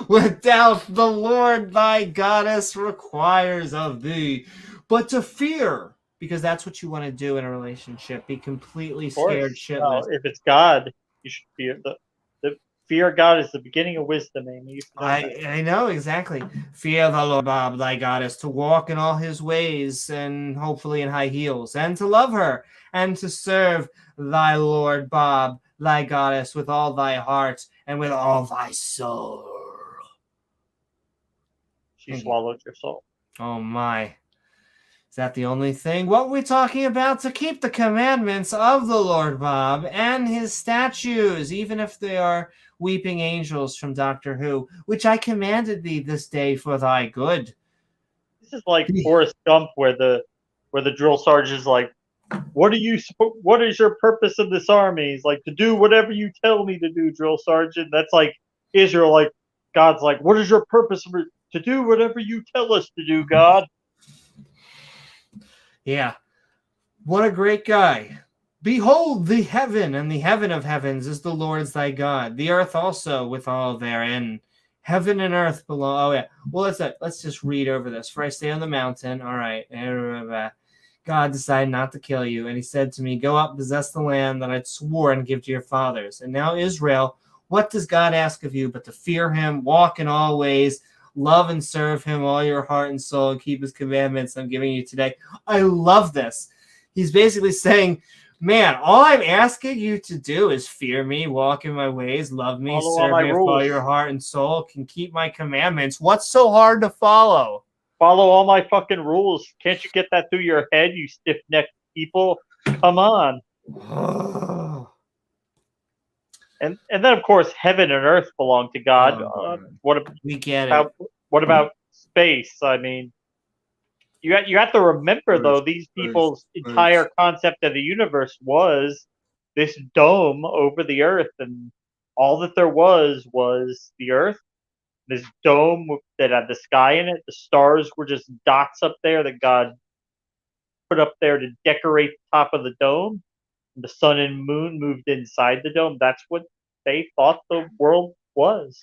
[SPEAKER 1] without the Lord thy goddess requires of thee, but to fear, because that's what you want to do in a relationship. Be completely scared shitless.
[SPEAKER 2] If it's God, you should fear. The fear of God is the beginning of wisdom, Amy.
[SPEAKER 1] I know exactly. Fear the Lord Bob thy goddess, to walk in all his ways, and hopefully in high heels, and to love her, and to serve thy Lord Bob thy goddess with all thy heart and with all thy soul.
[SPEAKER 2] She swallowed your soul.
[SPEAKER 1] Oh my. Is that the only thing? What we're talking about? To keep the commandments of the Lord Bob and his statues, even if they are weeping angels from Doctor Who, which I commanded thee this day for thy good.
[SPEAKER 2] This is like Forrest Gump, where the drill sergeant is like, what is your purpose of this army? He's like, to do whatever you tell me to do, drill sergeant. That's like Israel, like God's like, what is your purpose of it? To do whatever you tell us to do, God.
[SPEAKER 1] Yeah. What a great guy. Behold the heaven, and the heaven of heavens is the Lord's thy God. The earth also with all therein. Heaven and earth below. Oh, yeah. Well, let's just read over this. For I stay on the mountain. All right. God decided not to kill you. And he said to me, go up, possess the land that I'd sworn and give to your fathers. And now Israel, what does God ask of you but to fear him, walk in all ways, love and serve him all your heart and soul, and keep his commandments I'm giving you today. I love this. He's basically saying, man, all I'm asking you to do is fear me, walk in my ways, love me, serve me with all your heart and soul, can keep my commandments. What's so hard to follow?
[SPEAKER 2] Follow all my fucking rules. Can't you get that through your head, you stiff-necked people? Come on. And then, of course, heaven and earth belong to God.
[SPEAKER 1] We get it.
[SPEAKER 2] What about space? I mean, you have to remember, though, these people's entire concept of the universe was this dome over the earth, and all that there was the earth, this dome that had the sky in it. The stars were just dots up there that God put up there to decorate the top of the dome. The sun and moon moved inside the dome. That's what they thought the world was.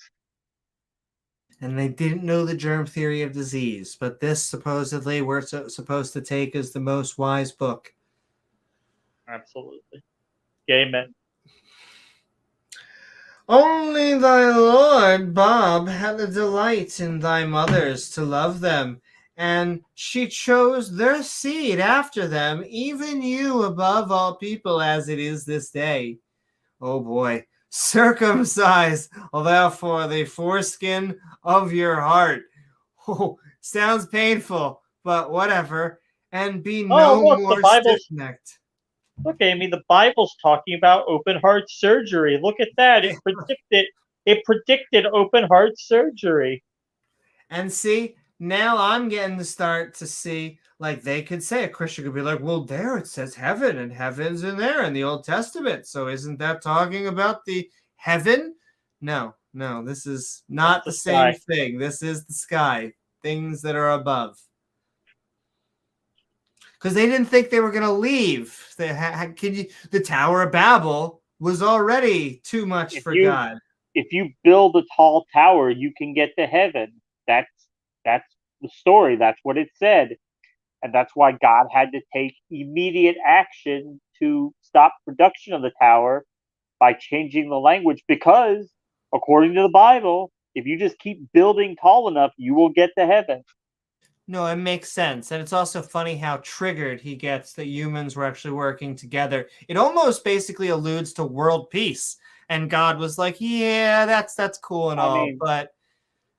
[SPEAKER 1] And they didn't know the germ theory of disease, but this supposedly we're supposed to take as the most wise book.
[SPEAKER 2] Absolutely. Amen.
[SPEAKER 1] Only thy Lord, Bob, had a delight in thy mothers to love them, and she chose their seed after them, even you above all people, as it is this day. Oh boy. Circumcise therefore the foreskin of your heart. Oh, sounds painful, but whatever. And be no
[SPEAKER 2] look, the
[SPEAKER 1] more
[SPEAKER 2] Bible's
[SPEAKER 1] stiff-necked.
[SPEAKER 2] Look, Amy, the Bible's talking about open heart surgery. Look at that. It predicted open heart surgery.
[SPEAKER 1] And see, now I'm getting to start to see, like, they could say, a Christian could be like, well, there it says heaven, and heaven's in there in the Old Testament. So isn't that talking about the heaven? No, this is not the same thing. This is the sky, things that are above. Because they didn't think they were going to leave. The Tower of Babel was already too much for God.
[SPEAKER 2] If you build a tall tower, you can get to heaven. That's the story. That's what it said. And that's why God had to take immediate action to stop production of the tower by changing the language. Because, according to the Bible, if you just keep building tall enough, you will get to heaven.
[SPEAKER 1] No, it makes sense. And it's also funny how triggered he gets that humans were actually working together. It almost basically alludes to world peace. And God was like, yeah, that's cool and all, but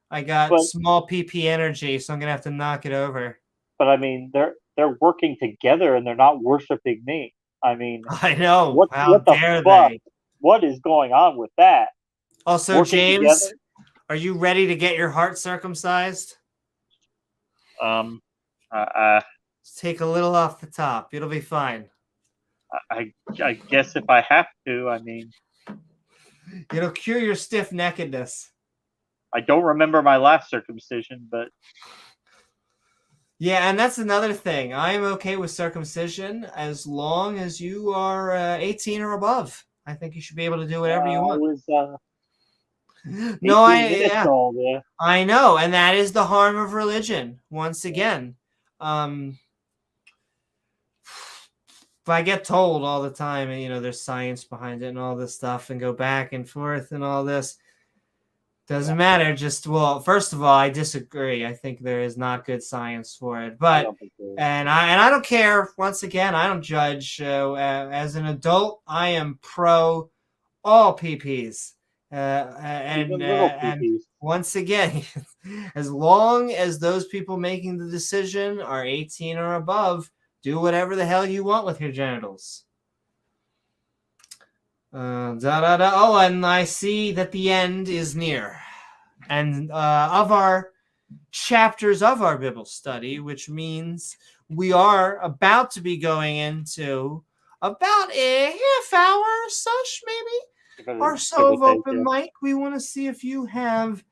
[SPEAKER 1] I got small PP energy, so I'm going to have to knock it over.
[SPEAKER 2] But I mean, they're working together and they're not worshiping me. I mean,
[SPEAKER 1] I know.
[SPEAKER 2] How dare they? What is going on with that?
[SPEAKER 1] Also, working James, together? Are you ready to get your heart circumcised? Take a little off the top. It'll be fine.
[SPEAKER 2] I guess if I have to, I mean,
[SPEAKER 1] it'll cure your stiff neckedness.
[SPEAKER 2] I don't remember my last circumcision, but
[SPEAKER 1] yeah, and that's another thing. I am okay with circumcision as long as you are 18 or above. I think you should be able to do whatever you want. No, I know, and that is the harm of religion. Once again, if I get told all the time, and there's science behind it and all this stuff, and go back and forth and all this, doesn't matter. First of all, I disagree. I think there is not good science for it, but and I don't care. Once again, I don't judge. As an adult, I am pro all PPs. And once again, as long as those people making the decision are 18 or above, do whatever the hell you want with your genitals. Oh, and I see that the end is near. And of our chapters of our Bible study, which means we are about to be going into about a half hour such, maybe, or so of open mic. We want to see if you have...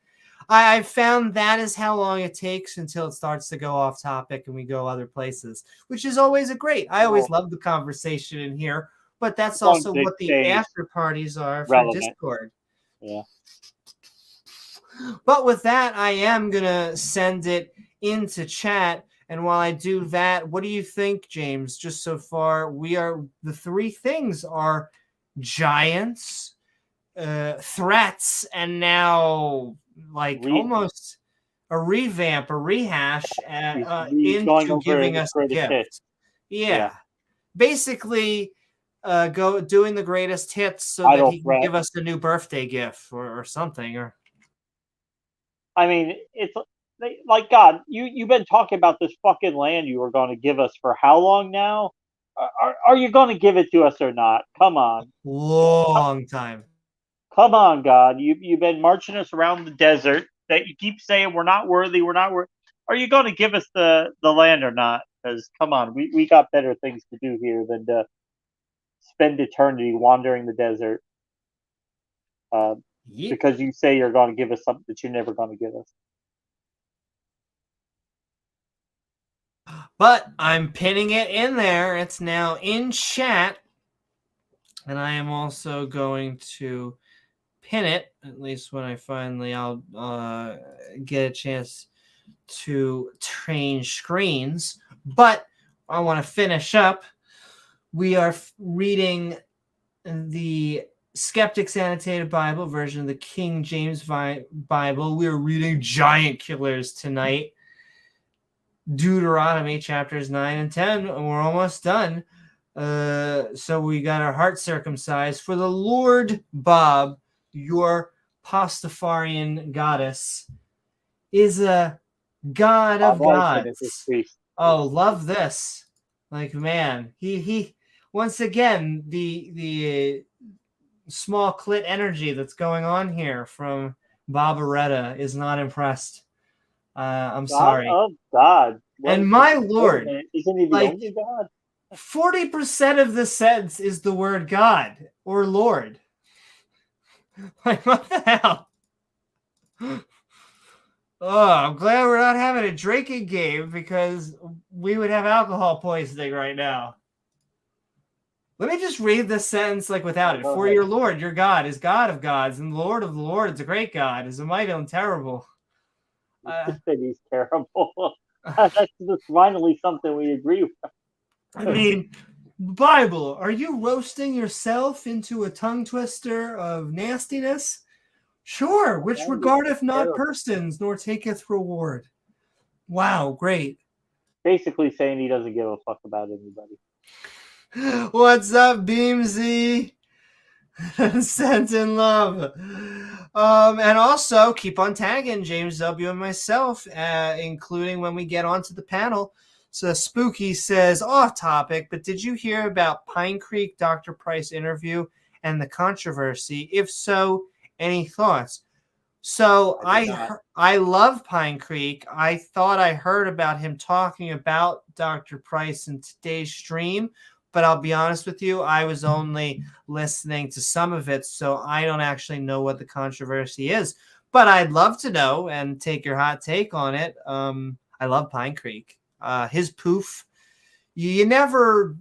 [SPEAKER 1] I've found that is how long it takes until it starts to go off topic and we go other places, which is always great. I always love the conversation in here, but that's also what the after parties are for Discord.
[SPEAKER 2] Yeah.
[SPEAKER 1] But with that, I am going to send it into chat. And while I do that, what do you think, James? Just so far, the three things are giants, threats, and now almost a revamp, a rehash into giving us a gift. Yeah. Basically, doing the greatest hits so that he can give us a new birthday gift or something. Or
[SPEAKER 2] I mean, it's like, God, you've been talking about this fucking land you were going to give us for how long now? Are you going to give it to us or not? Come on.
[SPEAKER 1] Long time.
[SPEAKER 2] Come on, God. You've been marching us around the desert that you keep saying we're not worthy, we're not worthy. Are you going to give us the land or not? Because, come on, we got better things to do here than to spend eternity wandering the desert
[SPEAKER 1] Yep.
[SPEAKER 2] because you say you're going to give us something that you're never going to give us.
[SPEAKER 1] But I'm pinning it in there. It's now in chat. And I am also going to pin it, at least when I finally I'll get a chance to change screens. But I want to finish up. We are reading the Skeptic's Annotated Bible version of the King James Bible. We're reading giant killers tonight. Deuteronomy chapters 9 and 10, and we're almost done. So we got our heart circumcised. For the Lord Bob, your Pastafarian goddess, is a god of gods. Oh, love this. Like, man, he once again, the small clit energy that's going on here from Barbaretta is not impressed. I'm sorry.
[SPEAKER 2] God of God.
[SPEAKER 1] And my Lord,
[SPEAKER 2] isn't he the only God?
[SPEAKER 1] 40% of the sentence is the word God or Lord. Like, what the hell? Oh, I'm glad we're not having a drinking game because we would have alcohol poisoning right now. Let me just read this sentence like without it. For your Lord, your God, is God of gods, and the Lord of the Lords, a great God, is a mighty and terrible.
[SPEAKER 2] He's terrible. That's finally something we agree with.
[SPEAKER 1] I mean, Bible, are you roasting yourself into a tongue twister of nastiness? Sure, which regardeth not persons, nor taketh reward. Wow, great.
[SPEAKER 2] Basically saying he doesn't give a fuck about anybody.
[SPEAKER 1] What's up, Beamsy? Sent in love. And also keep on tagging James W. and myself, including when we get onto the panel. So Spooky says, off topic, but did you hear about Pine Creek Dr. Price interview and the controversy? If so, any thoughts? So I love Pine Creek. I thought I heard about him talking about Dr. Price in today's stream, but I'll be honest with you, I was only listening to some of it, so I don't actually know what the controversy is. But I'd love to know and take your hot take on it. I love Pine Creek. His poof. You never...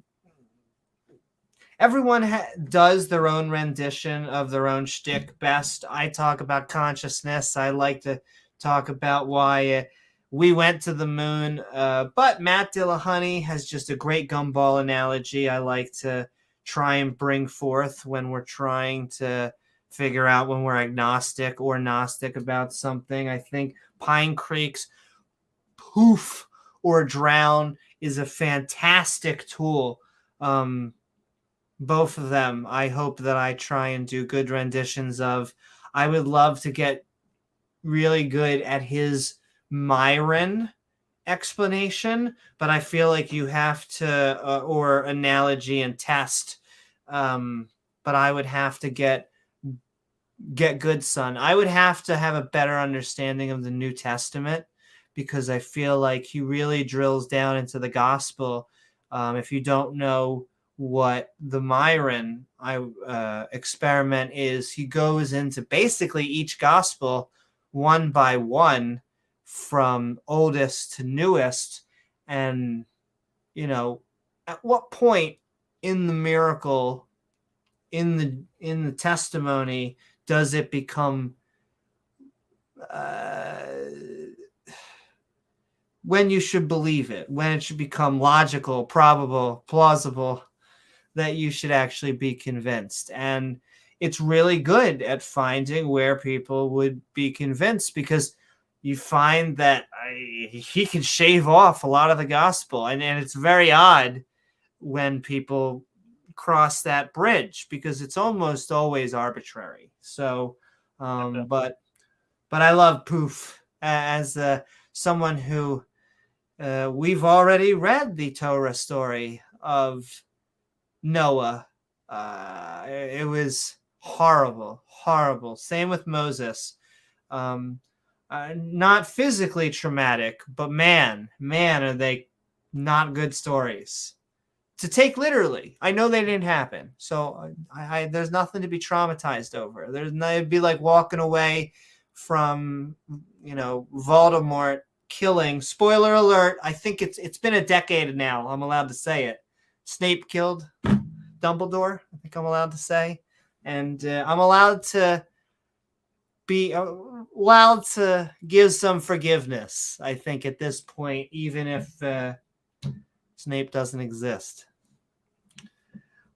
[SPEAKER 1] Everyone does their own rendition of their own shtick best. I talk about consciousness. I like to talk about why we went to the moon. But Matt Dillahunty has just a great gumball analogy I like to try and bring forth when we're trying to figure out when we're agnostic or gnostic about something. I think Pine Creek's poof or drown is a fantastic tool. Both of them, I hope that I try and do good renditions of. I would love to get really good at his Myron explanation, but I feel like you have to, or analogy and test. But I would have to get good, son. I would have to have a better understanding of the New Testament because I feel like he really drills down into the gospel. If you don't know what the Myron experiment is, he goes into basically each gospel one by one from oldest to newest, and at what point in the miracle, in the testimony, does it become when you should believe it, when it should become logical, probable, plausible, that you should actually be convinced. And it's really good at finding where people would be convinced, because you find that he can shave off a lot of the gospel. And it's very odd when people cross that bridge because it's almost always arbitrary. So, but I love Poof as someone who we've already read the Torah story of Noah. It was horrible. Same with Moses. Not physically traumatic, but man, are they not good stories. to take literally. I know they didn't happen, so there's nothing to be traumatized over. It'd be like walking away from, Voldemort killing. Spoiler alert! I think it's been a decade now. I'm allowed to say it. Snape killed Dumbledore. I think I'm allowed to say, and I'm allowed to be allowed to give some forgiveness. I think at this point, even if Snape doesn't exist.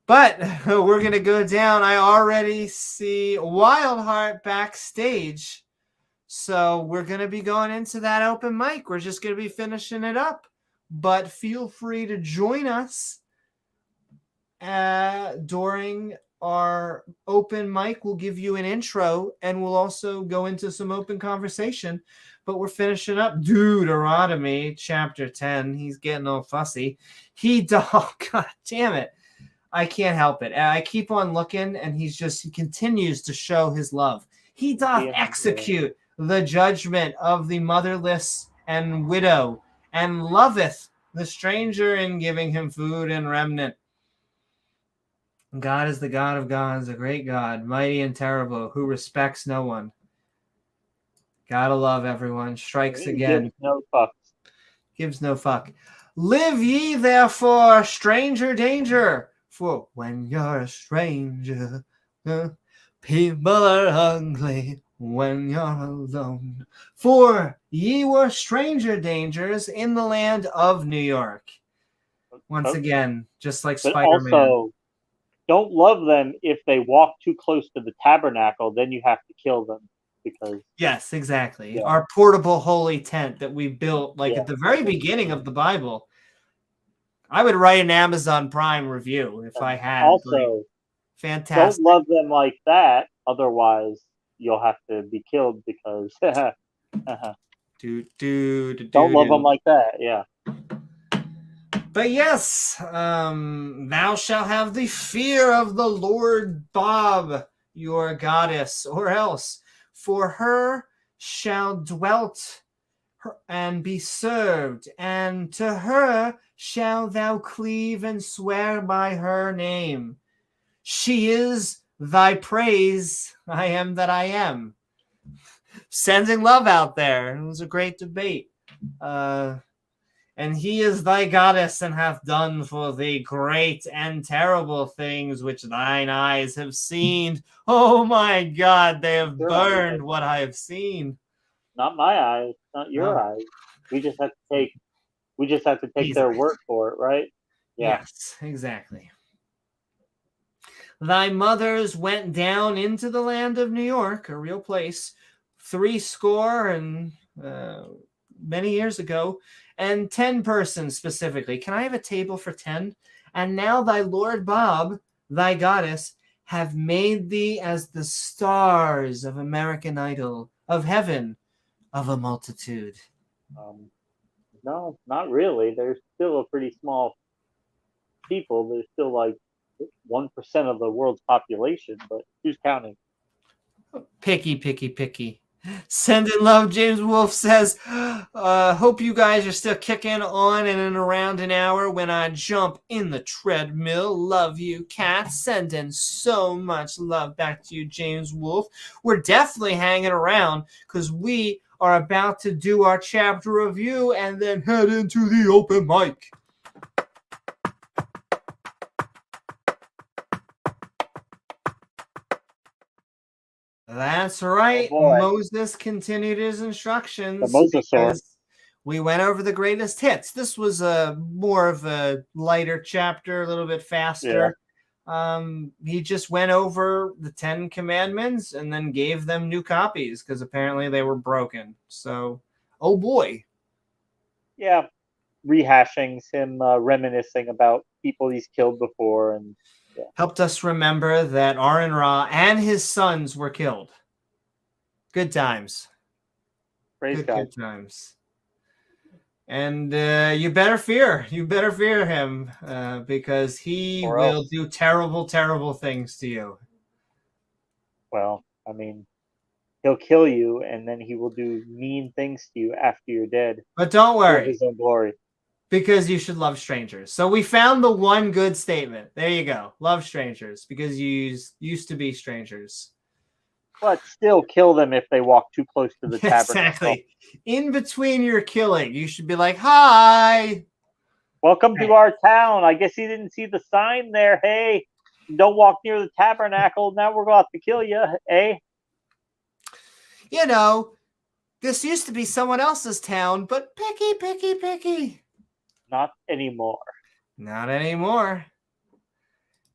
[SPEAKER 1] But we're going to go down. I already see Wildheart backstage. So we're going to be going into that open mic. We're just going to be finishing it up. But feel free to join us during our open mic. We'll give you an intro and we'll also go into some open conversation. But we're finishing up Deuteronomy Chapter 10. He's getting all fussy. God damn it. I can't help it. I keep on looking, and he continues to show his love. He doth execute the judgment of the motherless and widow, and loveth the stranger in giving him food and remnant. God is the God of gods, a great God, mighty and terrible, who respects no one. Gotta love everyone. Strikes again.
[SPEAKER 2] Gives no fucks.
[SPEAKER 1] Gives no fuck. Live ye therefore, stranger danger. For when you're a stranger, people are ugly when you're alone. For ye were stranger dangers in the land of New York. Once again, just like Spider-Man.
[SPEAKER 2] But also, don't love them if they walk too close to the tabernacle, then you have to kill them. Because
[SPEAKER 1] yes, exactly. Yeah. Our portable holy tent that we built at the very beginning of the Bible. I would write an Amazon Prime review if I had.
[SPEAKER 2] Also,
[SPEAKER 1] fantastic.
[SPEAKER 2] Don't love them like that, otherwise you'll have to be killed because don't love them like that. Yeah.
[SPEAKER 1] But yes, thou shalt have the fear of the Lord Bob, your goddess, or else for her shall dwelt and be served, and to her shall thou cleave and swear by her name. She is thy praise, I am that I am. Sending love out there. It was a great debate. And he is thy goddess, and hath done for thee great and terrible things which thine eyes have seen. Oh my God, they have burned what I have seen.
[SPEAKER 2] Not my eyes, not your eyes. We just have to take their word for it, right?
[SPEAKER 1] Yeah. Yes, exactly. Thy mothers went down into the land of New York, a real place, 80 and many years ago, and 10 persons specifically. Can I have a table for 10? And now thy Lord Bob, thy goddess, have made thee as the stars of American Idol, of heaven, of a multitude.
[SPEAKER 2] No, not really. There's still a pretty small people. There's still like 1% of the world's population, but who's counting?
[SPEAKER 1] Picky. Sending love, James Wolfe says, hope you guys are still kicking on and in around an hour when I jump in the treadmill. Love you, cat. Sending so much love back to you, James Wolfe. We're definitely hanging around because we are about to do our chapter review and then head into the open mic. That's right. Moses continued his instructions.
[SPEAKER 2] The
[SPEAKER 1] we went over the greatest hits. This was more of a lighter chapter, a little bit faster. Yeah. He just went over the 10 commandments and then gave them new copies because apparently they were broken. So, oh boy.
[SPEAKER 2] Yeah, rehashing him, reminiscing about people he's killed before, and
[SPEAKER 1] helped us remember that Aaron Ra and his sons were killed. Good times.
[SPEAKER 2] Praise God.
[SPEAKER 1] Good times. And you better fear him because he will do terrible, terrible things to you.
[SPEAKER 2] Well, I mean, he'll kill you, and then he will do mean things to you after you're dead.
[SPEAKER 1] But don't worry.
[SPEAKER 2] For his own glory.
[SPEAKER 1] Because you should love strangers. So we found the one good statement. There you go. Love strangers because you used to be strangers.
[SPEAKER 2] But still kill them if they walk too close to the tabernacle.
[SPEAKER 1] Exactly. In between your killing, you should be like, hi.
[SPEAKER 2] Welcome to our town. I guess you didn't see the sign there. Hey, don't walk near the tabernacle. Now we're going to have to kill you, eh?
[SPEAKER 1] You know, this used to be someone else's town, but picky, picky, picky.
[SPEAKER 2] Not anymore.
[SPEAKER 1] Not anymore.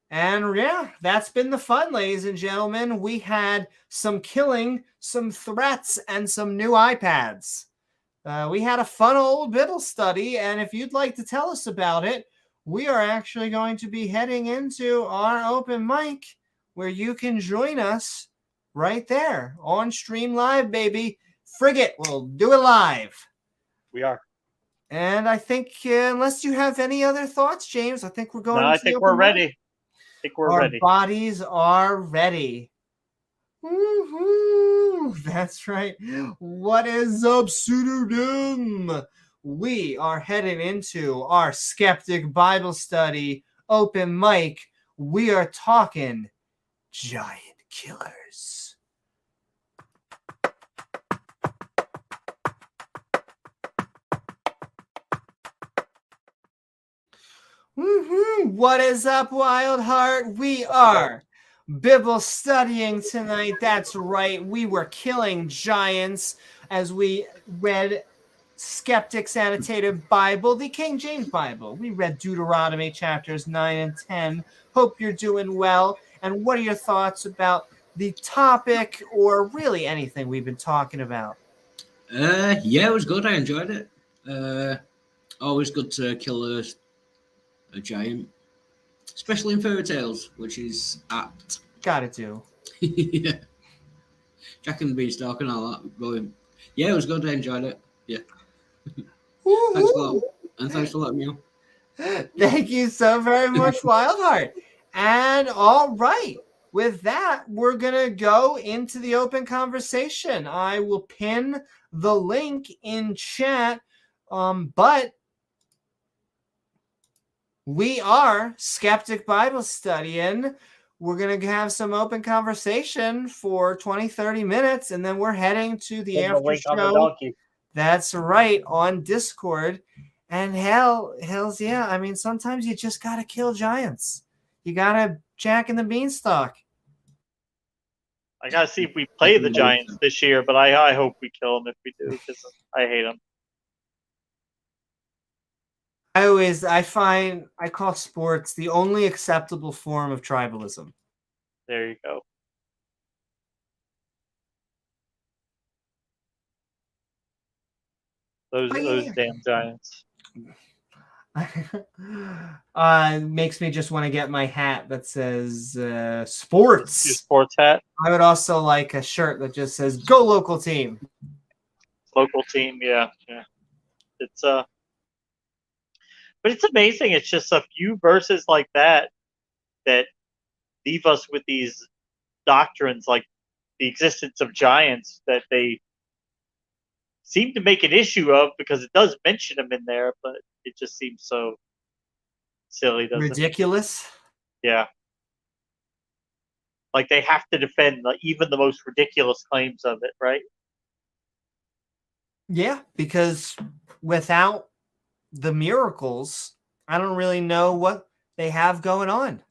[SPEAKER 1] And yeah, that's been the fun, ladies and gentlemen. We had some killing, some threats, and some new iPads. We had a fun old Bible study, and if you'd like to tell us about it, we are actually going to be heading into our open mic where you can join us right there on Stream Live, baby. Frigate, we'll do it live.
[SPEAKER 2] We are.
[SPEAKER 1] And I think, unless you have any other thoughts, James, I think we're going.
[SPEAKER 2] No, I think we're ready. I think we're ready.
[SPEAKER 1] Our bodies are ready. Woo-hoo! That's right. What is up, pseudonym? We are heading into our Skeptic Bible Study open mic. We are talking giant killers. Woo-hoo! What is up, Wildheart? We are Bible studying tonight. That's right. We were killing giants as we read Skeptic's Annotated Bible, the King James Bible. We read Deuteronomy chapters 9 and 10. Hope you're doing well. And what are your thoughts about the topic or really anything we've been talking about?
[SPEAKER 5] Yeah, it was good. I enjoyed it. Always good to kill a giant, especially in fairy tales, which is apt.
[SPEAKER 1] Gotta do.
[SPEAKER 5] Yeah. Jack and the Beanstalk and all that. Brilliant. Yeah, it was good. I enjoyed it. Yeah. Thanks a lot. And thanks for letting me know.
[SPEAKER 1] Thank you so very much, Wildheart. And all right. With that, we're going to go into the open conversation. I will pin the link in chat. But we are Skeptic Bible Studying. We're going to have some open conversation for 20, 30 minutes, and then we're heading to the after show. That's right, on Discord. And hells yeah, I mean, sometimes you just got to kill giants. You got to Jack and the Beanstalk.
[SPEAKER 2] I got to see if we play the Giants this year, but I hope we kill them if we do, because I hate them.
[SPEAKER 1] I call sports the only acceptable form of tribalism.
[SPEAKER 2] There you go. Those damn Giants.
[SPEAKER 1] Makes me just want to get my hat that says sports.
[SPEAKER 2] Your sports hat?
[SPEAKER 1] I would also like a shirt that just says "Go local team."
[SPEAKER 2] Local team, yeah. It's but it's amazing. It's just a few verses like that leave us with these doctrines, like the existence of giants, that they seem to make an issue of, because it does mention them in there, but it just seems so silly, doesn't it?
[SPEAKER 1] Ridiculous.
[SPEAKER 2] Yeah. Like they have to defend even the most ridiculous claims of it, right?
[SPEAKER 1] Yeah, because without the miracles, I don't really know what they have going on.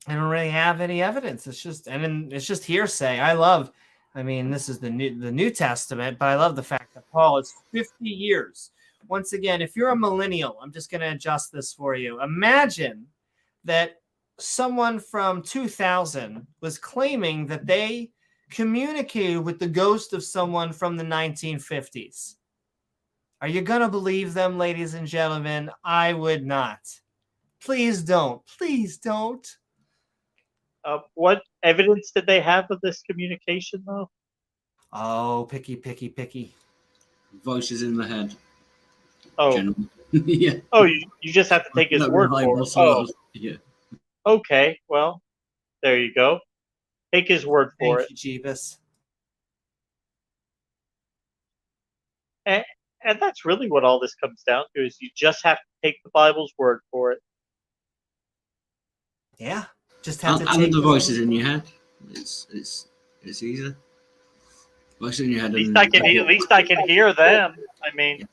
[SPEAKER 1] I don't really have any evidence. It's just hearsay. I mean, this is the New Testament, but I love the fact that Paul is 50 years. Once again, if you're a millennial, I'm just going to adjust this for you. Imagine that someone from 2000 was claiming that they communicated with the ghost of someone from the 1950s. Are you going to believe them, ladies and gentlemen? I would not. Please don't. Please don't.
[SPEAKER 2] What evidence did they have of this communication, though?
[SPEAKER 1] Oh, picky.
[SPEAKER 5] Voices in the head.
[SPEAKER 2] Oh,
[SPEAKER 5] yeah.
[SPEAKER 2] Oh, you just have to take his word for it. Oh,
[SPEAKER 5] yeah.
[SPEAKER 2] Okay, well, there you go. Take his word for it.
[SPEAKER 1] Thank you, Jeebus.
[SPEAKER 2] And And that's really what all this comes down to, is you just have to take the Bible's word for it.
[SPEAKER 1] Yeah. Just have to
[SPEAKER 5] And
[SPEAKER 1] take
[SPEAKER 5] the voices in your head. It's easy. Voices in your head.
[SPEAKER 2] At least I can hear them. I mean,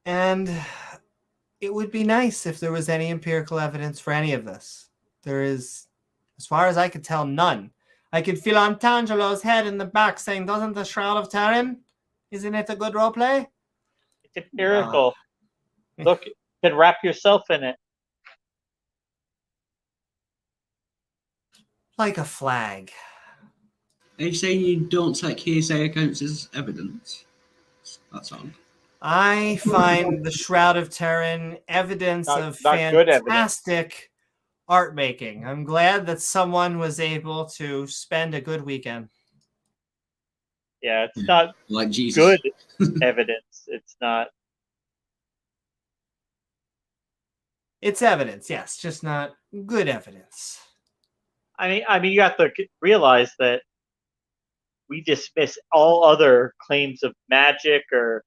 [SPEAKER 1] And it would be nice if there was any empirical evidence for any of this. There is, as far as I could tell, none. I could feel Antangelo's head in the back saying, doesn't the Shroud of Turin? Isn't it a good role play?
[SPEAKER 2] it's empirical. Look, you can wrap yourself in it.
[SPEAKER 1] Like a flag.
[SPEAKER 5] Are you saying you don't take hearsay accounts as evidence? That's all.
[SPEAKER 1] I find the Shroud of Turin evidence of
[SPEAKER 2] Not good evidence.
[SPEAKER 1] fantastic art making. I'm glad that someone was able to spend a good weekend.
[SPEAKER 2] Yeah, it's not
[SPEAKER 5] like Jesus.
[SPEAKER 2] Good evidence. It's not.
[SPEAKER 1] It's evidence, yes, just not good evidence.
[SPEAKER 2] I mean, you have to realize that we dismiss all other claims of magic or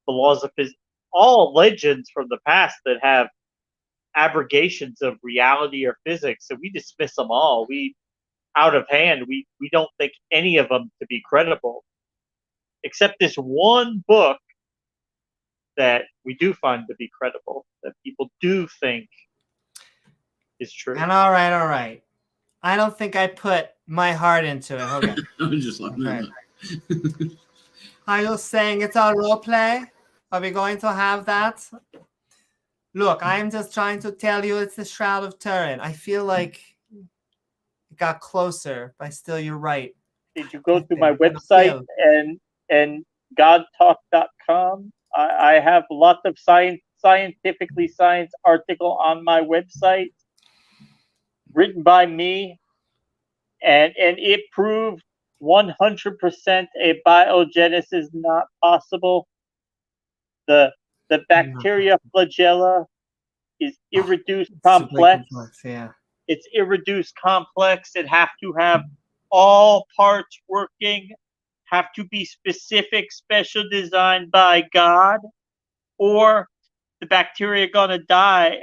[SPEAKER 2] the laws of physics, all legends from the past that have abrogations of reality or physics, and we dismiss them all. We, out of hand, we don't think any of them to be credible, except this one book that we do find to be credible, that people do think is true.
[SPEAKER 1] And all right. I don't think I put my heart into it. Okay.
[SPEAKER 5] I'm just like,
[SPEAKER 1] right. Are you saying it's a role play? Are we going to have that? Look, I'm just trying to tell you it's the Shroud of Turin. I feel like it got closer, but still you're right.
[SPEAKER 2] Did you go to my website and godtalk.com? I have lots of scientifically science article on my website written by me, and it proved 100% a biogenesis is not possible. The bacteria flagella is irreduced complex.
[SPEAKER 1] Yeah.
[SPEAKER 2] It's irreduced complex. It have to have all parts working, have to be specific, special designed by God, or the bacteria gonna die,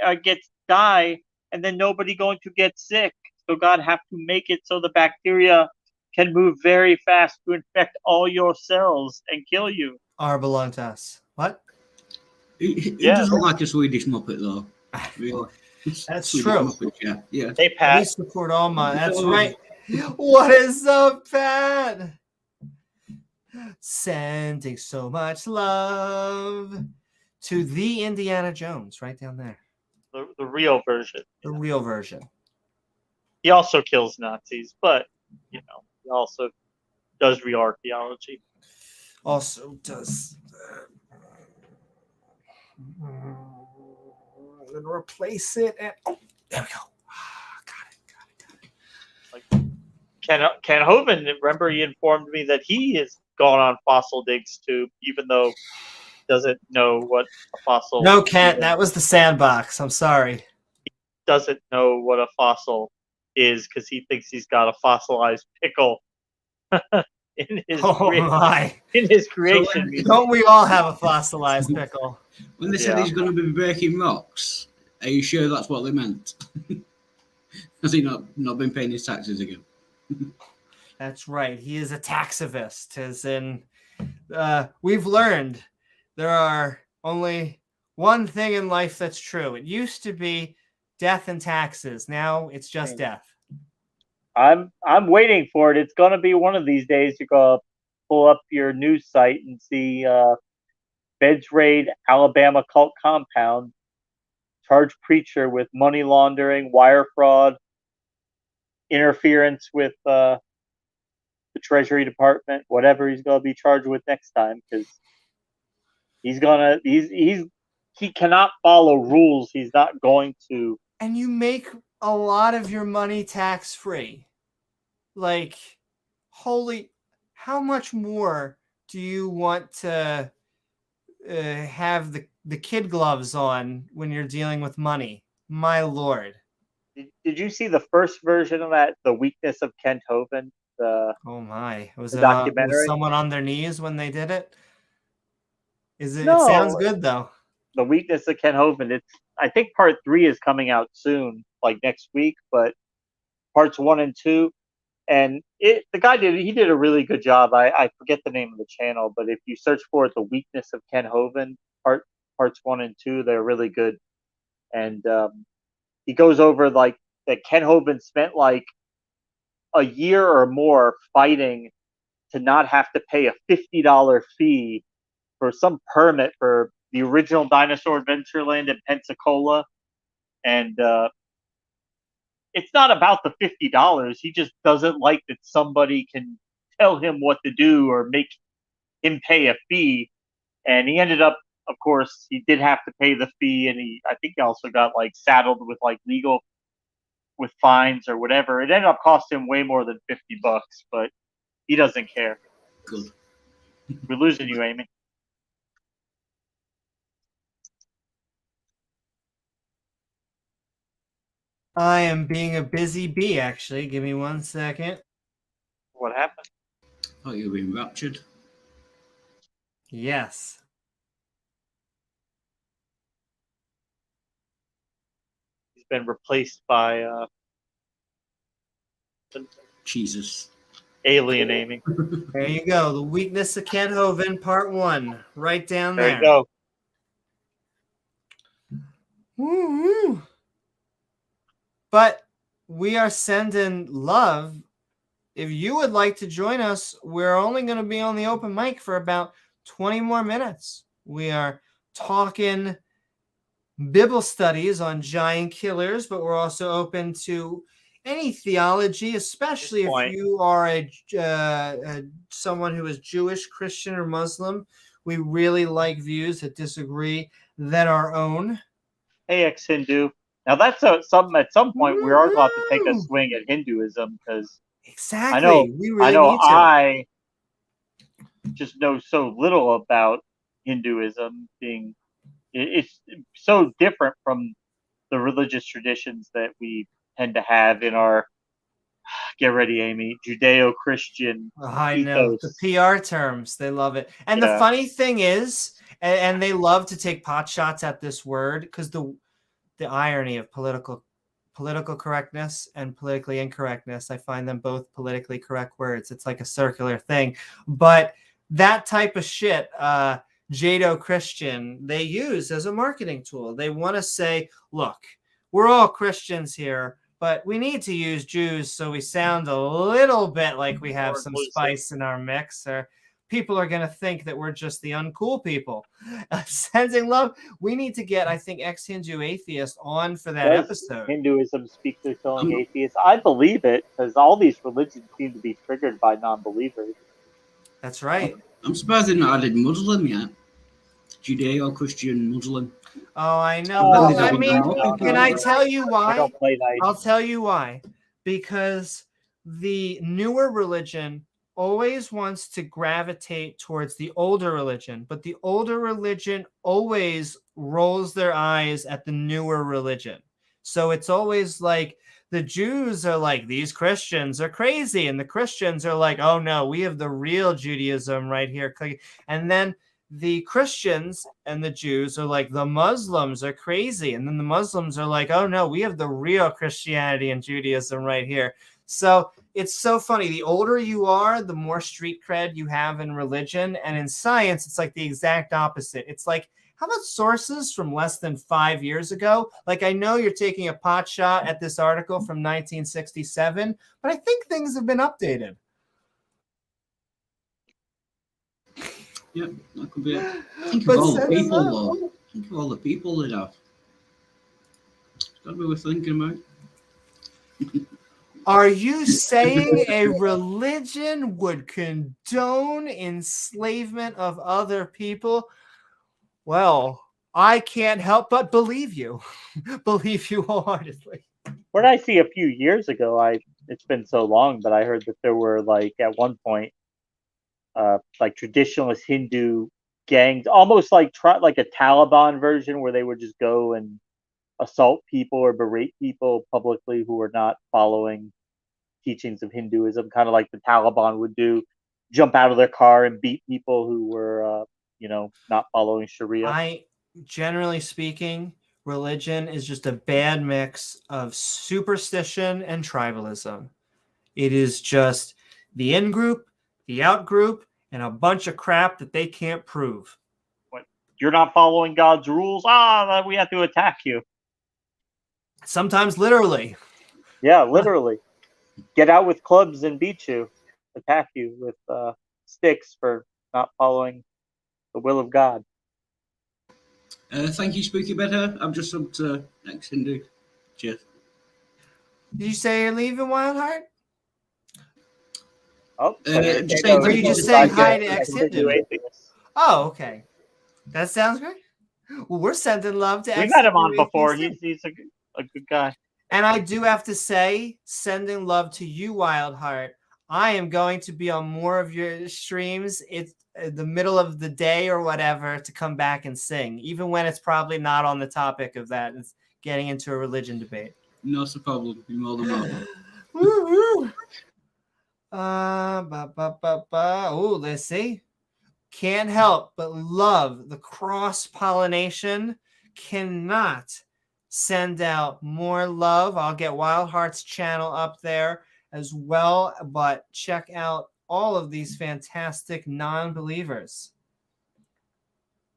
[SPEAKER 2] and then nobody going to get sick. So God have to make it so the bacteria can move very fast to infect all your cells and kill you.
[SPEAKER 1] belong to us. What?
[SPEAKER 5] He doesn't like a Swedish Muppet, though. Really.
[SPEAKER 1] That's
[SPEAKER 5] Swedish
[SPEAKER 1] true.
[SPEAKER 5] Muppet, yeah.
[SPEAKER 2] Hey, Pat.
[SPEAKER 1] We support all my. That's right. What is up, Pat? Sending so much love to the Indiana Jones, right down there.
[SPEAKER 2] The real version.
[SPEAKER 1] The real version.
[SPEAKER 2] He also kills Nazis, but, he also does re-archaeology.
[SPEAKER 1] Also does. I'm going to replace it. There we go. Got it.
[SPEAKER 2] Ken Hovind, remember, he informed me that he has gone on fossil digs too, even though he doesn't know what a fossil.
[SPEAKER 1] No, Kent, that was the sandbox. I'm sorry.
[SPEAKER 2] He doesn't know what a fossil is because he thinks he's got a fossilized pickle in his creation.
[SPEAKER 1] So don't we all have a fossilized pickle?
[SPEAKER 5] When they said he's going to be breaking rocks, are you sure that's what they meant? Has he not been paying his taxes again?
[SPEAKER 1] That's right. He is a taxivist. As in, we've learned there are only one thing in life that's true. It used to be death and taxes. Now it's just death.
[SPEAKER 2] I'm waiting for it. It's going to be one of these days. You're going to pull up your news site and see Feds raid Alabama cult compound, charge preacher with money laundering, wire fraud, interference with the Treasury Department, whatever he's going to be charged with next time, because he cannot follow rules. He's not going to.
[SPEAKER 1] And you make a lot of your money tax free. Like, how much more do you want to have the kid gloves on when you're dealing with money? My Lord.
[SPEAKER 2] Did you see the first version of that, The Weakness of Kent Hovind?
[SPEAKER 1] Oh my! Was
[SPEAKER 2] the
[SPEAKER 1] it was
[SPEAKER 2] documentary.
[SPEAKER 1] someone on their knees when they did it? Is it? It sounds
[SPEAKER 2] No,
[SPEAKER 1] good though.
[SPEAKER 2] The Weakness of Ken Hovind. I think part 3 is coming out soon, like next week. But parts 1 and 2, and the guy did a really good job. I forget the name of the channel, but if you search for it, The Weakness of Ken Hovind, parts 1 and 2, they're really good. And he goes over like that Ken Hovind spent like a year or more fighting to not have to pay a $50 fee for some permit for the original Dinosaur Adventureland in Pensacola. And it's not about the $50. He just doesn't like that somebody can tell him what to do or make him pay a fee. And he ended up, of course, he did have to pay the fee, and I think he also got like saddled with like legal with fines or whatever. It ended up costing him way more than $50, but he doesn't care.
[SPEAKER 5] Good.
[SPEAKER 2] We're losing you, Amy.
[SPEAKER 1] I am being a busy bee. Actually, give me 1 second.
[SPEAKER 2] What happened?
[SPEAKER 5] Oh, you're being raptured.
[SPEAKER 1] Yes.
[SPEAKER 2] He's been replaced by
[SPEAKER 5] Jesus.
[SPEAKER 2] alien Amy.
[SPEAKER 1] There you go. The Weakness of Ken Hovind, part 1, right down
[SPEAKER 2] There
[SPEAKER 1] there.
[SPEAKER 2] you go.
[SPEAKER 1] Woo-hoo. But we are sending love. If you would like to join us, we're only going to be on the open mic for about 20 more minutes. We are talking Bible studies on giant killers, but we're also open to any theology, especially if you are someone who is Jewish, Christian, or Muslim. We really like views that disagree than our own.
[SPEAKER 2] Hey, ex-Hindu. Now that's something. At some point, we are going to take a swing at Hinduism because
[SPEAKER 1] exactly, we really need to.
[SPEAKER 2] I just know so little about Hinduism. It's so different from the religious traditions that we tend to have in our, get ready, Amy, Judeo-Christian
[SPEAKER 1] I know
[SPEAKER 2] ethos.
[SPEAKER 1] the PR terms, they love it. And the funny thing is, and they love to take pot shots at this word because the irony of political correctness and politically incorrectness, I find them both politically correct words. It's like a circular thing. But that type of shit, Judeo-Christian, they use as a marketing tool. They want to say, look, we're all Christians here, but we need to use Jews so we sound a little bit like we have some spice in our mix, or people are going to think that we're just the uncool people. Sending love. We need to get, I think, ex-Hindu atheist on for that episode.
[SPEAKER 2] Hinduism speak to killing atheists? I believe it because all these religions seem to be triggered by non-believers.
[SPEAKER 1] That's right.
[SPEAKER 5] I'm surprised they've not added Muslim yet. Judeo-Christian Muslim.
[SPEAKER 1] Oh, I know. Well, I mean, can I tell you why?
[SPEAKER 2] Don't play nice.
[SPEAKER 1] I'll tell you why. Because the newer religion always wants to gravitate towards the older religion, but the older religion always rolls their eyes at the newer religion. So it's always like the Jews are like, these Christians are crazy, and the Christians are like, oh no, we have the real Judaism right here. And then the Christians and the Jews are like, the Muslims are crazy. And then the Muslims are like, oh no, we have the real Christianity and Judaism right here. So it's so funny. The older you are, the more street cred you have in religion. And in science, it's like the exact opposite. It's like, how about sources from less than 5 years ago? Like, I know you're taking a pot shot at this article from 1967, but I think things have been updated.
[SPEAKER 5] Yeah, that could be it. Think of all the people, though. Think of all the people that have. That's what we were thinking about.
[SPEAKER 1] Are you saying a religion would condone enslavement of other people? Well, I can't help but believe you. Believe you wholeheartedly.
[SPEAKER 2] What did I see a few years ago? It's been so long, but I heard that there were like at one point like traditionalist Hindu gangs, almost like a Taliban version, where they would just go and assault people or berate people publicly who were not following teachings of Hinduism, kind of like the Taliban would do, jump out of their car and beat people who were, not following Sharia.
[SPEAKER 1] Generally speaking, religion is just a bad mix of superstition and tribalism. It is just the in group, the out group, and a bunch of crap that they can't prove.
[SPEAKER 2] You're not following God's rules. We have to attack you.
[SPEAKER 1] Sometimes literally.
[SPEAKER 2] Yeah, literally. Get out with clubs and beat you. Attack you with sticks for not following the will of God.
[SPEAKER 5] Thank you, Spooky Better. I'm just subbed to next Hindu. Cheers.
[SPEAKER 1] Did you say you're leaving, Wildheart?
[SPEAKER 2] Oh,
[SPEAKER 5] just saying,
[SPEAKER 1] Or you just saying hi to ex-Hindu?
[SPEAKER 2] atheists.
[SPEAKER 1] Oh, okay. That sounds great. Well, we're sending love to
[SPEAKER 2] We
[SPEAKER 1] ex-Hindu
[SPEAKER 2] met him on before.
[SPEAKER 1] atheists.
[SPEAKER 2] He's a good guy.
[SPEAKER 1] And I do have to say, sending love to you, Wildheart. I am going to be on more of your streams. It's the middle of the day or whatever to come back and sing, even when it's probably not on the topic of that. It's getting into a religion debate.
[SPEAKER 5] Not a problem. You're more than welcome.
[SPEAKER 1] Woo-hoo. Oh, let's see. Can't help but love the cross-pollination. Cannot send out more love. I'll get Wildheart's channel up there as well, but check out all of these fantastic non-believers.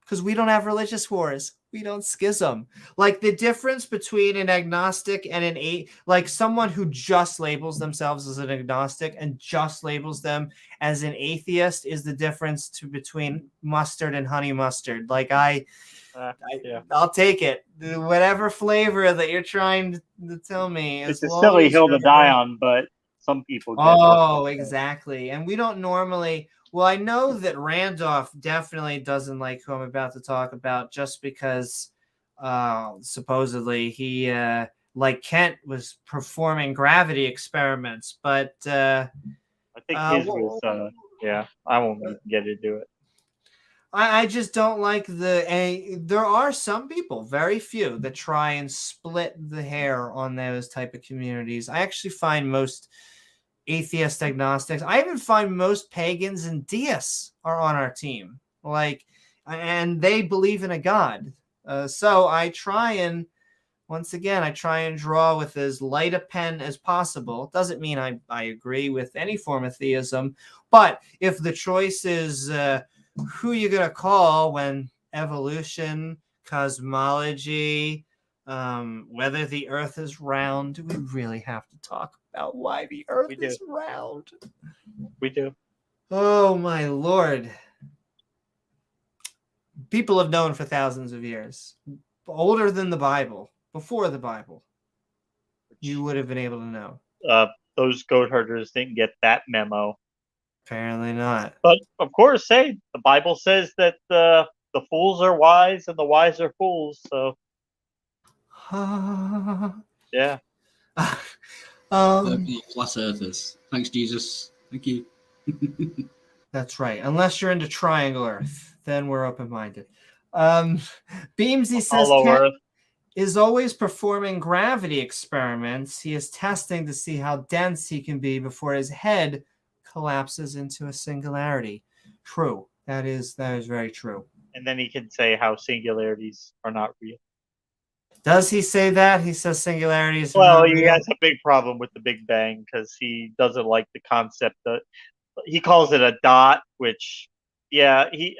[SPEAKER 1] Because we don't have religious wars. We don't schism. Like the difference between an agnostic and like someone who just labels themselves as an agnostic and just labels them as an atheist is the difference between mustard and honey mustard. Like I'll take it. Whatever flavor that you're trying to tell me.
[SPEAKER 2] It's a silly hill to die on, but some people get it.
[SPEAKER 1] Exactly. And we don't normally... Well, I know that Randolph definitely doesn't like who I'm about to talk about just because supposedly he, like Kent, was performing gravity experiments. But
[SPEAKER 2] I think his was, I won't get into it.
[SPEAKER 1] I just don't like there are some people, very few, that try and split the hair on those type of communities. I actually find most atheist agnostics, I even find most pagans and deists are on our team, and they believe in a god. So I try and draw with as light a pen as possible. Doesn't mean I agree with any form of theism, but if the choice is who you're gonna call when evolution, cosmology, whether the earth is round, do we really have to talk about why the earth is round?
[SPEAKER 2] We do.
[SPEAKER 1] Oh my Lord. People have known for thousands of years. Older than the Bible. Before the Bible. You would have been able to know.
[SPEAKER 2] Those goat herders didn't get that memo.
[SPEAKER 1] Apparently not.
[SPEAKER 2] But of course, the Bible says that the fools are wise and the wise are fools, so yeah.
[SPEAKER 5] Flat earthers. Thanks, Jesus. Thank you.
[SPEAKER 1] That's right. Unless you're into triangle Earth, then we're open-minded. Beamsy says Ken is always performing gravity experiments. He is testing to see how dense he can be before his head collapses into a singularity. True. That is very true.
[SPEAKER 2] And then he can say how singularities are not real.
[SPEAKER 1] Does he say that? He says singularities.
[SPEAKER 2] Well, he has a big problem with the Big Bang because he doesn't like the concept that he calls it a dot, which, he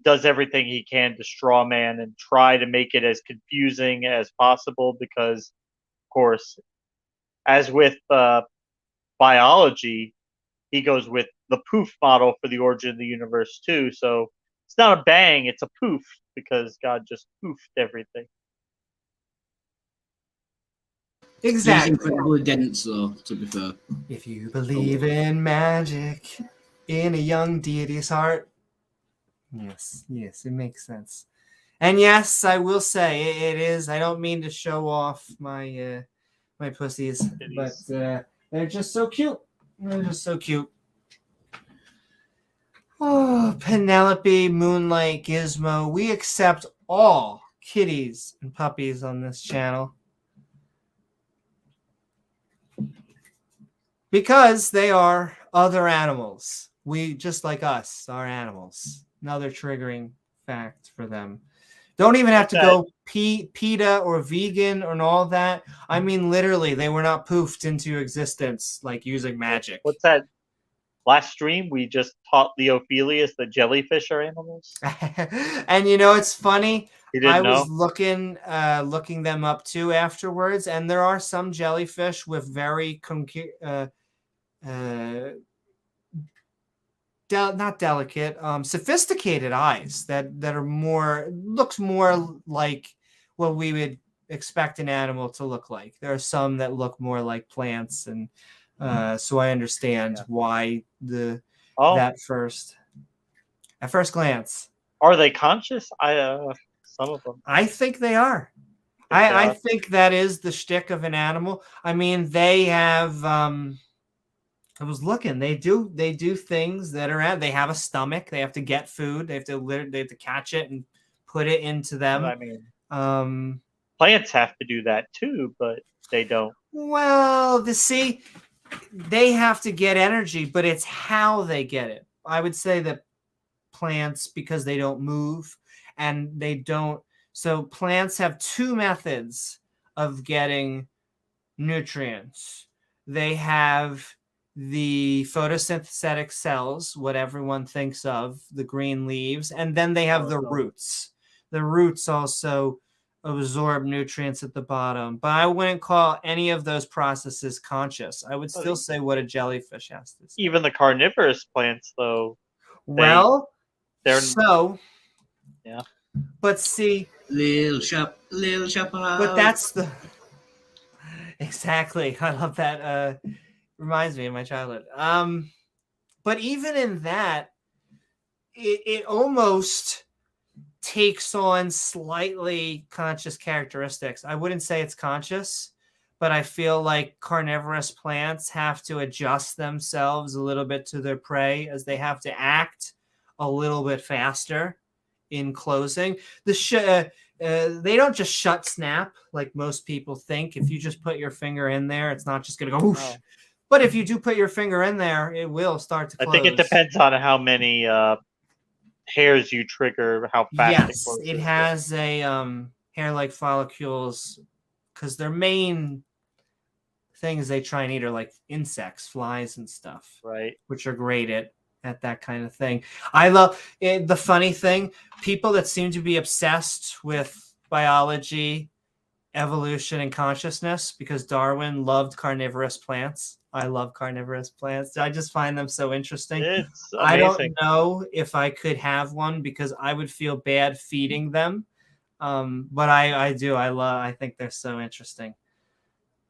[SPEAKER 2] does everything he can to straw man and try to make it as confusing as possible because, of course, as with biology, he goes with the poof model for the origin of the universe too. So it's not a bang, it's a poof because God just poofed everything.
[SPEAKER 1] Exactly.
[SPEAKER 5] He's incredibly dense, though, to be fair.
[SPEAKER 1] If you believe in magic in a young deity's heart. Yes, it makes sense. And yes, I will say it is. I don't mean to show off my my pussies, but they're just so cute. They're just so cute. Oh, Penelope, Moonlight, Gizmo. We accept all kitties and puppies on this channel. Because they are other animals. We, just like us, are animals. Another triggering fact for them. Don't even have to go PETA or vegan or all that. I mean, literally, they were not poofed into existence like using magic.
[SPEAKER 2] What's that? Last stream, we just taught Leophilius that jellyfish are animals.
[SPEAKER 1] And you know, it's funny.
[SPEAKER 2] He didn't
[SPEAKER 1] I
[SPEAKER 2] know.
[SPEAKER 1] was looking them up too afterwards, and there are some jellyfish with very not delicate, sophisticated eyes that are looks more like what we would expect an animal to look like. There are some that look more like plants, and so I understand why at first glance.
[SPEAKER 2] Are they conscious? Some of them.
[SPEAKER 1] I think they are. I think that is the shtick of an animal. I mean, they have. I was looking. They do things that are. They have a stomach. They have to get food. They have to catch it and put it into them.
[SPEAKER 2] I mean, plants have to do that too, but they don't.
[SPEAKER 1] Well, they have to get energy, but it's how they get it. I would say that plants, because they don't move and they don't. So plants have two methods of getting nutrients. They have the photosynthetic cells, what everyone thinks of, the green leaves, and then they have the roots. The roots also absorb nutrients at the bottom, but I wouldn't call any of those processes conscious. I would still say what a jellyfish has to say.
[SPEAKER 2] Even the carnivorous plants, though.
[SPEAKER 1] They're
[SPEAKER 2] yeah.
[SPEAKER 1] But see,
[SPEAKER 5] little shop.
[SPEAKER 1] But that's the exactly. I love that. Reminds me of my childhood. But even in that, it almost takes on slightly conscious characteristics. I wouldn't say it's conscious, but I feel like carnivorous plants have to adjust themselves a little bit to their prey, as they have to act a little bit faster in closing. They don't just shut snap like most people think. If you just put your finger in there, it's not just going to go whoosh. Oh. But if you do put your finger in there, it will start to close.
[SPEAKER 2] I think it depends on how many hairs you trigger, how fast it closes.
[SPEAKER 1] It has a hair-like follicles, because their main things they try and eat are like insects, flies and stuff,
[SPEAKER 2] right?
[SPEAKER 1] Which are great at that kind of thing. I love it. The funny thing, people that seem to be obsessed with biology, evolution, and consciousness, because Darwin loved carnivorous plants. I love carnivorous plants. I just find them so interesting.
[SPEAKER 2] It's amazing.
[SPEAKER 1] I don't know if I could have one, because I would feel bad feeding them. But I do. I think they're so interesting.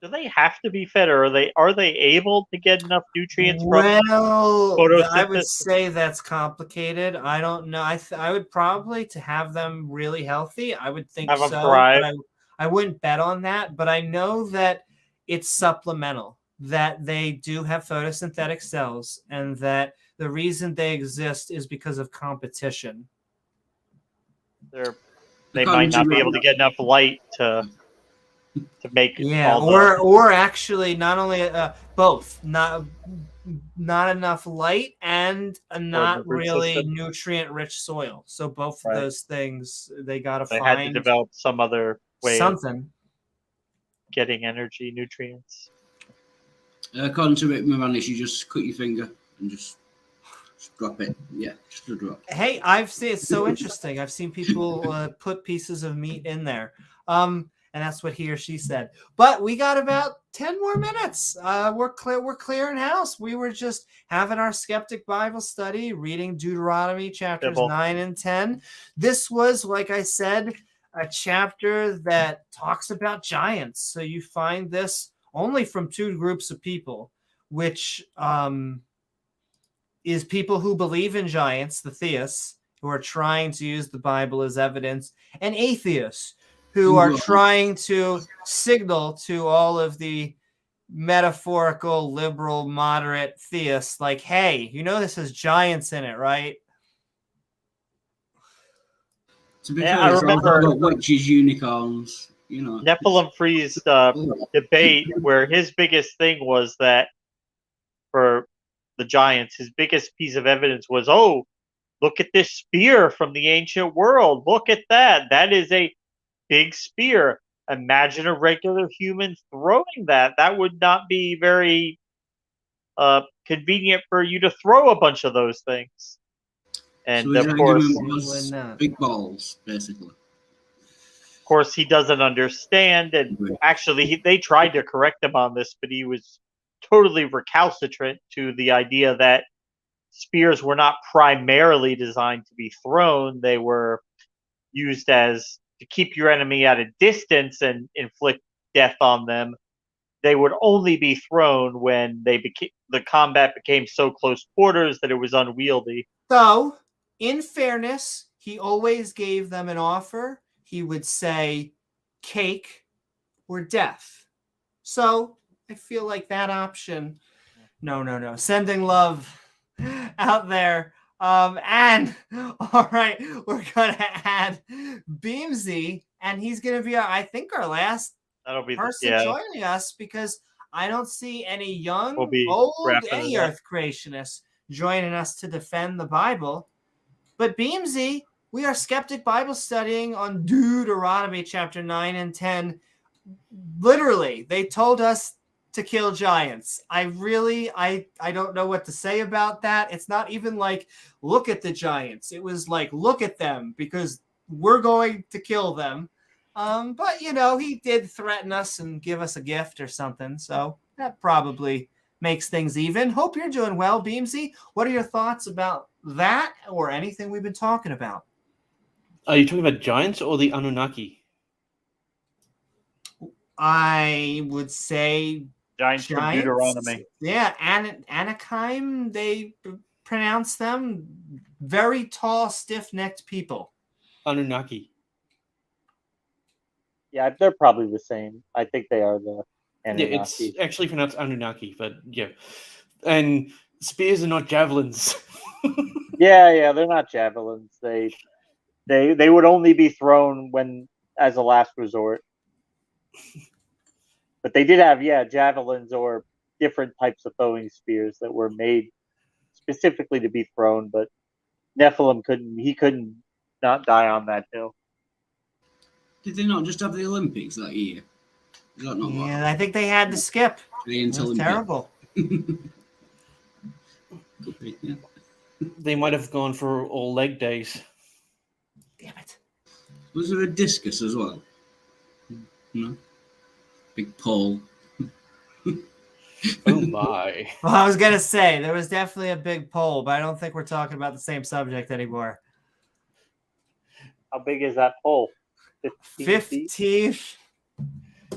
[SPEAKER 2] Do they have to be fed, or are they able to get enough nutrients from
[SPEAKER 1] photosynthesis? I would say that's complicated. I don't know. I would probably, to have them really healthy, I would think
[SPEAKER 2] have
[SPEAKER 1] so.
[SPEAKER 2] Them thrive.
[SPEAKER 1] But I wouldn't bet on that. But I know that it's supplemental, that they do have photosynthetic cells, and that the reason they exist is because of competition.
[SPEAKER 2] They might not be able to get enough light to make
[SPEAKER 1] or actually not only both, not enough light and not really nutrient rich soil. So both of those things they had
[SPEAKER 2] to develop some other way
[SPEAKER 1] of
[SPEAKER 2] getting energy, nutrients.
[SPEAKER 5] According to Rick Moranis, you just cut your finger and just drop it. Yeah, just a drop.
[SPEAKER 1] Hey, I've seen it's so interesting. I've seen people put pieces of meat in there. And that's what he or she said. But we got about 10 more minutes. We're clearing house. We were just having our Skeptic Bible Study, reading Deuteronomy chapters 9 and 10. This was, like I said, a chapter that talks about giants. So you find this only from two groups of people, which is people who believe in giants, the theists, who are trying to use the Bible as evidence, and atheists, who are trying to signal to all of the metaphorical, liberal, moderate theists, like, hey, you know this has giants in it, right?
[SPEAKER 5] To be fair, I remember witches, unicorns, you know.
[SPEAKER 2] Nephilim Free's debate, where his biggest thing was that for the giants. His biggest piece of evidence was, oh, look at this spear from the ancient world. Look at that. That is a big spear. Imagine a regular human throwing that. That would not be very convenient for you to throw a bunch of those things. And
[SPEAKER 5] So his
[SPEAKER 2] of course,
[SPEAKER 5] argument was big balls, basically.
[SPEAKER 2] Of course, he doesn't understand, and actually, they tried to correct him on this, but he was totally recalcitrant to the idea that spears were not primarily designed to be thrown; they were used as to keep your enemy at a distance and inflict death on them. They would only be thrown when the combat became so close quarters that it was unwieldy.
[SPEAKER 1] So, in fairness, he always gave them an offer. He would say cake or death. So, I feel like that option. No. Sending love out there. And all right, we're gonna add Beamsy, and he's gonna be, I think, our last person joining us, because I don't see any young, old, any Earth creationists joining us to defend the Bible. But Beamsy, we are Skeptic Bible studying on Duderonomy Chapter 9 and 10. Literally, they told us to kill giants. I don't know what to say about that. It's not even like, look at the giants. It was like, look at them, because we're going to kill them. But, he did threaten us and give us a gift or something. So that probably makes things even. Hope you're doing well, Beamsy. What are your thoughts about that or anything we've been talking about?
[SPEAKER 6] Are you talking about giants or the Anunnaki?
[SPEAKER 1] I would say
[SPEAKER 2] giants from Deuteronomy.
[SPEAKER 1] Yeah, Anakim, they pronounce them. Very tall, stiff-necked people.
[SPEAKER 6] Anunnaki.
[SPEAKER 2] Yeah, they're probably the same. I think they are the Anunnaki.
[SPEAKER 6] Yeah, it's actually pronounced Anunnaki, but yeah. And spears are not javelins.
[SPEAKER 2] Yeah, they're not javelins. They would only be thrown as a last resort. But they did have, javelins or different types of throwing spears that were made specifically to be thrown, but Nephilim couldn't not die on that hill.
[SPEAKER 5] Did they not just have the Olympics that year? Is that not what?
[SPEAKER 1] I think they had to skip.
[SPEAKER 5] It
[SPEAKER 1] was terrible.
[SPEAKER 6] They might have gone for all leg days.
[SPEAKER 1] Damn it.
[SPEAKER 5] Was there a discus as well? No? Big pole.
[SPEAKER 6] Oh my.
[SPEAKER 1] Well, I was going to say, there was definitely a big pole, but I don't think we're talking about the same subject anymore.
[SPEAKER 2] How big is that pole?
[SPEAKER 1] 15.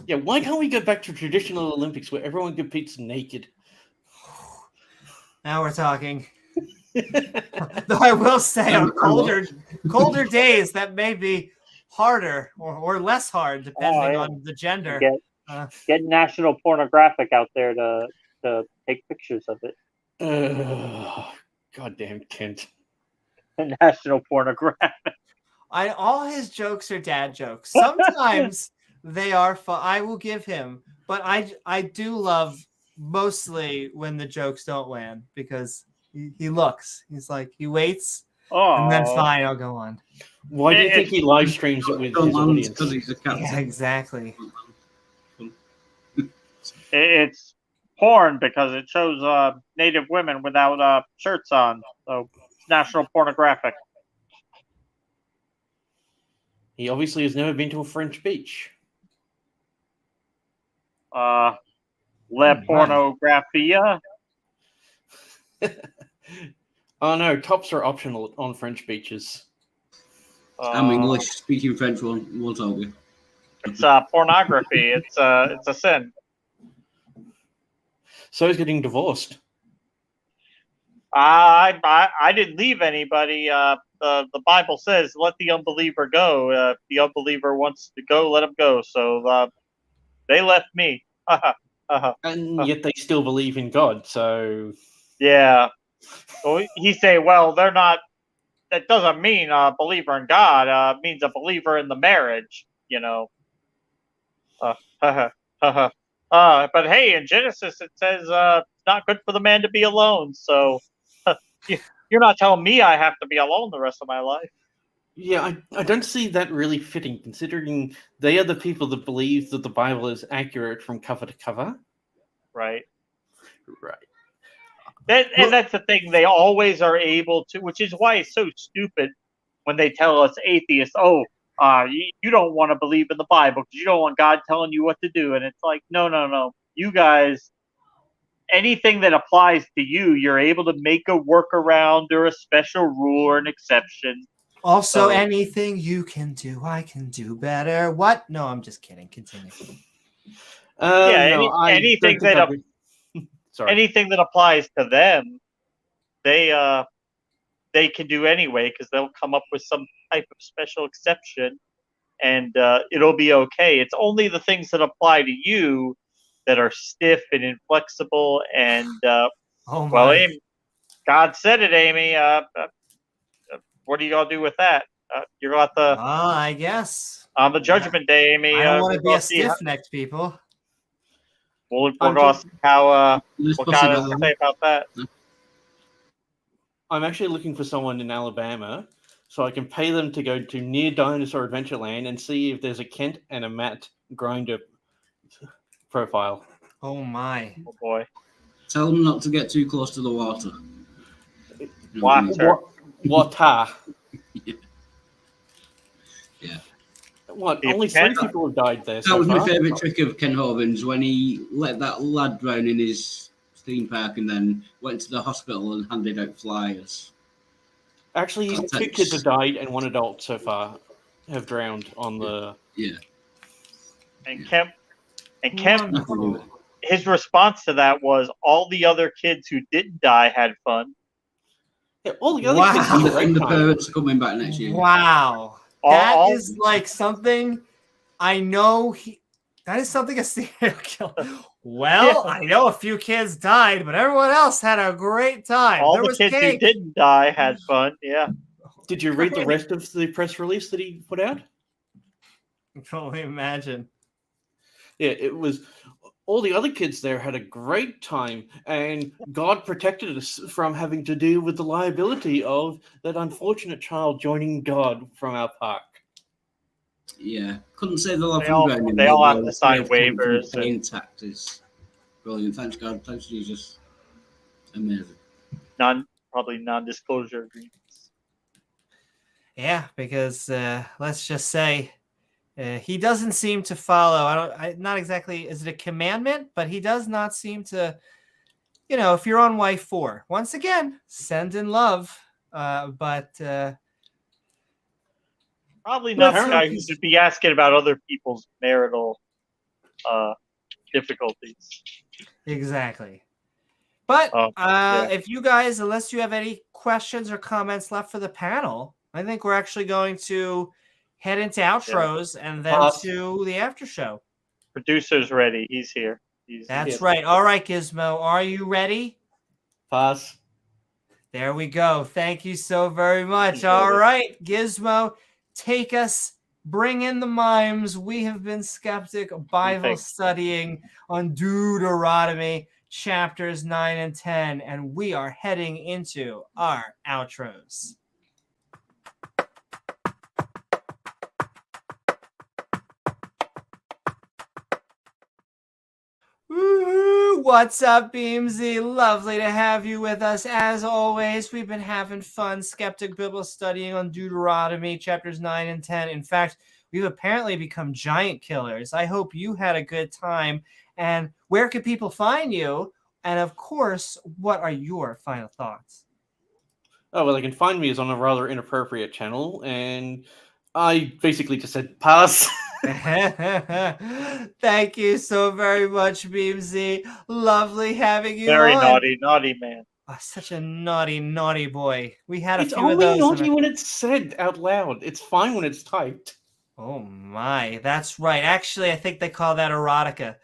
[SPEAKER 6] Yeah, why can't we go back to traditional Olympics where everyone competes naked?
[SPEAKER 1] Now we're talking. Though I will say, on colder days, that may be harder or less hard, depending on the gender.
[SPEAKER 2] Get National Pornographic out there to take pictures of it.
[SPEAKER 6] Goddamn Kent.
[SPEAKER 2] National Pornographic.
[SPEAKER 1] All his jokes are dad jokes. Sometimes they are fun. I will give him, but I do love mostly when the jokes don't land, because he looks. He's like, he waits, and then fine, I'll go on.
[SPEAKER 6] Why do you think he live streams it with his audience?
[SPEAKER 5] Because he's a captain.
[SPEAKER 1] Yeah, exactly.
[SPEAKER 2] It's porn because it shows native women without shirts on. So it's National Pornographic.
[SPEAKER 6] He obviously has never been to a French beach.
[SPEAKER 2] La Pornographia.
[SPEAKER 6] Oh no, tops are optional on French beaches.
[SPEAKER 5] I'm English, speaking French won't help you.
[SPEAKER 2] It's pornography. It's a sin.
[SPEAKER 6] So he's getting divorced.
[SPEAKER 2] I didn't leave anybody. The Bible says, "Let the unbeliever go." If the unbeliever wants to go, let him go. So they left me.
[SPEAKER 6] And yet they still believe in God. So
[SPEAKER 2] yeah. So he say, "Well, they're not. That doesn't mean a believer in God. It means a believer in the marriage." But hey, in Genesis it says it's not good for the man to be alone. So you're not telling me I have to be alone the rest of my life.
[SPEAKER 6] Yeah, I don't see that really fitting, considering they are the people that believe that the Bible is accurate from cover to cover.
[SPEAKER 2] Right.
[SPEAKER 6] Right.
[SPEAKER 2] And that's the thing. They always are able to, which is why it's so stupid when they tell us atheists, you don't want to believe in the Bible because you don't want God telling you what to do. And it's like, no. You guys, anything that applies to you, you're able to make a workaround or a special rule or an exception.
[SPEAKER 1] Also,
[SPEAKER 2] So-
[SPEAKER 1] anything you can do, I can do better. What? No, I'm just kidding. Continue.
[SPEAKER 2] Anything that
[SPEAKER 6] Sorry.
[SPEAKER 2] anything that applies to them, they can do anyway because they'll come up with some type of special exception, and it'll be okay. It's only the things that apply to you that are stiff and inflexible. And
[SPEAKER 1] Oh my.
[SPEAKER 2] well, Amy, God said it, Amy. What are you gonna do with that? You're gonna have to
[SPEAKER 1] I guess
[SPEAKER 2] on the Judgment Day, Amy.
[SPEAKER 1] I don't want to
[SPEAKER 2] we're
[SPEAKER 1] be a
[SPEAKER 2] gonna see
[SPEAKER 1] stiff-necked people.
[SPEAKER 2] we're gonna see how
[SPEAKER 5] Let's
[SPEAKER 2] what
[SPEAKER 5] pass
[SPEAKER 2] God
[SPEAKER 5] it
[SPEAKER 2] has to
[SPEAKER 5] on.
[SPEAKER 2] say about that.
[SPEAKER 6] I'm actually looking for someone in Alabama so I can pay them to go to near Dinosaur Adventureland and see if there's a Kent and a Matt grinder profile.
[SPEAKER 1] Oh my.
[SPEAKER 2] Oh boy,
[SPEAKER 5] Tell them not to get too close to the water. You know what I mean?
[SPEAKER 2] Water.
[SPEAKER 6] Water.
[SPEAKER 5] Yeah.
[SPEAKER 6] What?
[SPEAKER 2] If
[SPEAKER 6] Only
[SPEAKER 2] Kent-
[SPEAKER 6] 3 people have died there
[SPEAKER 5] That
[SPEAKER 6] so
[SPEAKER 5] was my
[SPEAKER 6] far.
[SPEAKER 5] favourite trick of Ken Hovind's when he let that lad drown in his theme park and then went to the hospital and handed out flyers.
[SPEAKER 6] Actually,
[SPEAKER 5] That
[SPEAKER 6] 2
[SPEAKER 5] takes-
[SPEAKER 6] kids have died and 1 adult so far have drowned on the...
[SPEAKER 5] Yeah.
[SPEAKER 2] And Kemp,
[SPEAKER 5] Nothing to do with it.
[SPEAKER 2] his response to that was, all the other kids who didn't die had fun.
[SPEAKER 6] Yeah, all the other
[SPEAKER 1] Wow.
[SPEAKER 6] kids had a
[SPEAKER 5] And
[SPEAKER 6] great
[SPEAKER 5] the
[SPEAKER 6] time.
[SPEAKER 5] parents are coming back next year.
[SPEAKER 1] Wow.
[SPEAKER 2] All-
[SPEAKER 1] That
[SPEAKER 2] all-
[SPEAKER 1] is like something I know that is something a serial killer. Well,
[SPEAKER 2] Yeah.
[SPEAKER 1] I know a few kids died, but everyone else had a great time.
[SPEAKER 2] All
[SPEAKER 1] there
[SPEAKER 2] the
[SPEAKER 1] was
[SPEAKER 2] kids
[SPEAKER 1] cake.
[SPEAKER 2] who didn't die had fun. Yeah.
[SPEAKER 6] Did you read the rest of the press release that he put out?
[SPEAKER 1] I can only imagine.
[SPEAKER 6] Yeah, it was... All the other kids there had a great time, and God protected us from having to deal with the liability of that unfortunate child joining God from our park.
[SPEAKER 5] Yeah. Couldn't say the love
[SPEAKER 2] They
[SPEAKER 5] from
[SPEAKER 2] all-
[SPEAKER 5] grounding.
[SPEAKER 2] they all
[SPEAKER 5] but
[SPEAKER 2] have
[SPEAKER 5] the
[SPEAKER 2] to sign
[SPEAKER 5] way of keeping
[SPEAKER 2] waivers
[SPEAKER 5] them
[SPEAKER 2] and-
[SPEAKER 5] intact is brilliant. Thanks God. Thanks Jesus. Amazing.
[SPEAKER 2] Probably non-disclosure agreements.
[SPEAKER 1] Yeah, because let's just say he doesn't seem to follow. Not exactly. Is it a commandment? But he does not seem to. You know, if you're on wife 4, once again, send in love. But
[SPEAKER 2] Probably not the
[SPEAKER 1] Well,
[SPEAKER 2] guy who should be asking about other people's marital difficulties.
[SPEAKER 1] exactly. But
[SPEAKER 2] Yeah.
[SPEAKER 1] if you guys, unless you have any questions or comments left for the panel, I think we're actually going to head into outros and then to the after show.
[SPEAKER 2] Producer's ready. He's here.
[SPEAKER 1] That's right. All right, Gizmo, are you ready?
[SPEAKER 6] Pass.
[SPEAKER 1] There we go. Thank you so very much. All right, Gizmo, take us. Bring in the mimes. We have been Skeptic Bible studying on Deuteronomy chapters 9 and 10, and we are heading into our outros. Woo-hoo. What's up, Beamsy? Lovely to have you with us. As always, we've been having fun Skeptic Bible studying on Duderonomy chapters 9 and 10. In fact, we've apparently become giant killers. I hope you had a good time. And where can people find you? And of course, what are your final thoughts?
[SPEAKER 6] Oh, well, they can find me as on a rather inappropriate channel, and I basically just said pass.
[SPEAKER 1] Thank you so very much, Beamsy. Lovely having you
[SPEAKER 2] Very
[SPEAKER 1] on.
[SPEAKER 2] naughty man.
[SPEAKER 1] Oh, such a naughty boy. We had a
[SPEAKER 6] It's
[SPEAKER 1] few of
[SPEAKER 6] only
[SPEAKER 1] those.
[SPEAKER 6] naughty when it's said out loud. It's fine when it's typed.
[SPEAKER 1] Oh my, that's right. Actually, I think they call that erotica.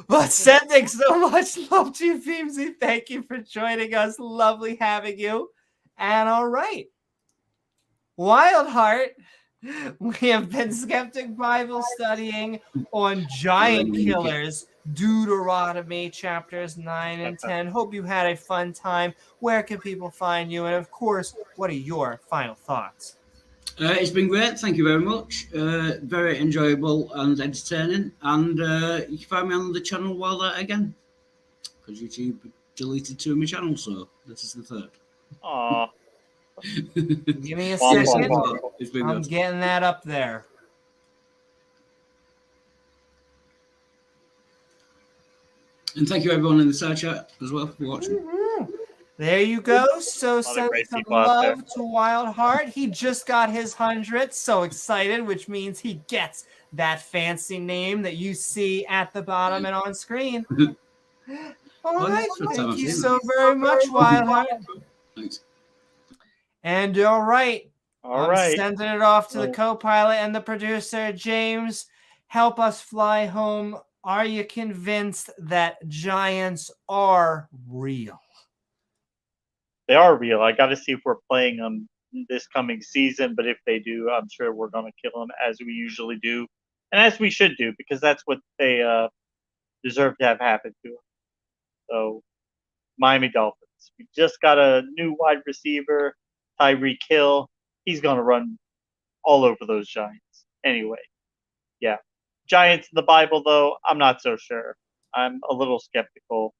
[SPEAKER 1] But sending so much love to you, Beamsy. Thank you for joining us. Lovely having you. And all right. Wildheart, We have been Skeptic Bible studying on giant killers, Deuteronomy chapters 9 and 10. Hope you had a fun time. Where can people find you? And of course, what are your final thoughts?
[SPEAKER 5] It's been great. Thank you very much. Very enjoyable and entertaining. And you can find me on the channel Wildheart again, because YouTube deleted 2 of my channels, so this is the 3rd.
[SPEAKER 2] Aw.
[SPEAKER 1] Give me a
[SPEAKER 2] Womp,
[SPEAKER 1] second.
[SPEAKER 2] womp, womp.
[SPEAKER 5] It's been
[SPEAKER 1] I'm
[SPEAKER 5] good.
[SPEAKER 1] getting that up there.
[SPEAKER 5] And thank you everyone in the side chat as well for watching.
[SPEAKER 1] There you go. So send
[SPEAKER 2] great
[SPEAKER 1] some
[SPEAKER 2] people out there.
[SPEAKER 1] love to Wildheart. He just got his 100th. So excited, which means he gets that fancy name that you see at the bottom and on screen. All right.
[SPEAKER 5] that's the first time
[SPEAKER 1] Thank
[SPEAKER 5] I've
[SPEAKER 1] you
[SPEAKER 5] seen
[SPEAKER 1] so very much, Wildheart.
[SPEAKER 5] Thanks.
[SPEAKER 1] And all right.
[SPEAKER 2] All right.
[SPEAKER 1] Sending it off to the
[SPEAKER 2] Well-
[SPEAKER 1] co-pilot and the producer, James. Help us fly home. Are you convinced that giants are real?
[SPEAKER 2] They are real. I got to see if we're playing them this coming season, but if they do, I'm sure we're going to kill them as we usually do, and as we should do, because that's what they deserve to have happen to them. So, Miami Dolphins. We just got a new wide receiver, Tyreek Hill. He's going to run all over those Giants. Anyway, yeah. Giants in the Bible, though, I'm not so sure. I'm a little skeptical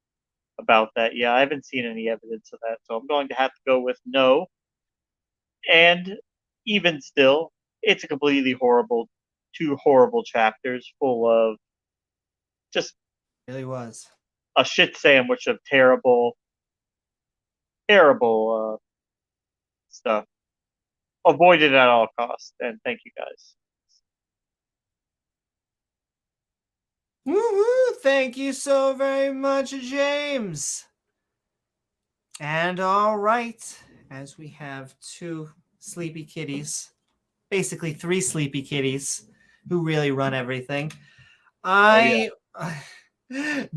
[SPEAKER 2] about that. Yeah, I haven't seen any evidence of that, so I'm going to have to go with no. And even still, it's a completely horrible, 2 horrible chapters full of just
[SPEAKER 1] It really was.
[SPEAKER 2] a shit sandwich of terrible stuff. Avoid it at all costs, and thank you guys.
[SPEAKER 1] Woohoo! Thank you so very much, James. And all right, as we have 2 sleepy kitties, basically 3 sleepy kitties who really run everything, I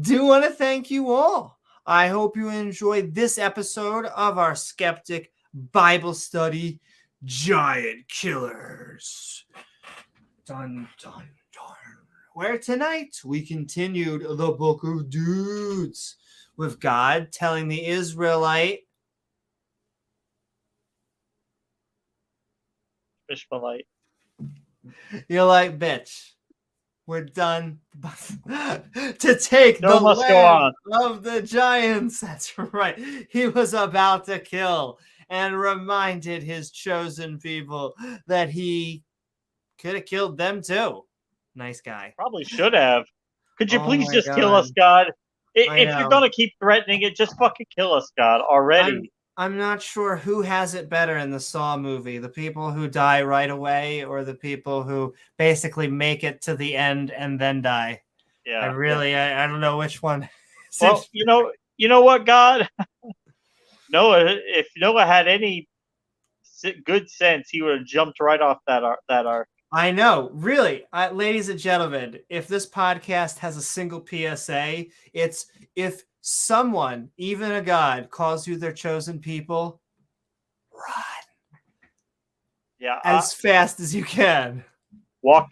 [SPEAKER 1] do want to thank you all. I hope you enjoyed this episode of our Skeptic Bible Study, Giant Killers. Dun, dun, dun. Where tonight we continued the book of Dudes with God telling the Israelite
[SPEAKER 2] Ishmaelite.
[SPEAKER 1] you're like, bitch, we're done to take
[SPEAKER 2] Show
[SPEAKER 1] the
[SPEAKER 2] must go
[SPEAKER 1] land
[SPEAKER 2] on.
[SPEAKER 1] of the giants. That's right. He was about to kill and reminded his chosen people that he could have killed them too. Nice guy.
[SPEAKER 2] Probably should have. Could you
[SPEAKER 1] Oh
[SPEAKER 2] please
[SPEAKER 1] my
[SPEAKER 2] just kill
[SPEAKER 1] God.
[SPEAKER 2] us, God?
[SPEAKER 1] I
[SPEAKER 2] If
[SPEAKER 1] know.
[SPEAKER 2] you're going to keep threatening it, just fucking kill us, God, already.
[SPEAKER 1] I'm not sure who has it better in the Saw movie, the people who die right away or the people who basically make it to the end and then die.
[SPEAKER 2] Yeah.
[SPEAKER 1] I don't know which one.
[SPEAKER 2] Well, you know what, God? Noah, if Noah had any good sense, he would have jumped right off that ark.
[SPEAKER 1] I know, really, ladies and gentlemen, if this podcast has a single PSA, it's if someone, even a God, calls you their chosen people, run
[SPEAKER 2] Yeah.
[SPEAKER 1] as fast as you can.
[SPEAKER 2] Walk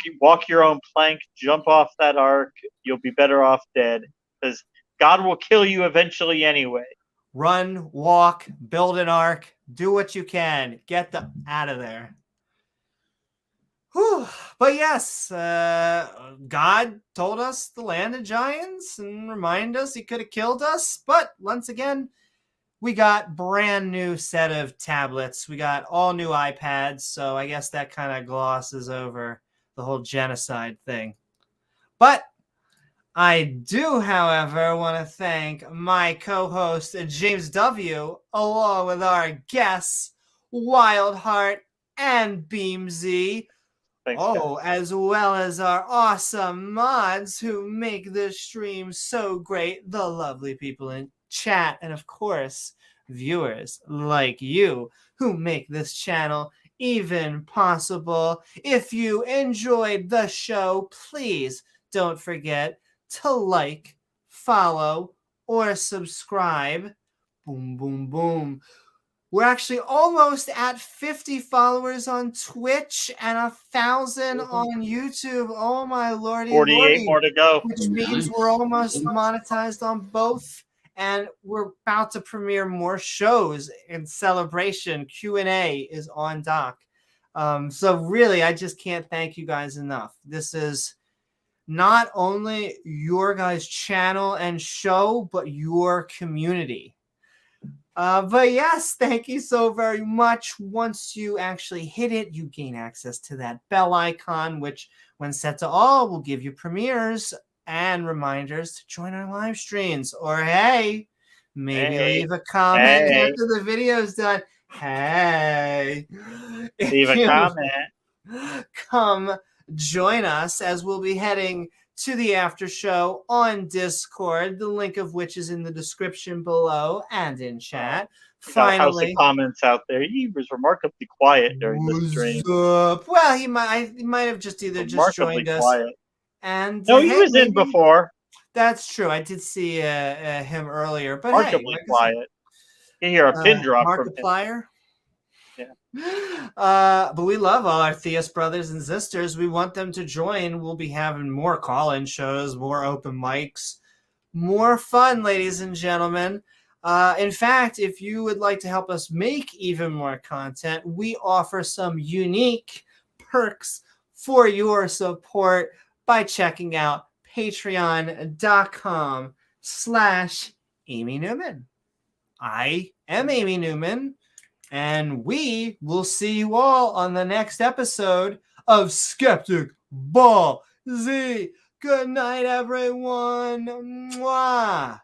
[SPEAKER 2] your own plank, jump off that ark. You'll be better off dead, because God will kill you eventually anyway.
[SPEAKER 1] Run, walk, build an ark, do what you can. Get them out of there. Whew. But yes, God told us the land of giants and remind us he could have killed us. But once again, we got brand new set of tablets. We got all new iPads. So I guess that kind of glosses over the whole genocide thing. But I do, however, want to thank my co-host, James W., along with our guests, Wildheart and Beamsy.
[SPEAKER 2] Thanks,
[SPEAKER 1] As well as our awesome mods who make this stream so great, the lovely people in chat, and of course, viewers like you who make this channel even possible. If you enjoyed the show, please don't forget to like, follow, or subscribe. Boom, boom, boom. We're actually almost at 50 followers on Twitch and 1,000 on YouTube. Oh my lordy
[SPEAKER 2] 48
[SPEAKER 1] lordy.
[SPEAKER 2] more to go.
[SPEAKER 1] Which means we're almost monetized on both. And we're about to premiere more shows in celebration. Q&A is on dock. So really, I just can't thank you guys enough. This is not only your guys' channel and show, but your community. But yes, thank you so very much. Once you actually hit it, you gain access to that bell icon, which when set to all will give you premieres and reminders to join our live streams. Or hey, maybe leave a comment after the video's done. Hey,
[SPEAKER 2] Leave a comment.
[SPEAKER 1] Come join us as we'll be heading to the after show on Discord, the link of which is in the description below and in chat.
[SPEAKER 2] House of Comments out there. He was remarkably quiet during this stream.
[SPEAKER 1] Well, he might have just either just joined us.
[SPEAKER 2] Quiet.
[SPEAKER 1] And
[SPEAKER 2] no, he was in before.
[SPEAKER 1] That's true. I did see him earlier, but
[SPEAKER 2] remarkably quiet. You hear a pin drop from him.
[SPEAKER 1] Markiplier.
[SPEAKER 2] Yeah.
[SPEAKER 1] But we love all our theist brothers and sisters. We want them to join. We'll be having more call-in shows, more open mics, more fun, ladies and gentlemen. In fact, if you would like to help us make even more content, we offer some unique perks for your support by checking out patreon.com/Amy Newman. I am Amy Newman. And we will see you all on the next episode of Skeptic Ball Z. Good night, everyone. Mwah.